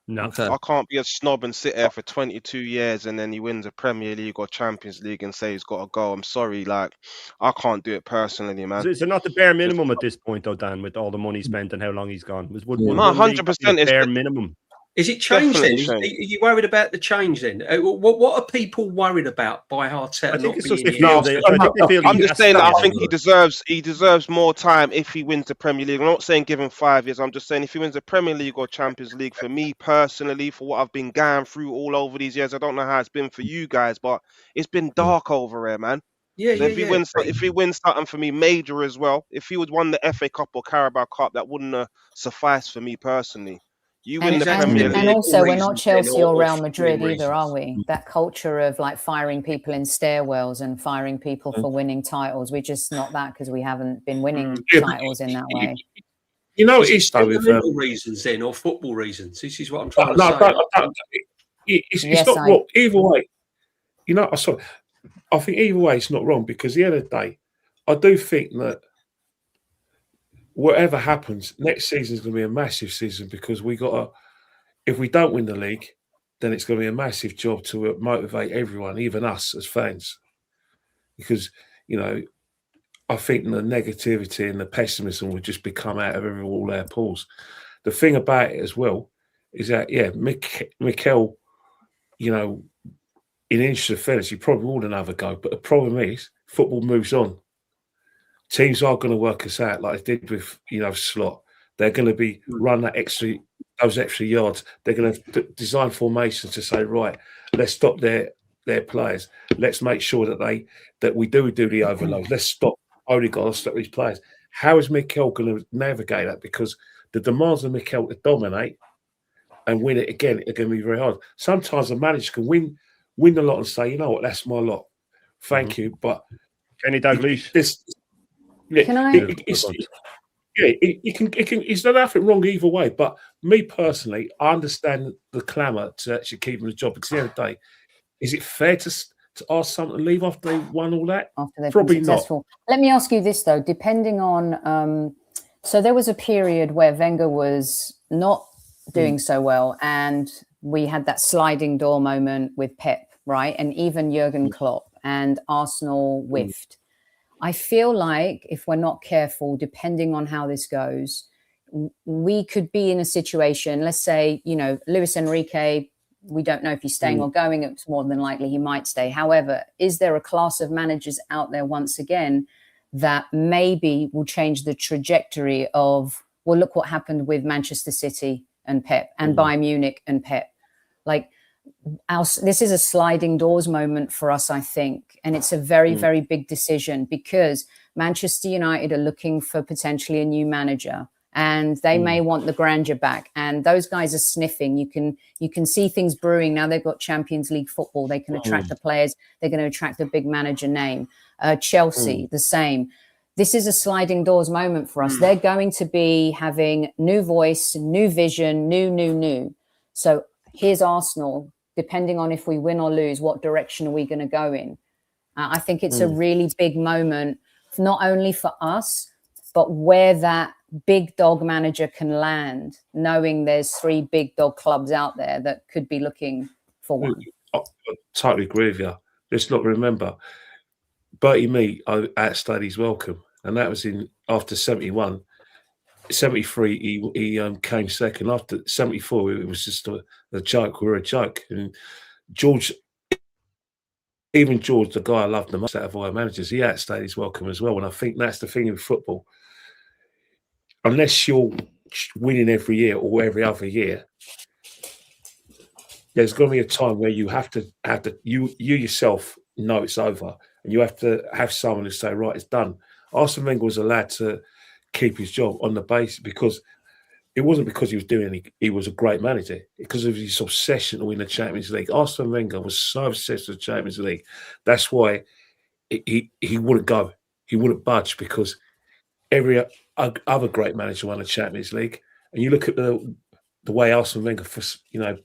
No. Okay. I can't be a snob and sit there for 22 years and then he wins a Premier League or Champions League and say he's got to go. I'm sorry, like, I can't do it personally, man. Is it not the bare minimum at this point, though, Dan, with all the money spent and how long he's gone? No, 100% is bare minimum. Is it changed then? Definitely Are you worried about the change then? What are people worried about by Arteta? I think it's not just being they feel I'm just saying that I think he deserves more time if he wins the Premier League. I'm not saying give him 5 years. I'm just saying if he wins the Premier League or Champions League, for me personally, for what I've been going through all over these years, I don't know how it's been for you guys, but it's been dark over here, man. If he wins something for me major as well, if he would won the FA Cup or Carabao Cup, that wouldn't have sufficed for me personally. You win the Premier League. And also, we're not Chelsea or Real Madrid either, are we? That culture of like firing people in stairwells and firing people for winning titles. We're just not that because we haven't been winning titles in that way. You know, it's sentimental reasons then, or football reasons. This is what I'm trying to say. It's not wrong. Either way, you know, I think either way it's not wrong because at the end of the day, I do think that whatever happens, next season is going to be a massive season because if we don't win the league, then it's going to be a massive job to motivate everyone, even us as fans. Because, you know, I think the negativity and the pessimism would just become out of all our pools. The thing about it as well is that, Mikel, you know, in interest of fairness, he probably would another go. But the problem is, football moves on. Teams are going to work us out like they did with, you know, Slot. They're going to be run those extra yards. They're going to design formations to say, right, let's stop their players. Let's make sure that we do the overload. Let's stop Odegaard, let's stop these players. How is Mikel going to navigate that? Because the demands of Mikel to dominate and win it again are going to be very hard. Sometimes a manager can win the lot and say, you know what, that's my lot. Thank you, but Kenny Dalglish. It's not nothing wrong either way. But me personally, I understand the clamour to actually keep him the job. Because at the end of the day, is it fair to ask someone to leave after they won all that? After they've Probably been successful. Not. Let me ask you this though. Depending on, so there was a period where Wenger was not doing so well, and we had that sliding door moment with Pep, right? And even Jurgen Klopp, and Arsenal whiffed. I feel like if we're not careful, depending on how this goes, we could be in a situation, let's say, you know, Luis Enrique, we don't know if he's staying or going. It's more than likely he might stay. However, is there a class of managers out there once again that maybe will change the trajectory of, well, look what happened with Manchester City and Pep and Bayern Munich and Pep. Like, this is a sliding doors moment for us, I think. And it's a very, very big decision because Manchester United are looking for potentially a new manager. And they may want the grandeur back, and those guys are sniffing. You can see things brewing now. They've got Champions League football. They can attract the players. They're going to attract a big manager name. Chelsea, the same. This is a sliding doors moment for us. They're going to be having new voice, new vision, new. So here's Arsenal. Depending on if we win or lose, what direction are we going to go in? I think it's a really big moment, not only for us, but where that big dog manager can land, knowing there's 3 big dog clubs out there that could be looking for one. I totally agree with you. Just look, remember, Bertie Mee outstayed his welcome, and that was in after 71. 73, he came second. After 74, it was just a joke. We were a joke. And George, even George, the guy I loved the most out of all our managers, he outstayed his welcome as well. And I think that's the thing in football. Unless you're winning every year or every other year, there's going to be a time where you have to you yourself know it's over, and you have to have someone to say, right, it's done. Arsene Wenger was allowed to keep his job on the basis because it wasn't because he was doing anything. He was a great manager because of his obsession to win the Champions League. Arsene Wenger was so obsessed with the Champions League. That's why he wouldn't go. He wouldn't budge because every other great manager won the Champions League. And you look at the way Arsene Wenger,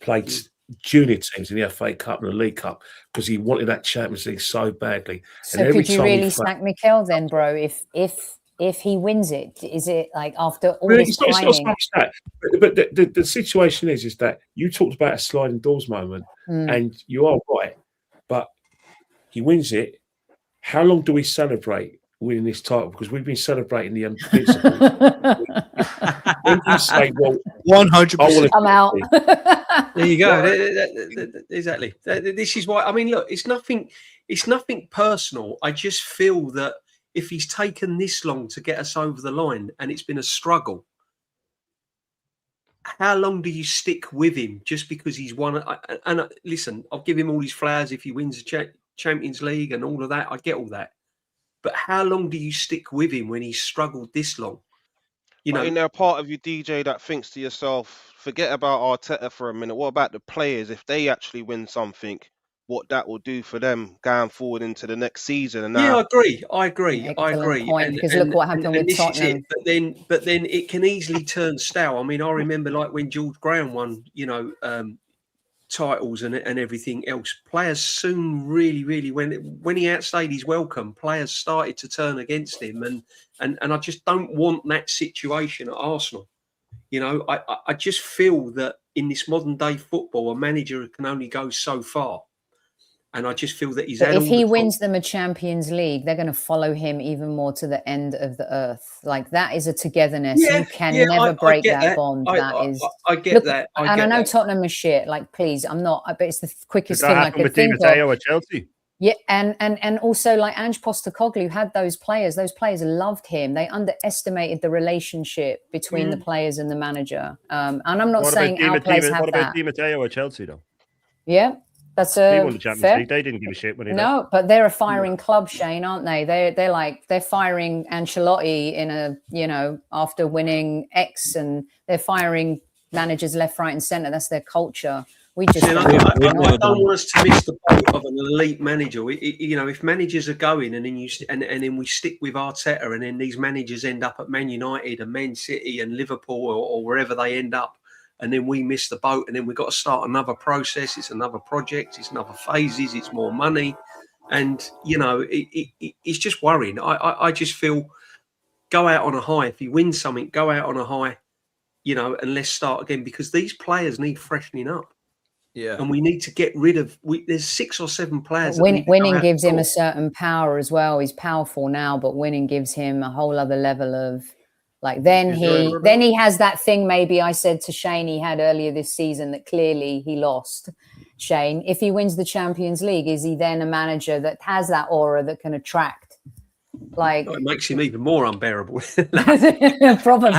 played junior teams in the FA Cup and the League Cup because he wanted that Champions League so badly. So could you really sack Mikel then, bro? If he wins it, is it like after all this timing? But the situation is that you talked about a sliding doors moment, and you are right. But he wins it. How long do we celebrate winning this title? Because we've been celebrating the invincible. When you say, well, 100%, I'm out. There you go. Exactly. This is why. I mean, look, it's nothing personal. I just feel that if he's taken this long to get us over the line and it's been a struggle, how long do you stick with him just because he's won? And listen, I'll give him all his flowers if he wins the Champions League and all of that. I get all that. But how long do you stick with him when he's struggled this long? Isn't there a part of you, DJ, that thinks to yourself, forget about Arteta for a minute. What about the players? If they actually win something, what that will do for them going forward into the next season? And I agree. Excellent point, because look what happened with Tottenham. But then it can easily turn stale. I mean, I remember like when George Graham won, titles and everything else. Players soon really when he outstayed his welcome, players started to turn against him, and I just don't want that situation at Arsenal. I just feel that in this modern day football, a manager can only go so far. And I just feel that he's. But if he wins them a Champions League, they're going to follow him even more to the end of the earth. Like that is a togetherness. You can never break that bond. I get that. And I know Tottenham is shit. Like, please, I'm not. But it's the quickest thing I could with think Matteo of. at Chelsea. Yeah, and also like Ange Postecoglou had those players. Those players loved him. They underestimated the relationship between the players and the manager. And I'm not saying our players have that. What about Di Matteo at Chelsea though? Yeah. That's they won the Champions League. They didn't give a shit when he left. But they're a firing club, Shane, aren't they? They're firing Ancelotti after winning X, and they're firing managers left, right, and centre. That's their culture. We just I don't want us to miss the boat of an elite manager. If managers are going and then we stick with Arteta, and then these managers end up at Man United and Man City and Liverpool or wherever they end up. And then we miss the boat, and then we've got to start another process. It's another project. It's another phases. It's more money. And, it's just worrying. I just feel go out on a high. If he wins something, go out on a high, and let's start again, because these players need freshening up. Yeah. And we need to get rid of there's 6 or 7 players. Winning gives him a certain power as well. He's powerful now, but winning gives him a whole other level of. Like then he has that thing maybe I said to Shane he had earlier this season that clearly he lost. Shane, if he wins the Champions League, is he then a manager that has that aura that can attract? Like it makes him even more unbearable. Probably.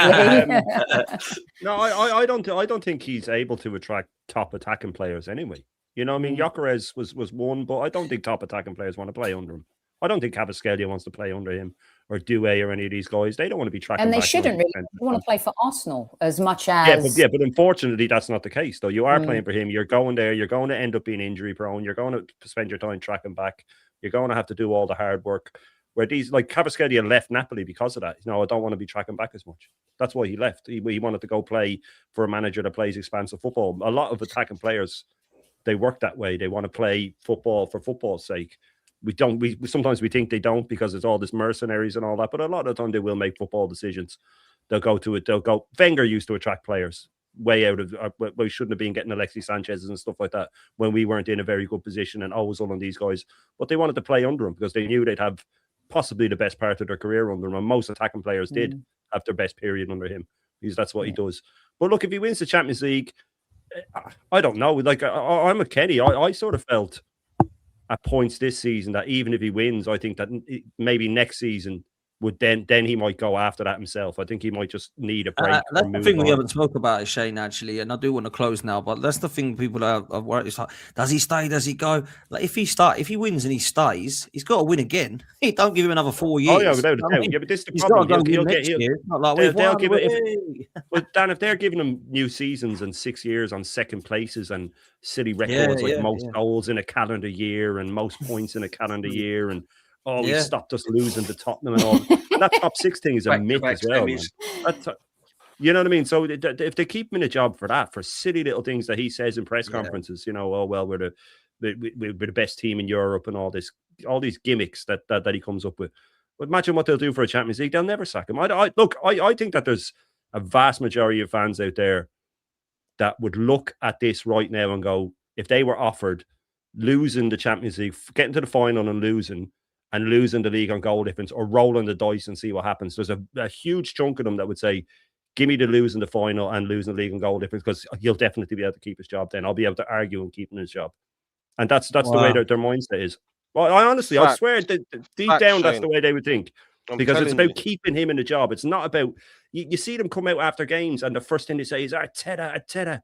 No, I don't think he's able to attract top attacking players anyway. You know, I mean, Gyökeres was one, but I don't think top attacking players want to play under him. I don't think Kvaratskhelia wants to play under him, or Doué or any of these guys. They don't want to be tracking. And they back shouldn't really. They want to play for Arsenal as much as. But unfortunately, that's not the case. Though you are playing for him, you're going there. You're going to end up being injury prone. You're going to spend your time tracking back. You're going to have to do all the hard work. Where these, like Kvaratskhelia left Napoli because of that. You know, I don't want to be tracking back as much. That's why he left. He wanted to go play for a manager that plays expansive football. A lot of attacking players, they work that way. They want to play football for football's sake. We sometimes we think they don't because it's all this mercenaries and all that. But a lot of the time they will make football decisions. They'll go to it. They'll go. Wenger used to attract players way out of. We shouldn't have been getting Alexis Sanchez's and stuff like that when we weren't in a very good position and always on these guys. But they wanted to play under him because they knew they'd have possibly the best part of their career under him. And most attacking players did have their best period under him because that's what he does. But look, if he wins the Champions League, I don't know. Like I'm a Kenny. I sort of felt at points this season that even if he wins, I think that maybe next season would then he might go after that himself. I think he might just need a break. That's the thing we haven't spoke about, Shane, actually, and I do want to close now, but that's the thing people are worried. It's like, does he stay? Does he go? Like if he wins and he stays, he's got to win again. Don't give him another 4 years. Oh yeah, without a doubt. Yeah, but this is the problem. They'll give it. Well, Dan, if they're giving him new seasons and 6 years on second places and silly records most goals in a calendar year and most points in a calendar year and he stopped us losing to Tottenham and all. And that top six thing is a myth as well. You know what I mean? So if they keep him in a job for that, for silly little things that he says in press conferences, you know, oh well, we're the best team in Europe and all these gimmicks that he comes up with. But imagine what they'll do for a Champions League. They'll never sack him. I think that there's a vast majority of fans out there that would look at this right now and go, if they were offered losing the Champions League, getting to the final and losing the league on goal difference or rolling the dice and see what happens. There's a huge chunk of them that would say, give me the losing the final and losing the league on goal difference because he'll definitely be able to keep his job then. I'll be able to argue and keep him his job. And that's the way their mindset is. Well, I swear that deep down, that's the way they would think. Because it's about keeping him in the job. It's not about, you see them come out after games and the first thing they say is, Arteta.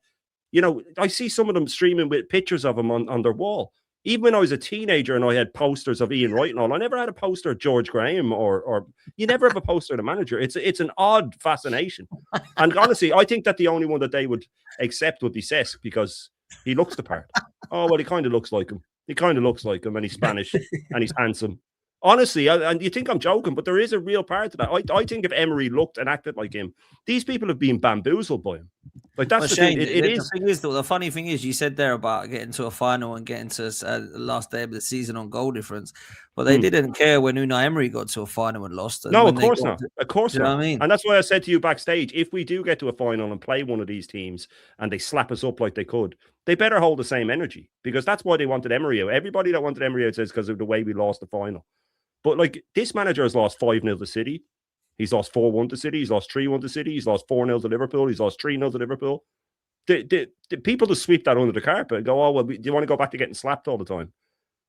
You know, I see some of them streaming with pictures of him on their wall. Even when I was a teenager and I had posters of Ian Wright and all, I never had a poster of George Graham or you never have a poster of the manager. It's an odd fascination. And honestly, I think that the only one that they would accept would be Cesc because he looks the part. Oh, well, he kind of looks like him. He kind of looks like him and he's Spanish and he's handsome. Honestly, and you think I'm joking, but there is a real part to that. I think if Emery looked and acted like him, these people have been bamboozled by him. Like that's the Shane, thing. It is. The funny thing is, you said there about getting to a final and getting to the last day of the season on goal difference, but they didn't care when Unai Emery got to a final and lost. No, of course not. Of course not. You know what I mean? And that's why I said to you backstage, if we do get to a final and play one of these teams and they slap us up like they could, they better hold the same energy because that's why they wanted Emery out. Everybody that wanted Emery out says because of the way we lost the final. But like this manager has lost 5-0 to City. He's lost 4-1 to City. He's lost 3-1 to City. He's lost 4-0 to Liverpool. He's lost 3-0 to Liverpool. The people just sweep that under the carpet and go, oh, well, do you want to go back to getting slapped all the time?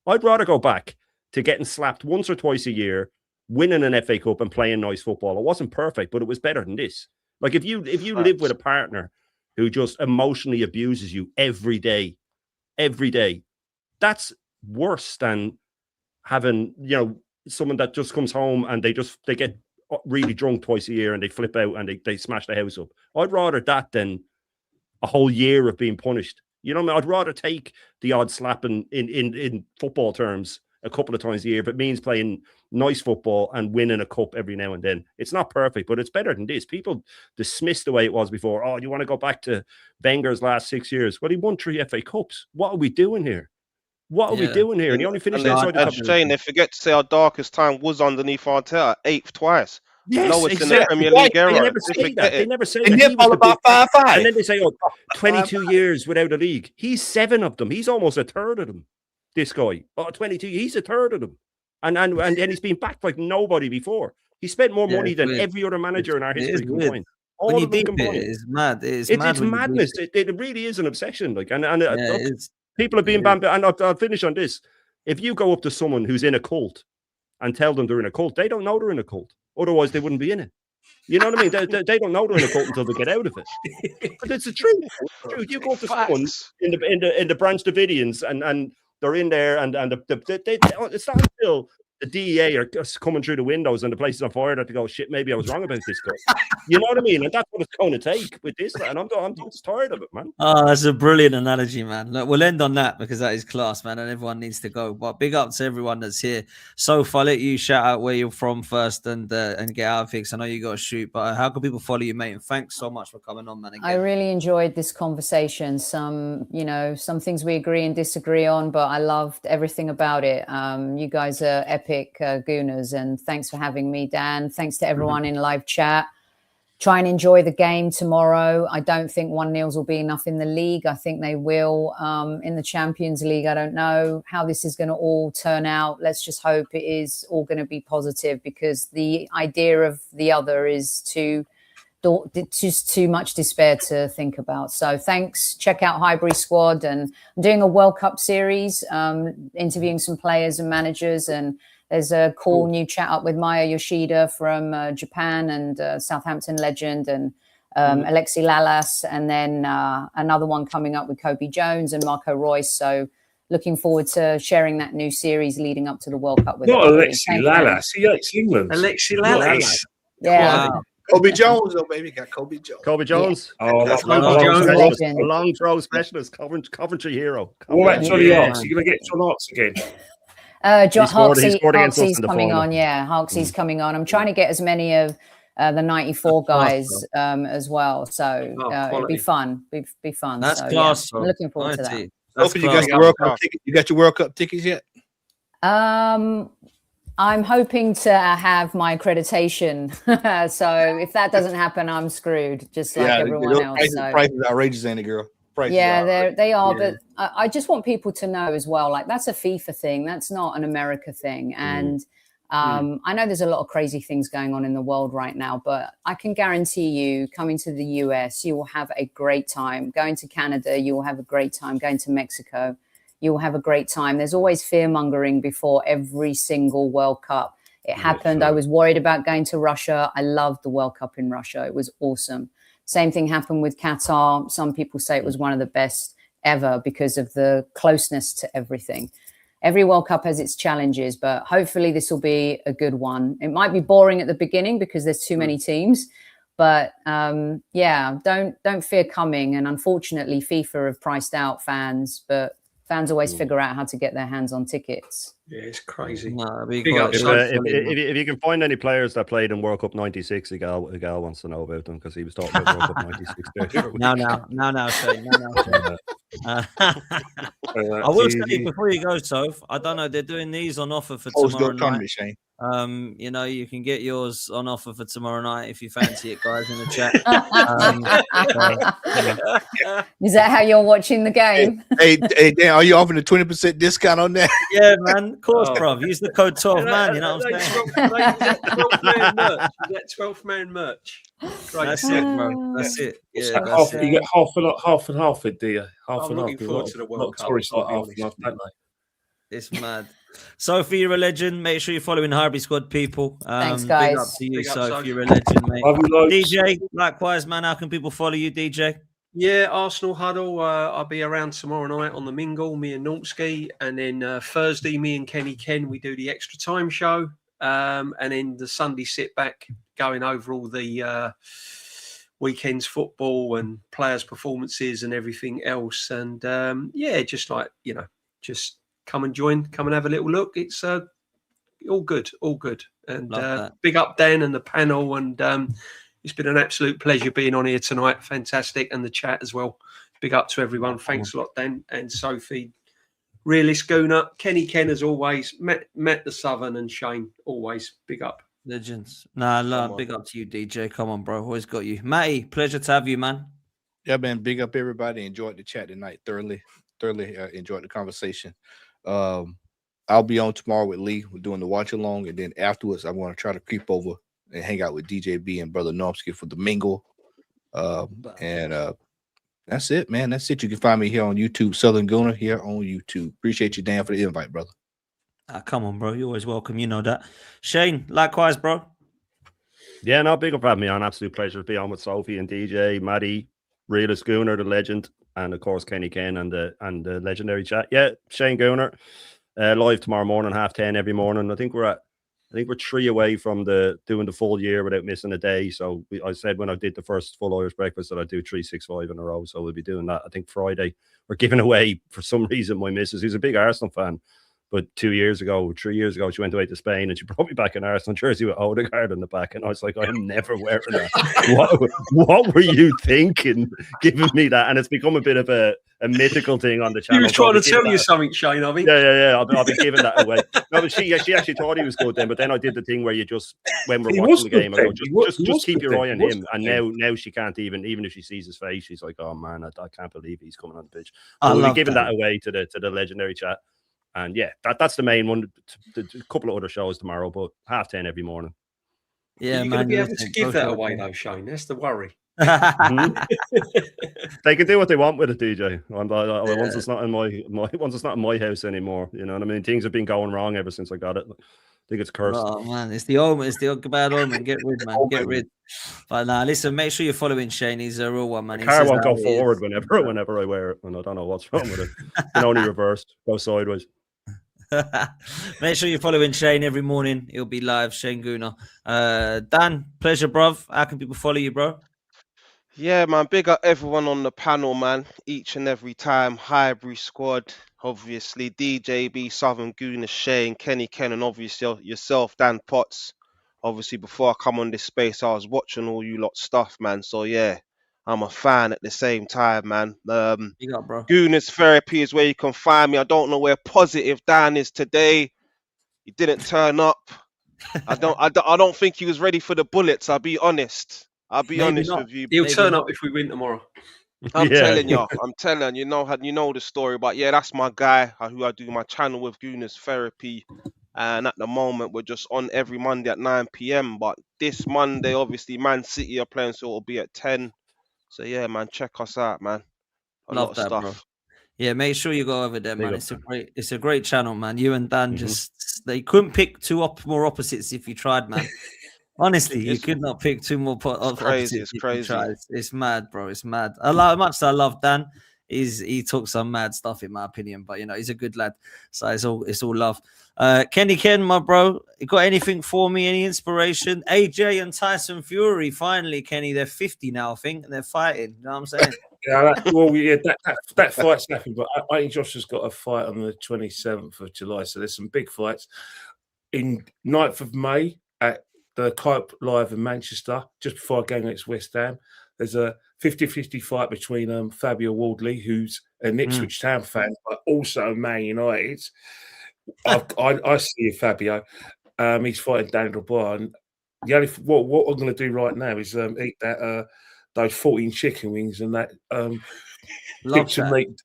I'd rather go back to getting slapped once or twice a year, winning an FA Cup and playing nice football. It wasn't perfect, but it was better than this. Like if you live with a partner who just emotionally abuses you every day, that's worse than having, you know, someone that just comes home and they get really drunk twice a year and they flip out and they smash the house up. I'd rather that than a whole year of being punished. You know what I mean? I'd rather take the odd slapping in football terms a couple of times a year if it means playing nice football and winning a cup every now and then. It's not perfect, but it's better than this. People dismiss the way it was before. Oh, you want to go back to Wenger's last 6 years? Well, he won 3 FA Cups. What are we doing here? What are we doing here? And he only finished outside the top. Shane, they forget to say our darkest time was underneath Arteta, 8th twice. Yes, lowest exactly. in the Premier League era. They never say that. They never say that. He all about 5-5. And then they say, oh, 22 years without a league. He's 7 of them. He's almost a third of them. This guy. Oh, 22. He's a third of them. And he's been backed like nobody before. He spent more money than every other manager in our history combined. All of them combined. It's mad. It's madness. It really is an obsession. Like, people are being banned. And I'll finish on this. If you go up to someone who's in a cult and tell them they're in a cult, they don't know they're in a cult. Otherwise, they wouldn't be in it. You know what I mean? They don't know they're in a cup until they get out of it. But it's the truth. You go to someone Facts. in the Branch Davidians and they're in there and it's not until the DEA are coming through the windows and the place is on fire that they go, shit, maybe I was wrong about this guy. You know what I mean? And that's what it's going to take with this. And I'm just tired of it, man. Oh, that's a brilliant analogy, man. Look, we'll end on that because that is class, man, and everyone needs to go. But big up to everyone that's here. Soph, I'll let you shout out where you're from first and get out of here because I know you got to shoot. But how can people follow you, mate? And thanks so much for coming on, man. Again. I really enjoyed this conversation. Some things we agree and disagree on, but I loved everything about it. You guys are epic gooners, and thanks for having me, Dan. Thanks to everyone in live chat. Try and enjoy the game tomorrow. I don't think 1-0 will be enough in the league. I think they will in the Champions League. I don't know how this is going to all turn out. Let's just hope it is all going to be positive because the idea of the other is just too much despair to think about. So thanks. Check out Highbury Squad. And I'm doing a World Cup series, interviewing some players and managers, and there's a cool new chat up with Maya Yoshida from Japan and Southampton legend and Alexi Lalas. And then another one coming up with Kobe Jones and Marco Royce. So looking forward to sharing that new series leading up to the World Cup with Not everybody. Alexi Lalas. He hates England. Alexi Lalas. Yeah. Wow. Kobe Jones, though, baby. Got Kobe Jones. Kobe Jones. Oh, That's I love Kobe Jones. Jones. Legend. A long throw specialist, Coventry hero. What about Johnny Yeah. Arts? You're going to get John Arts again. He John scored against us Harksy's in the coming final. on. Yeah, Harksy's coming on. I'm trying to get as many of the 94 guys as well. So Oh, it'll be quality. fun. Be fun. That's so, class. I'm looking forward to that. Hopefully you got your World Cup ticket. You got your World Cup tickets yet? I'm hoping to have my accreditation. So if that doesn't happen, I'm screwed, just like everyone else. So. Prices outrageous, ain't it, girl? Prices Yeah, they are. Yeah. But I just want people to know as well, like that's a FIFA thing. That's not an America thing. And I know there's a lot of crazy things going on in the world right now, but I can guarantee you coming to the US, you will have a great time. Going to Canada, you will have a great time. Going to Mexico, you will have a great time. There's always fear mongering before every single World Cup. It happened. I was worried about going to Russia. I loved the World Cup in Russia. It was awesome. Same thing happened with Qatar. Some people say it was one of the best ever because of the closeness to everything. Every World Cup has its challenges, but hopefully this will be a good one. It might be boring at the beginning because there's too many teams, but don't fear coming. And unfortunately, FIFA have priced out fans, but fans always figure out how to get their hands on tickets. Yeah, it's crazy. No, big Big up, up. If you can find any players that played in World Cup '96, Igal wants to know about them because he was talking about World Cup '96. No, Shane. I will say before you go, Soph, I don't know. They're doing these on offer for tomorrow night. Shane. You can get yours on offer for tomorrow night if you fancy it, guys, in the chat. Is that how you're watching the game? Hey, Dan, are you offering a 20% discount on that? Yeah, man. Of course, bro. Use the code 12 man. You know what I'm saying? That 12th man merch. That's it, bro. That's it. Yeah, Half, you get half and half it, do you? Half I'm and half. looking forward to the World Cup, Tourists like I'll be half honest and half, with don't you. they? It's mad. Sophie, you're a legend. Make sure you're following Highbury Squad, people. Thanks, Big guys. up to you, Big up, Sophie. Soph. You're a legend, mate. Love you loads. DJ, likewise, man. How can people follow you, DJ? Yeah, Arsenal Huddle. I'll be around tomorrow night on the Mingle, me and Nortsky. And then Thursday, me and Kenny Ken, we do the Extra Time show. And then the Sunday sit back, going over all the weekend's football and players' performances and everything else. And just come and join, come and have a little look. It's all good. And big up Dan and the panel. And it's been an absolute pleasure being on here tonight. Fantastic. And the chat as well. Big up to everyone. Thanks a lot, Dan and Sophie. Realist Gooner, Kenny Ken as always, Matt the Southern and Shane, always big up. Legends. Big up to you, DJ. Come on, bro. Always got you. Matty, pleasure to have you, man. Yeah, man. Big up everybody. Enjoyed the chat tonight. Thoroughly enjoyed the conversation. I'll be on tomorrow with Lee. We're doing the watch along, and then afterwards, I'm going to try to creep over and hang out with DJ B and Brother Normsky for the mingle. That's it, man. That's it. You can find me here on YouTube, Southern Gooner, here on YouTube. Appreciate you, Dan, for the invite, brother. Come on, bro. You're always welcome. You know that. Shane, likewise, bro. Yeah, no, big up for having me on. Absolute pleasure to be on with Sophie and DJ, Maddie, Realist Gooner, the legend, and of course Kenny Ken and the legendary chat. Yeah, Shane Gooner, live tomorrow morning, 10:30 every morning. I think we're 3 away from doing the full year without missing a day. So I said when I did the first full Irish breakfast that I'd do 365 in a row. So we'll be doing that. I think Friday we're giving away, for some reason, my missus, who's a big Arsenal fan. But 3 years ago, she went away to Spain and she brought me back an Arsenal jersey with Odegaard on the back. And I was like, I am never wearing that. What were you thinking giving me that? And it's become a bit of a mythical thing on the channel. He was trying to tell you something, Shane, I think. Yeah. I'll be giving that away. No, but she actually thought he was good then. But then I did the thing where you just, when we're watching the game, I go, just keep your eye on him. And now she can't even if she sees his face, she's like, oh man, I can't believe he's coming on the pitch. So we'll be giving that away to the legendary chat. And yeah, that's the main one. A couple of other shows tomorrow, but 10:30 every morning. Yeah, you're going to be able to give that away though, Shane. That's the worry. They can do what they want with it, DJ. Once it's not in my house anymore, you know what I mean. Things have been going wrong ever since I got it. I think it's cursed. Oh man, it's the omen. It's the bad omen. Get rid, man. Get rid. But nah, listen. Make sure you're following Shane. He's a real one, man. The car won't go forward whenever I wear it, and I don't know what's wrong with it. It can only reverse, go sideways. Make sure you're following Shane every morning. He'll be live. Shane Gooner. Dan, pleasure, bruv. How can people follow you, bro? Yeah, man. Big up everyone on the panel, man. Each and every time. Highbury squad, obviously. DJB, Southern Gooner, Shane, Kenny Ken, and obviously yourself, Dan Potts. Obviously, before I come on this space, I was watching all you lot stuff, man. So yeah, I'm a fan at the same time, man. Big up, bro. Gooners Therapy is where you can find me. I don't know where Positive Dan is today. He didn't turn up. I don't think he was ready for the bullets. I'll be honest. Maybe honest not. with you. He'll turn up if we win tomorrow. I'm telling you, you know the story. But yeah, that's my guy who I do my channel with, Gooners Therapy. And at the moment, we're just on every Monday at 9 p.m. But this Monday, obviously, Man City are playing, so it'll be at 10. So yeah, man, check us out, man. Love that, bro. Yeah, make sure you go over there, man. It's a great channel, man. You and Dan they couldn't pick two more opposites if you tried, man. Honestly, you could not pick two more opposites. It's crazy. It's mad, bro. It's mad. I love Dan. He talks some mad stuff, in my opinion, but you know he's a good lad. So it's all love. Kenny Ken, my bro, you got anything for me? Any inspiration? AJ and Tyson Fury, finally, Kenny, they're 50 now, I think, and they're fighting. You know what I'm saying? That fight's happening, but I think Josh has got a fight on the 27th of July. So there's some big fights. In 9th of May at the Cope Live in Manchester, just before I go against West Ham, there's a 50-50 fight between Fabio Wardley, who's an Ipswich Town fan, but also Man United. I see Fabio. He's fighting Daniel Bryan. The only what I'm going to do right now is eat that those 14 chicken wings and that kitchen meat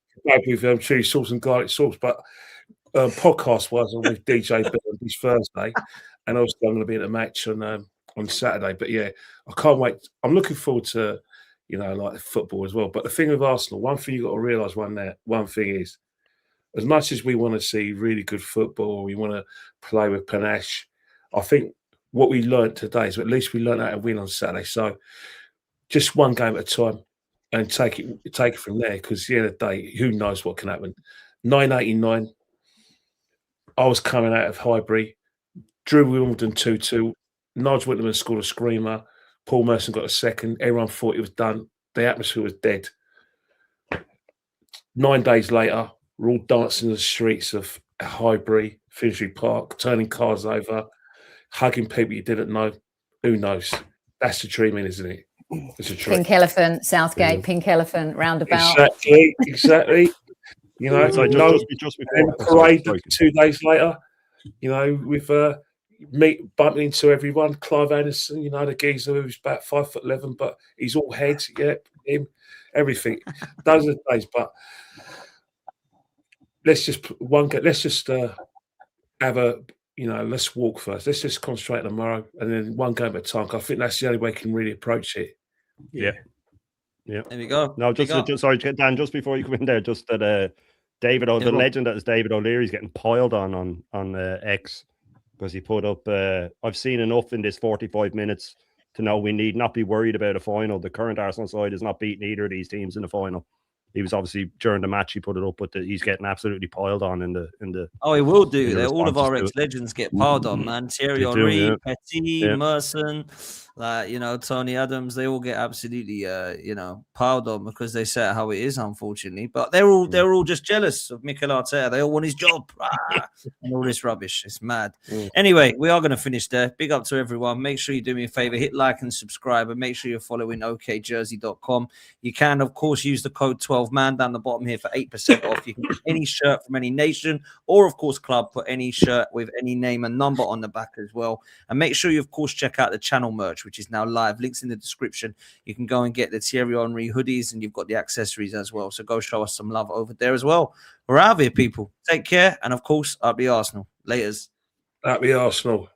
with chili sauce and garlic sauce. But podcast wise, I'm with DJ Bill on this Thursday, and also I'm going to be at a match on Saturday. But yeah, I can't wait. I'm looking forward to like football as well. But the thing with Arsenal, one thing you got to realise one thing is, as much as we want to see really good football, we want to play with panache. I think what we learned today is at least we learned how to win on Saturday. So just one game at a time and take it from there. Because at the end of the day, who knows what can happen? 989. I was coming out of Highbury. Drew Wimbledon 2-2. Nigel Whitman scored a screamer. Paul Merson got a second. Everyone thought it was done. The atmosphere was dead. 9 days later, we're all dancing in the streets of Highbury, Finsbury Park, turning cars over, hugging people you didn't know. Who knows? That's the dreaming, isn't it? It's a dream. Pink Elephant, Southgate, Pink Elephant, roundabout. Exactly. Just before parade 2 days later, with bumping into everyone. Clive Anderson, the geezer who's about 5'11", but he's all heads. Yeah, him, everything. Those are the days. But let's just have a. Let's walk first. Let's just concentrate tomorrow, and then one game at a time. I think that's the only way we can really approach it. Yeah. There we go. No, just sorry, Dan. Just before you come in there, just that David, the legend that is David O'Leary's getting piled on X because he put up. I've seen enough in this 45 minutes to know we need not be worried about a final. The current Arsenal side is not beating either of these teams in the final. He was obviously during the match he put it up, but he's getting absolutely piled on in the. Oh, he will do. All of responses our to it. ex-legends get piled on, man. Thierry They do, Henry, yeah. Petit, Yeah. Merson, Tony Adams. They all get absolutely, piled on because they say it how it is, unfortunately. But they're all just jealous of Mikel Arteta. They all want his job, and all this rubbish. It's mad. Anyway, we are going to finish there. Big up to everyone. Make sure you do me a favor, hit like and subscribe, and make sure you're following okjersey.com. You can, of course, use the code 12man down the bottom here for 8% off. You can get any shirt from any nation or, of course, club. Put any shirt with any name and number on the back as well. And make sure you, of course, check out the channel merch, which is now live. Links in the description. You can go and get the Thierry Henry hoodies, and you've got the accessories as well. So go show us some love over there as well. We're out of here, people. Take care. And, of course, up the Arsenal. Laters. Up the Arsenal.